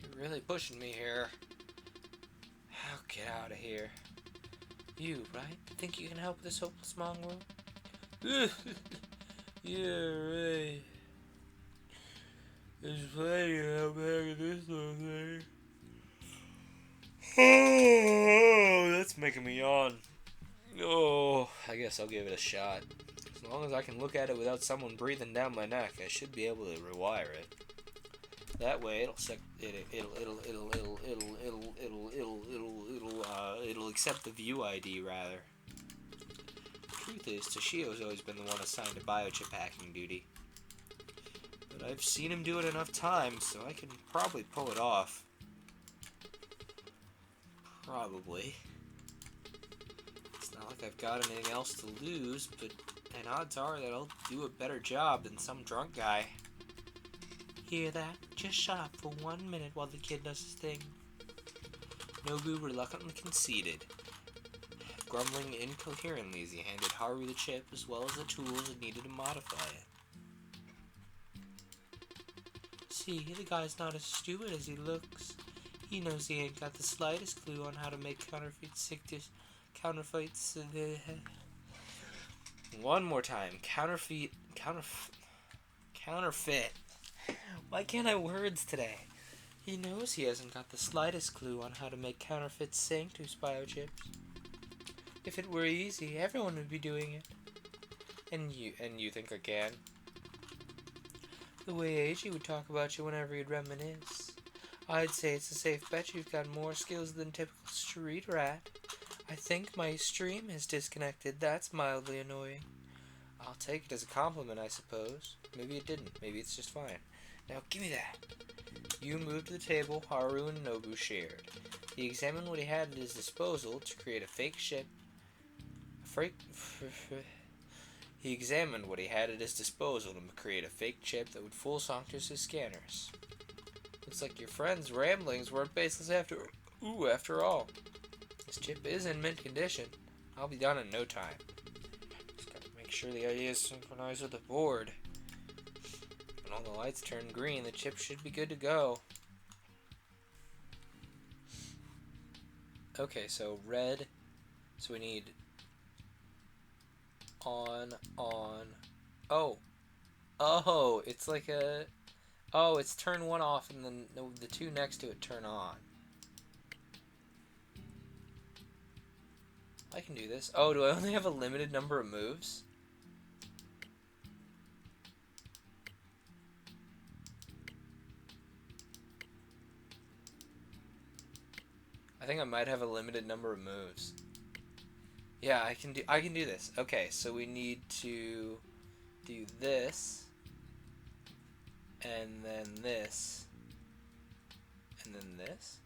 You're really pushing me here. I'll get out of here. You, right? Think you can help this hopeless mongrel? Yeah, right. There's plenty of help hacking this little thing. Oh, that's making me yawn. Oh, I guess I'll give it a shot. As long as I can look at it without someone breathing down my neck, I should be able to rewire it. That way, it'll accept the view ID rather. Truth is, Toshio's always been the one assigned to biochip hacking duty. But I've seen him do it enough times, so I can probably pull it off. Probably. It's not like I've got anything else to lose, but and odds are that I'll do a better job than some drunk guy. Hear that? Just shut up for 1 minute while the kid does his thing. Nobu reluctantly conceded. Grumbling incoherently as he handed Haru the chip as well as the tools it needed to modify it. See, the guy's not as stupid as he looks. He knows he ain't got the slightest clue on how to make counterfeits. One more time. Counterfeit. Why can't I words today? He knows he hasn't got the slightest clue on how to make counterfeit Sanctus biochips. If it were easy, everyone would be doing it. And you think I can? The way AG would talk about you whenever he'd reminisce, I'd say it's a safe bet you've got more skills than typical street rat. I think my stream is disconnected. That's mildly annoying. I'll take it as a compliment, I suppose. Maybe it didn't. Maybe it's just fine. Now, give me that. You moved to the table Haru and Nobu shared. He examined what he had at his disposal to create a fake ship. He examined what he had at his disposal to create a fake chip that would fool Sanctus' scanners. Looks like your friend's ramblings weren't baseless after all. This chip is in mint condition. I'll be done in no time. Just gotta make sure the idea is synchronized with the board. When all the lights turn green, the chip should be good to go. Okay, so red. So we need on. Oh, it's like a... Oh, it's turn one off and then the two next to it turn on. I can do this. Oh, do I only have a limited number of moves? I think I might have a limited number of moves. Yeah, I can do this. Okay, so we need to do this, and then this, and then this,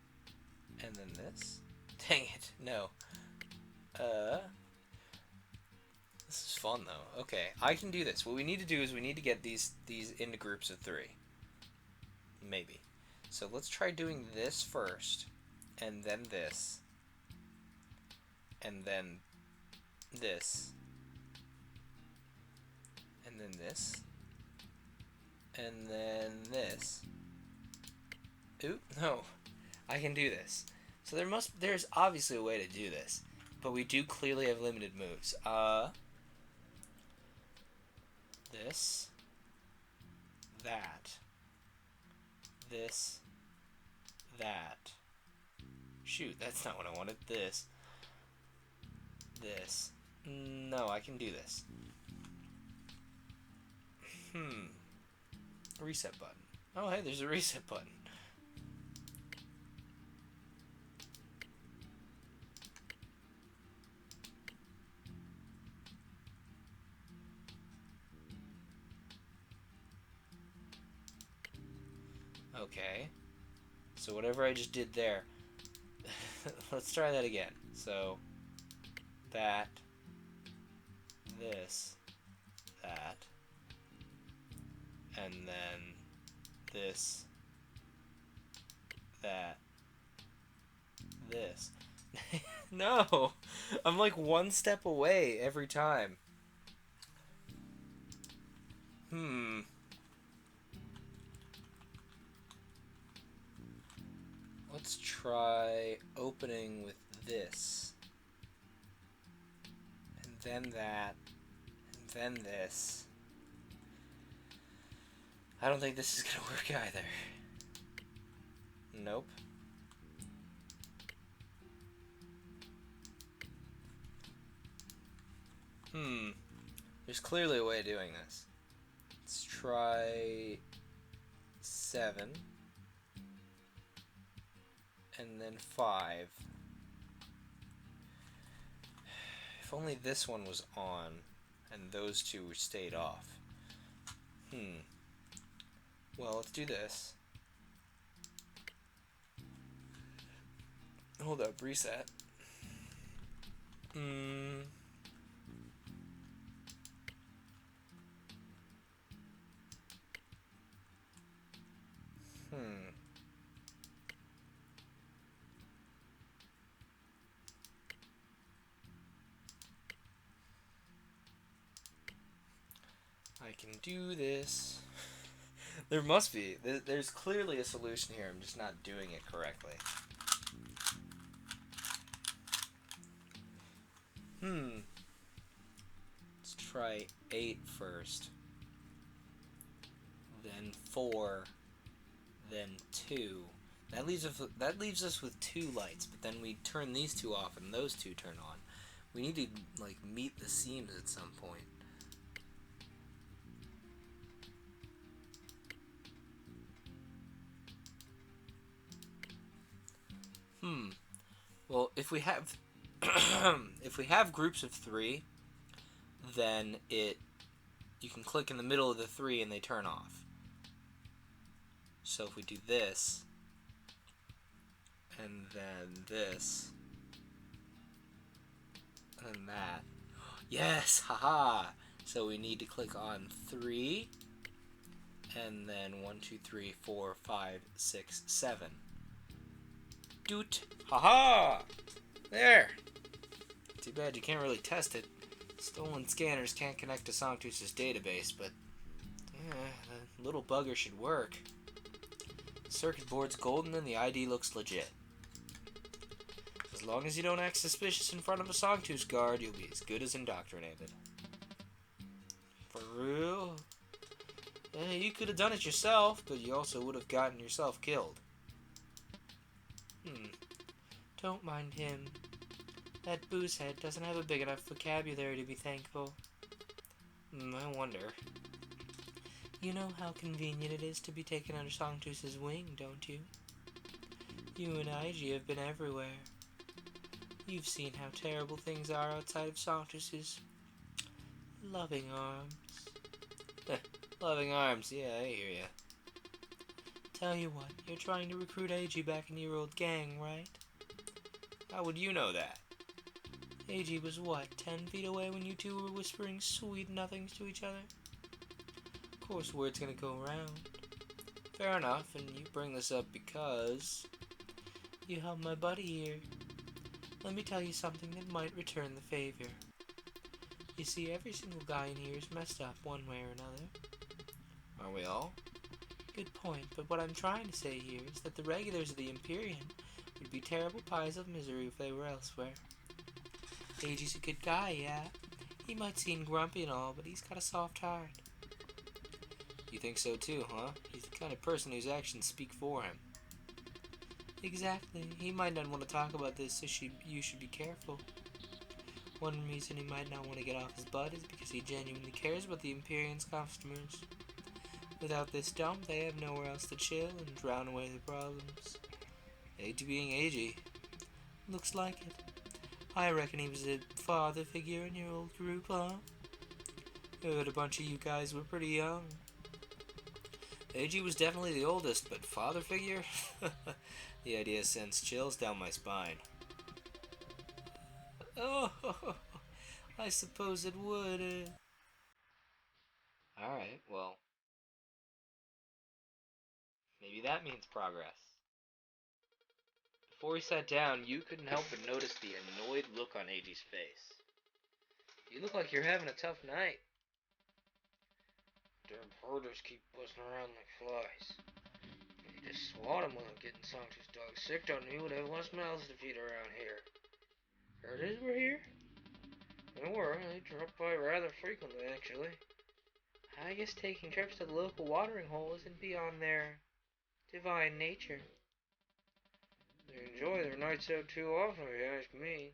and then this. Dang it, no. This is fun though. Okay, I can do this. What we need to do is we need to get these into groups of 3. Maybe. So let's try doing this first, and then this, and then this, and then this, and then this. Oop, no. I can do this. So there's obviously a way to do this, but we do clearly have limited moves. This, that, this, that. Shoot, that's not what I wanted. This. No, I can do this. Reset button. Oh, hey, there's a reset button. Okay. So whatever I just did there. Let's try that again. So, that, this, that, and then this, that, this. No! I'm like one step away every time. Let's try opening with this. And then that. And then this. I don't think this is gonna work either. Nope. There's clearly a way of doing this. Let's try 7. And then 5. If only this one was on and those two stayed off. Well, let's do this. Hold up, reset. I can do this. There must be. There's clearly a solution here. I'm just not doing it correctly. Let's try 8 first. Then 4, then 2. That leaves us with 2 lights, but then we turn these 2 off and those 2 turn on. We need to like meet the seams at some point. Well, if we have if we have groups of 3, then you can click in the middle of the 3 and they turn off. So if we do this and then this and that. Yes, haha. So we need to click on 3 and then 1, 2, 3, 4, 5, 6, 7. Doot. Haha! There! Too bad you can't really test it. Stolen scanners can't connect to Sanctus's database, but yeah, the little bugger should work. The circuit board's golden and the ID looks legit. As long as you don't act suspicious in front of a Sanctus guard, you'll be as good as indoctrinated. For real? You could have done it yourself, but you also would have gotten yourself killed. Don't mind him. That boozehead doesn't have a big enough vocabulary to be thankful. I wonder. You know how convenient it is to be taken under Sanctus's wing, don't you? You and IG have been everywhere. You've seen how terrible things are outside of Sanctus's loving arms. Loving arms, yeah, I hear ya. Tell you what, you're trying to recruit AG back into your old gang, right? How would you know that? AG was what, 10 feet away when you two were whispering sweet nothings to each other? Of course, word's gonna go around. Fair enough, and you bring this up because you helped my buddy here. Let me tell you something that might return the favor. You see, every single guy in here is messed up one way or another. Are we all? Good point, but what I'm trying to say here is that the regulars of the Empyrean would be terrible pies of misery if they were elsewhere. AG's a good guy, yeah. He might seem grumpy and all, but he's got a soft heart. You think so too, huh? He's the kind of person whose actions speak for him. Exactly. He might not want to talk about this, so you should be careful. One reason he might not want to get off his butt is because he genuinely cares about the Empyrean's customers. Without this dump, they have nowhere else to chill and drown away their problems. AG being AG. Looks like it. I reckon he was a father figure in your old group, huh? Heard a bunch of you guys were pretty young. AG was definitely the oldest, but father figure? The idea sends chills down my spine. Oh, I suppose it would. Alright, well, maybe that means progress. Before he sat down, you couldn't help but notice the annoyed look on AG's face. You look like you're having a tough night. Damn herders keep buzzing around like flies. If you just swat them without getting Sanctus dogs sick, don't you would have less mouths to feed around here. Herders were here? They were. They dropped by rather frequently, actually. I guess taking trips to the local watering hole isn't beyond their divine nature. They enjoy their nights out too often, if you ask me.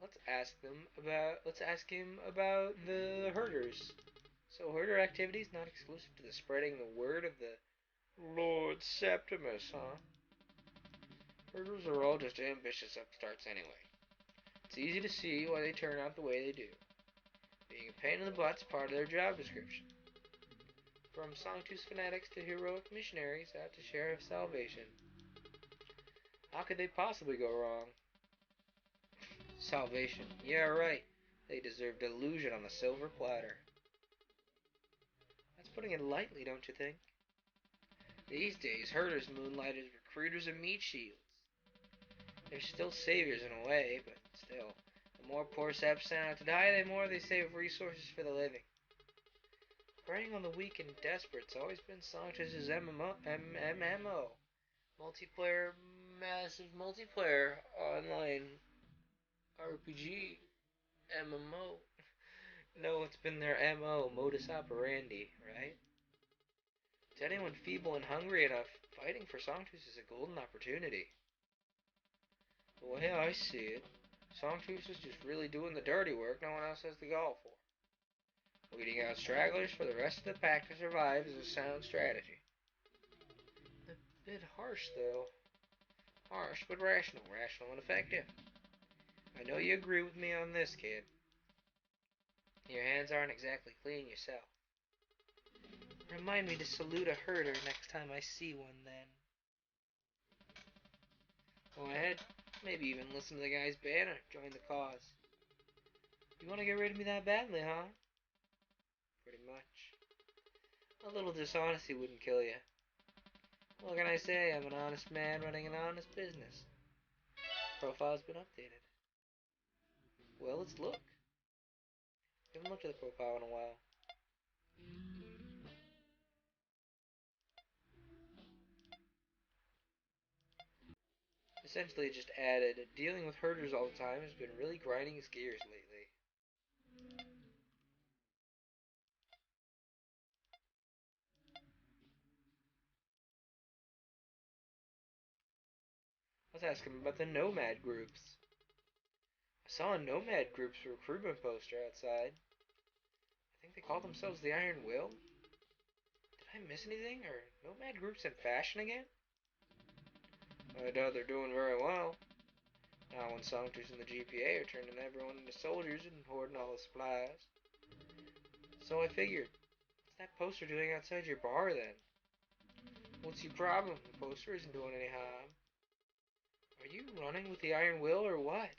Let's ask him about the herders. So herder activity is not exclusive to the spreading the word of the Lord Septimus, huh? Herders are all just ambitious upstarts anyway. It's easy to see why they turn out the way they do. Being a pain in the butt's part of their job description. From Sanctus fanatics to heroic missionaries out to share salvation. How could they possibly go wrong? Salvation. Yeah, right. They deserve delusion on a silver platter. That's putting it lightly, don't you think? These days, herders moonlight as recruiters of meat shields. They're still saviors in a way, but still, the more poor saps sent out to die, the more they save resources for the living. Preying on the weak and desperate's always been Sanctus's MMO. Multiplayer, massive multiplayer, online RPG, MMO. No, it's been their MO, modus operandi, right? To anyone feeble and hungry enough, fighting for Sanctus is a golden opportunity. The way I see it, Sanctus is just really doing the dirty work no one else has the gall for. Weeding out stragglers for the rest of the pack to survive is a sound strategy. A bit harsh, though. Harsh, but rational. Rational and effective. I know you agree with me on this, kid. Your hands aren't exactly clean yourself. Remind me to salute a herder next time I see one, then. Go ahead. Maybe even listen to the guy's banner. Join the cause. You want to get rid of me that badly, huh? Pretty much. A little dishonesty wouldn't kill you. What can I say? I'm an honest man running an honest business. Profile's been updated. Well, let's look. Haven't looked at the profile in a while. Essentially, it just added, dealing with herders all the time has been really grinding his gears lately. Let's ask him about the nomad groups. I saw a nomad group's recruitment poster outside. I think they call themselves the Iron Will. Did I miss anything? Are nomad groups in fashion again? I doubt they're doing very well. Now when Sanctus and the GPA are turning everyone into soldiers and hoarding all the supplies. So I figured, what's that poster doing outside your bar then? What's your problem? The poster isn't doing any harm. Are you running with the Iron Will or what?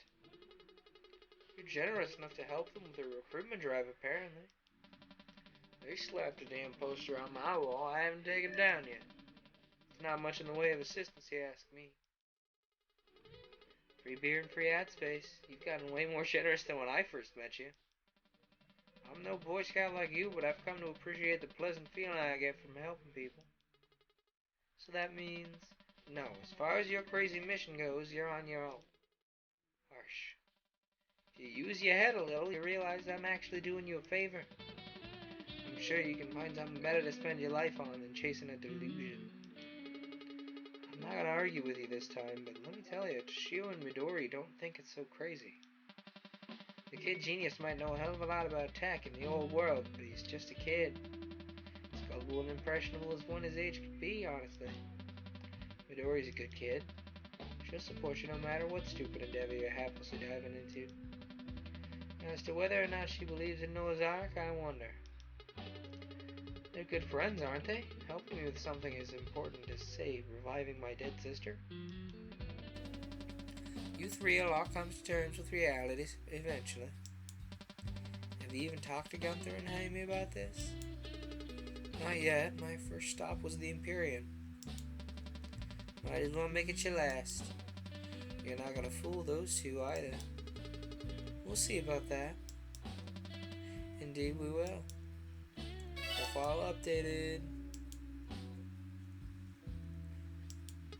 You're generous enough to help them with their recruitment drive, apparently. They slapped a damn poster on my wall. I haven't taken it down yet. It's not much in the way of assistance, you ask me. Free beer and free ad space. You've gotten way more generous than when I first met you. I'm no Boy Scout like you, but I've come to appreciate the pleasant feeling I get from helping people. So that means, no, as far as your crazy mission goes, you're on your own. Harsh. If you use your head a little, you realize I'm actually doing you a favor. I'm sure you can find something better to spend your life on than chasing a delusion. I'm not gonna argue with you this time, but let me tell you, Shio and Midori don't think it's so crazy. The kid genius might know a hell of a lot about tech in the old world, but he's just a kid. As gullible and impressionable as one his age could be, honestly. Midori's a good kid. She'll support you no matter what stupid endeavor you're haplessly diving into. As to whether or not she believes in Noah's Ark, I wonder. They're good friends, aren't they? Helping me with something as important as, say, reviving my dead sister? You three will all come to terms with realities, eventually. Have you even talked to Gunther and Jaime about this? Not yet. My first stop was the Empyrean. Might as well make it your last. You're not gonna fool those two either. We'll see about that. Indeed we will. Profile updated.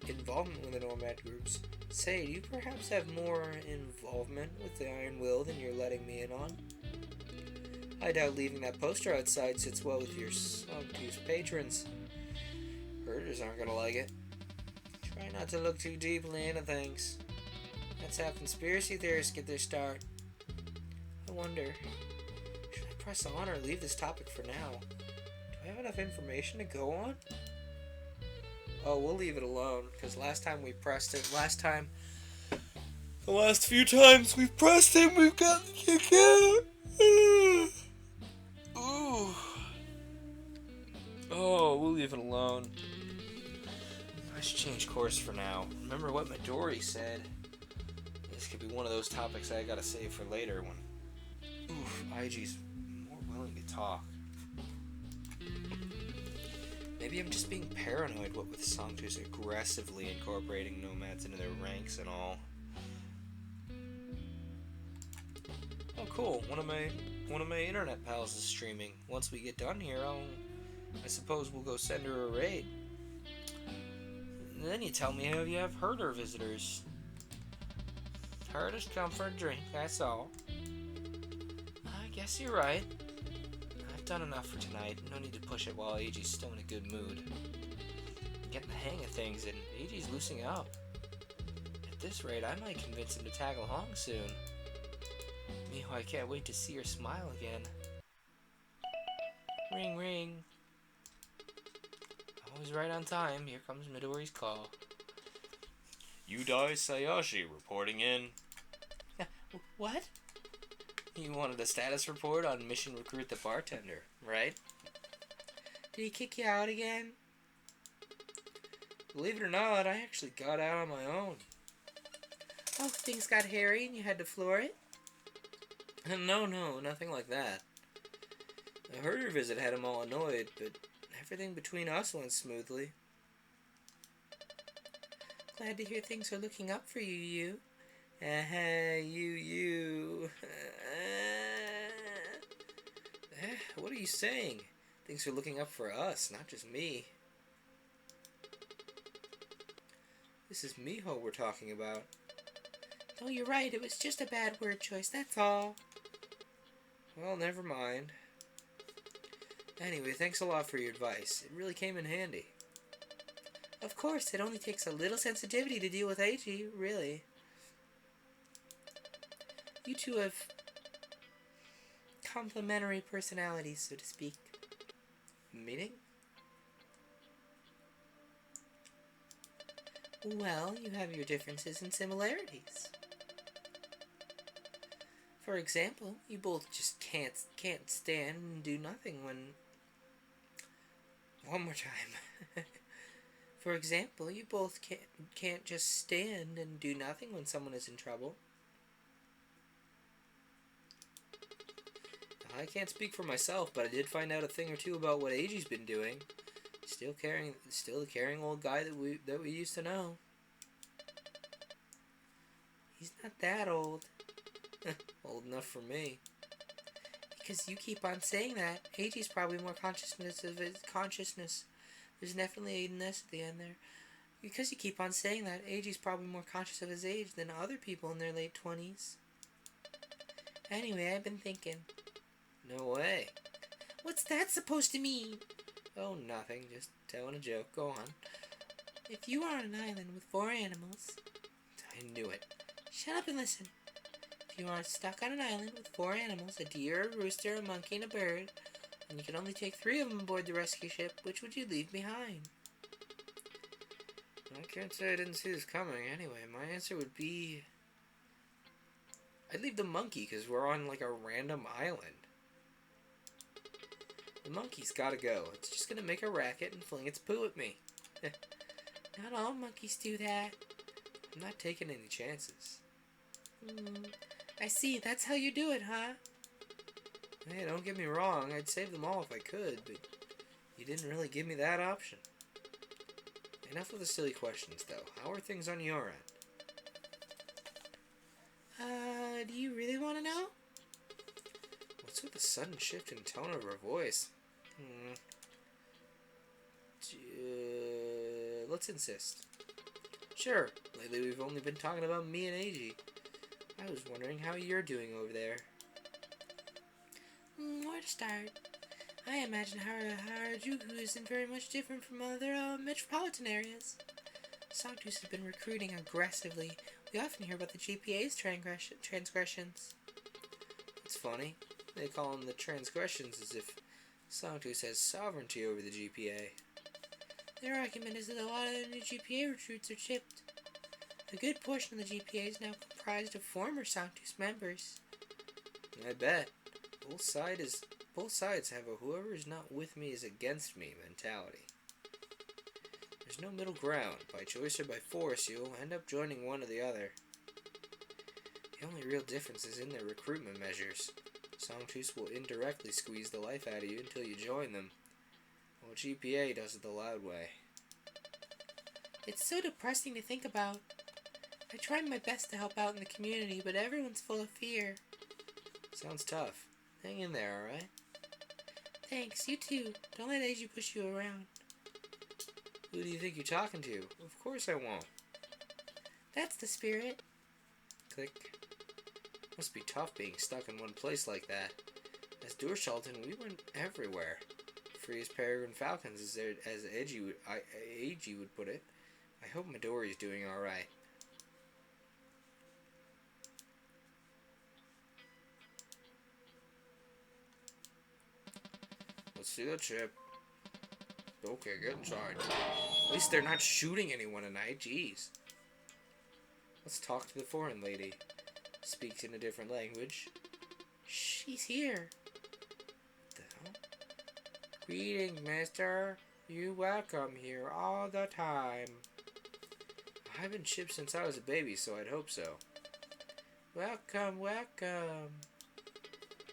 Involvement with the Nomad groups. Say, do you perhaps have more involvement with the Iron Will than you're letting me in on? I doubt leaving that poster outside sits well with your Sanctus patrons. Herders aren't gonna like it. Try not to look too deeply into things. That's how conspiracy theorists get their start. I wonder, should I press on or leave this topic for now? Do I have enough information to go on? Oh, we'll leave it alone, because last time we pressed it, the last few times we've pressed it, we've got the kick out. Ooh. Oh, we'll leave it alone. I should change course for now. Remember what Midori said. This could be one of those topics I gotta save for later when, IG's more willing to talk. Maybe I'm just being paranoid, what with Sanctus aggressively incorporating nomads into their ranks and all. Oh cool, one of my internet pals is streaming. Once we get done here, I suppose we'll go send her a raid. And then you tell me how you have herder visitors. Herders come for a drink, that's all. I guess Guess you're right. I've done enough for tonight. No need to push it while AG's still in a good mood. I'm getting the hang of things, and AG's loosening up. At this rate, I might convince him to tag along soon. Miho, I can't wait to see her smile again. Ring, ring. Always right on time. Here comes Midori's call. Yudai Sayashi reporting in. What? You wanted a status report on Mission Recruit the Bartender, right? Did he kick you out again? Believe it or not, I actually got out on my own. Oh, things got hairy and you had to floor it? No, nothing like that. I heard your visit had him all annoyed, but everything between us went smoothly. Glad to hear things are looking up for you. You. What are you saying? Things are looking up for us, not just me. This is Miho we're talking about. Oh, you're right. It was just a bad word choice, that's all. Well, never mind. Anyway, thanks a lot for your advice. It really came in handy. Of course, it only takes a little sensitivity to deal with AG, really. You two have complementary personalities, so to speak. Meaning? Well, you have your differences and similarities. For example, you both just can't stand and do nothing when... One more time. For example, you both can't just stand and do nothing when someone is in trouble. I can't speak for myself, but I did find out a thing or two about what AG's been doing. Still the caring old guy that we used to know. He's not that old. Old enough for me. Because you keep on saying that. AG's probably more consciousness of his consciousness. There's definitely an S at the end there. Because you keep on saying that, AG's probably more conscious of his age than other people in their late 20s. Anyway, I've been thinking. No way. What's that supposed to mean? Oh, nothing. Just telling a joke. Go on. If you are on an island with 4 animals... I knew it. Shut up and listen. If you are stuck on an island with 4 animals, a deer, a rooster, a monkey, and a bird, and you can only take 3 of them aboard the rescue ship, which would you leave behind? I can't say I didn't see this coming. Anyway, my answer would be... I'd leave the monkey, because we're on, like, a random island. The monkey's gotta go. It's just gonna make a racket and fling its poo at me. Not all monkeys do that. I'm not taking any chances. I see. That's how you do it, huh? Hey, don't get me wrong. I'd save them all if I could, but you didn't really give me that option. Enough of the silly questions, though. How are things on your end? Do you really want to know? What's with the sudden shift in tone of her voice? Let's insist. Sure, lately we've only been talking about me and AG. I was wondering how you're doing over there. Where to start? I imagine Harajuku isn't very much different from other metropolitan areas. Sanctus has been recruiting aggressively. We often hear about the GPA's transgressions. It's funny. They call them the transgressions as if Sanctus has sovereignty over the GPA. Their argument is that a lot of the new GPA recruits are chipped. A good portion of the GPA is now comprised of former Sanctus members. I bet. Both sides have a whoever is not with me is against me mentality. There's no middle ground. By choice or by force, you'll end up joining one or the other. The only real difference is in their recruitment measures. Sanctus will indirectly squeeze the life out of you until you join them, while GPA does it the loud way. It's so depressing to think about. I tried my best to help out in the community, but everyone's full of fear. Sounds tough. Hang in there, alright? Thanks, you too. Don't let AG push you around. Who do you think you're talking to? Of course I won't. That's the spirit. Click. Must be tough being stuck in one place like that. As Durchalton, we went everywhere. Free as peregrine falcons, as AG would put it. I hope Midori's doing alright. Let's see the chip. Okay, get inside. At least they're not shooting anyone tonight, jeez. Let's talk to the foreign lady. Speaks in a different language. She's here. What the hell? Greetings, mister. You welcome here all the time. I haven't shipped since I was a baby, so I'd hope so. Welcome, welcome.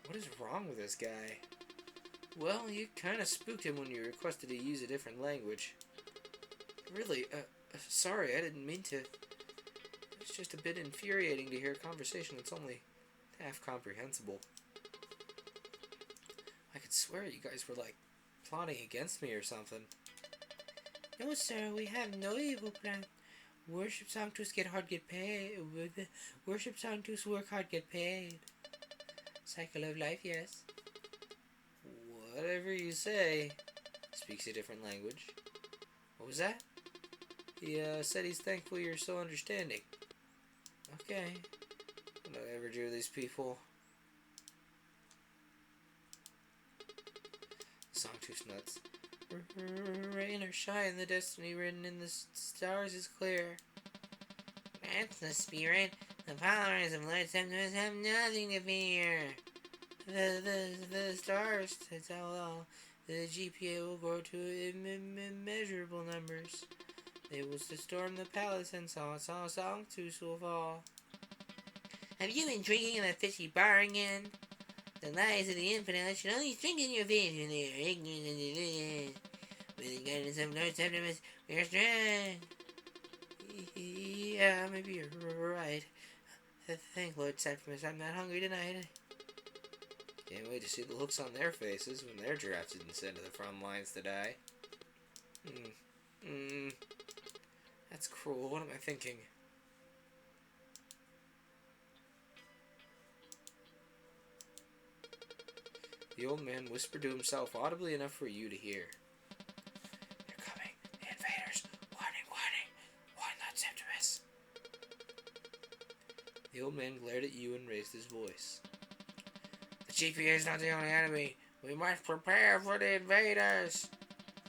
What is wrong with this guy? Well, you kind of spooked him when you requested to use a different language. Really, sorry, I didn't mean to. It's just a bit infuriating to hear a conversation that's only half comprehensible. I could swear you guys were, like, plotting against me or something. No, sir, we have no evil plan. Worship Sanctus get paid. Worship Sanctus work hard, get paid. Cycle of life, yes. Whatever you say. Speaks a different language. What was that? He said he's thankful you're so understanding. Okay. Whatever drew these people. Sanctus nuts. Rain or shine, the destiny written in the stars is clear. That's the spirit. The followers of Lord Septimus have nothing to fear. The stars to tell all. The GPA will grow to immeasurable numbers. They will storm the palace and Sanctus will fall. Have you been drinking in that fishy bar again? The lies of the infidel should only strengthen your faith when they are ignorant and deluded. With the guidance of Lord Septimus, we are strong. Yeah, maybe you're right. Thank Lord Septimus, I'm not hungry tonight. Can't wait to see the looks on their faces when they're drafted and sent to the front lines to die. That's cruel. What am I thinking? The old man whispered to himself audibly enough for you to hear. They're coming. The invaders. Warning, warning. Warn Lord Septimus. The old man glared at you and raised his voice. The GPA is not the only enemy. We must prepare for the invaders.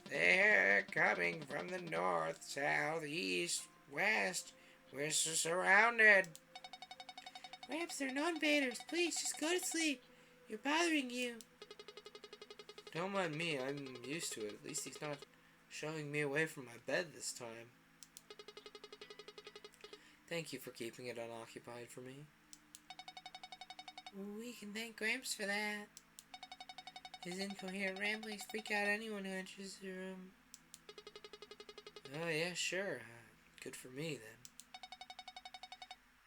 They're coming from the north, south, east, west. We're surrounded. Gramps, they're no invaders. Please, just go to sleep. You're bothering you. Don't mind me. I'm used to it. At least he's not shoving me away from my bed this time. Thank you for keeping it unoccupied for me. We can thank Gramps for that. His incoherent ramblings freak out anyone who enters the room. Oh, yeah, sure. Good for me,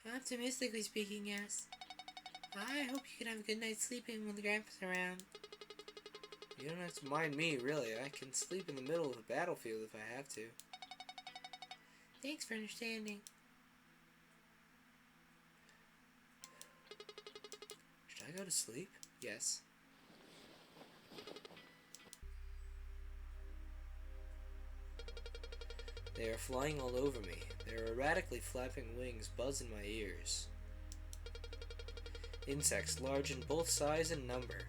then. Optimistically speaking, yes. I hope you can have a good night's sleeping when the Gramps is around. You don't have to mind me, really. I can sleep in the middle of the battlefield if I have to. Thanks for understanding. Should I go to sleep? Yes. They are flying all over me. Their erratically flapping wings buzz in my ears. Insects large in both size and number.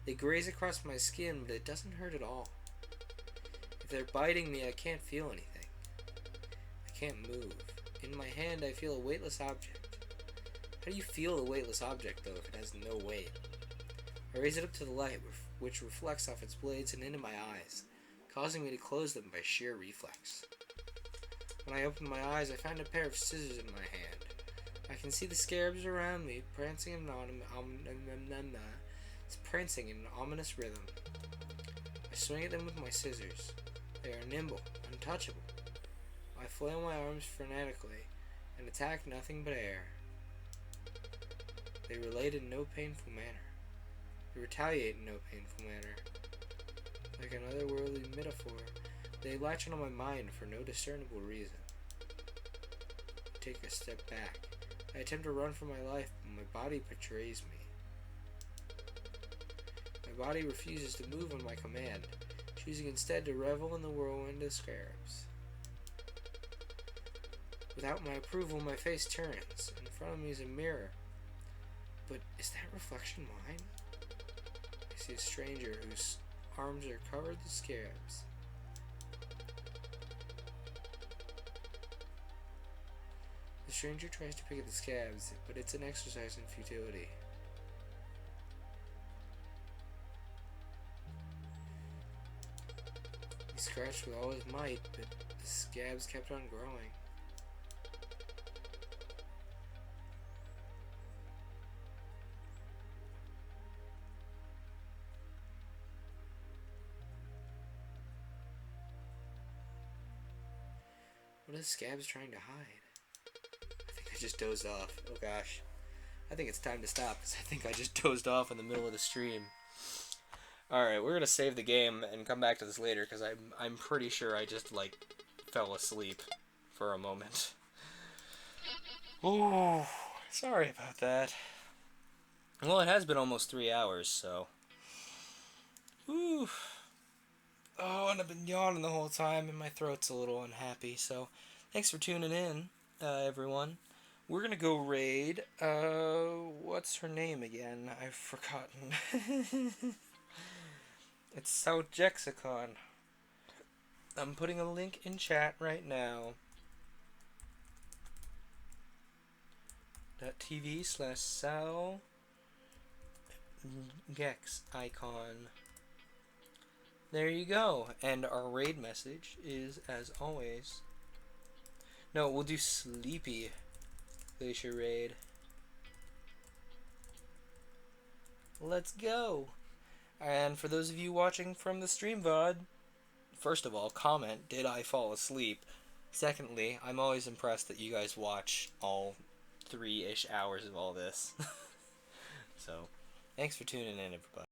They graze across my skin, but it doesn't hurt at all. If they're biting me, I can't feel anything. I can't move. In my hand, I feel a weightless object. How do you feel a weightless object, though, if it has no weight? I raise it up to the light, which reflects off its blades and into my eyes, causing me to close them by sheer reflex. When I open my eyes, I find a pair of scissors in my hand. I can see the scarabs around me, prancing in an ominous rhythm. I swing at them with my scissors. They are nimble, untouchable. I flail my arms frenetically and attack nothing but air. They relate in no painful manner. They retaliate in no painful manner. Like an otherworldly metaphor, they latch onto my mind for no discernible reason. I take a step back. I attempt to run for my life, but my body betrays me. body refuses to move on my command, choosing instead to revel in the whirlwind of scarabs. Without my approval, my face turns. In front of me is a mirror. But is that reflection mine? I see a stranger whose arms are covered with scarabs. The stranger tries to pick at the scabs, but it's an exercise in futility. He scratched with all his might, but the scabs kept on growing. What are the scabs trying to hide? I think I just dozed off. Oh gosh. I think it's time to stop because I think I just dozed off in the middle of the stream. Alright, we're gonna save the game and come back to this later because I'm pretty sure I just like fell asleep for a moment. Oh, sorry about that. Well, it has been almost 3 hours, so. Whew. Oh, and I've been yawning the whole time, and my throat's a little unhappy, so thanks for tuning in, everyone. We're gonna go raid, what's her name again? I've forgotten. It's South Jexicon. I'm putting a link in chat right now. .tv/Sal Gex icon. There you go. And our raid message is, as always... No, we'll do Sleepy Glacier Raid. Let's go! And for those of you watching from the stream VOD, first of all, comment, did I fall asleep? Secondly, I'm always impressed that you guys watch all 3-ish hours of all this. So, thanks for tuning in, everybody.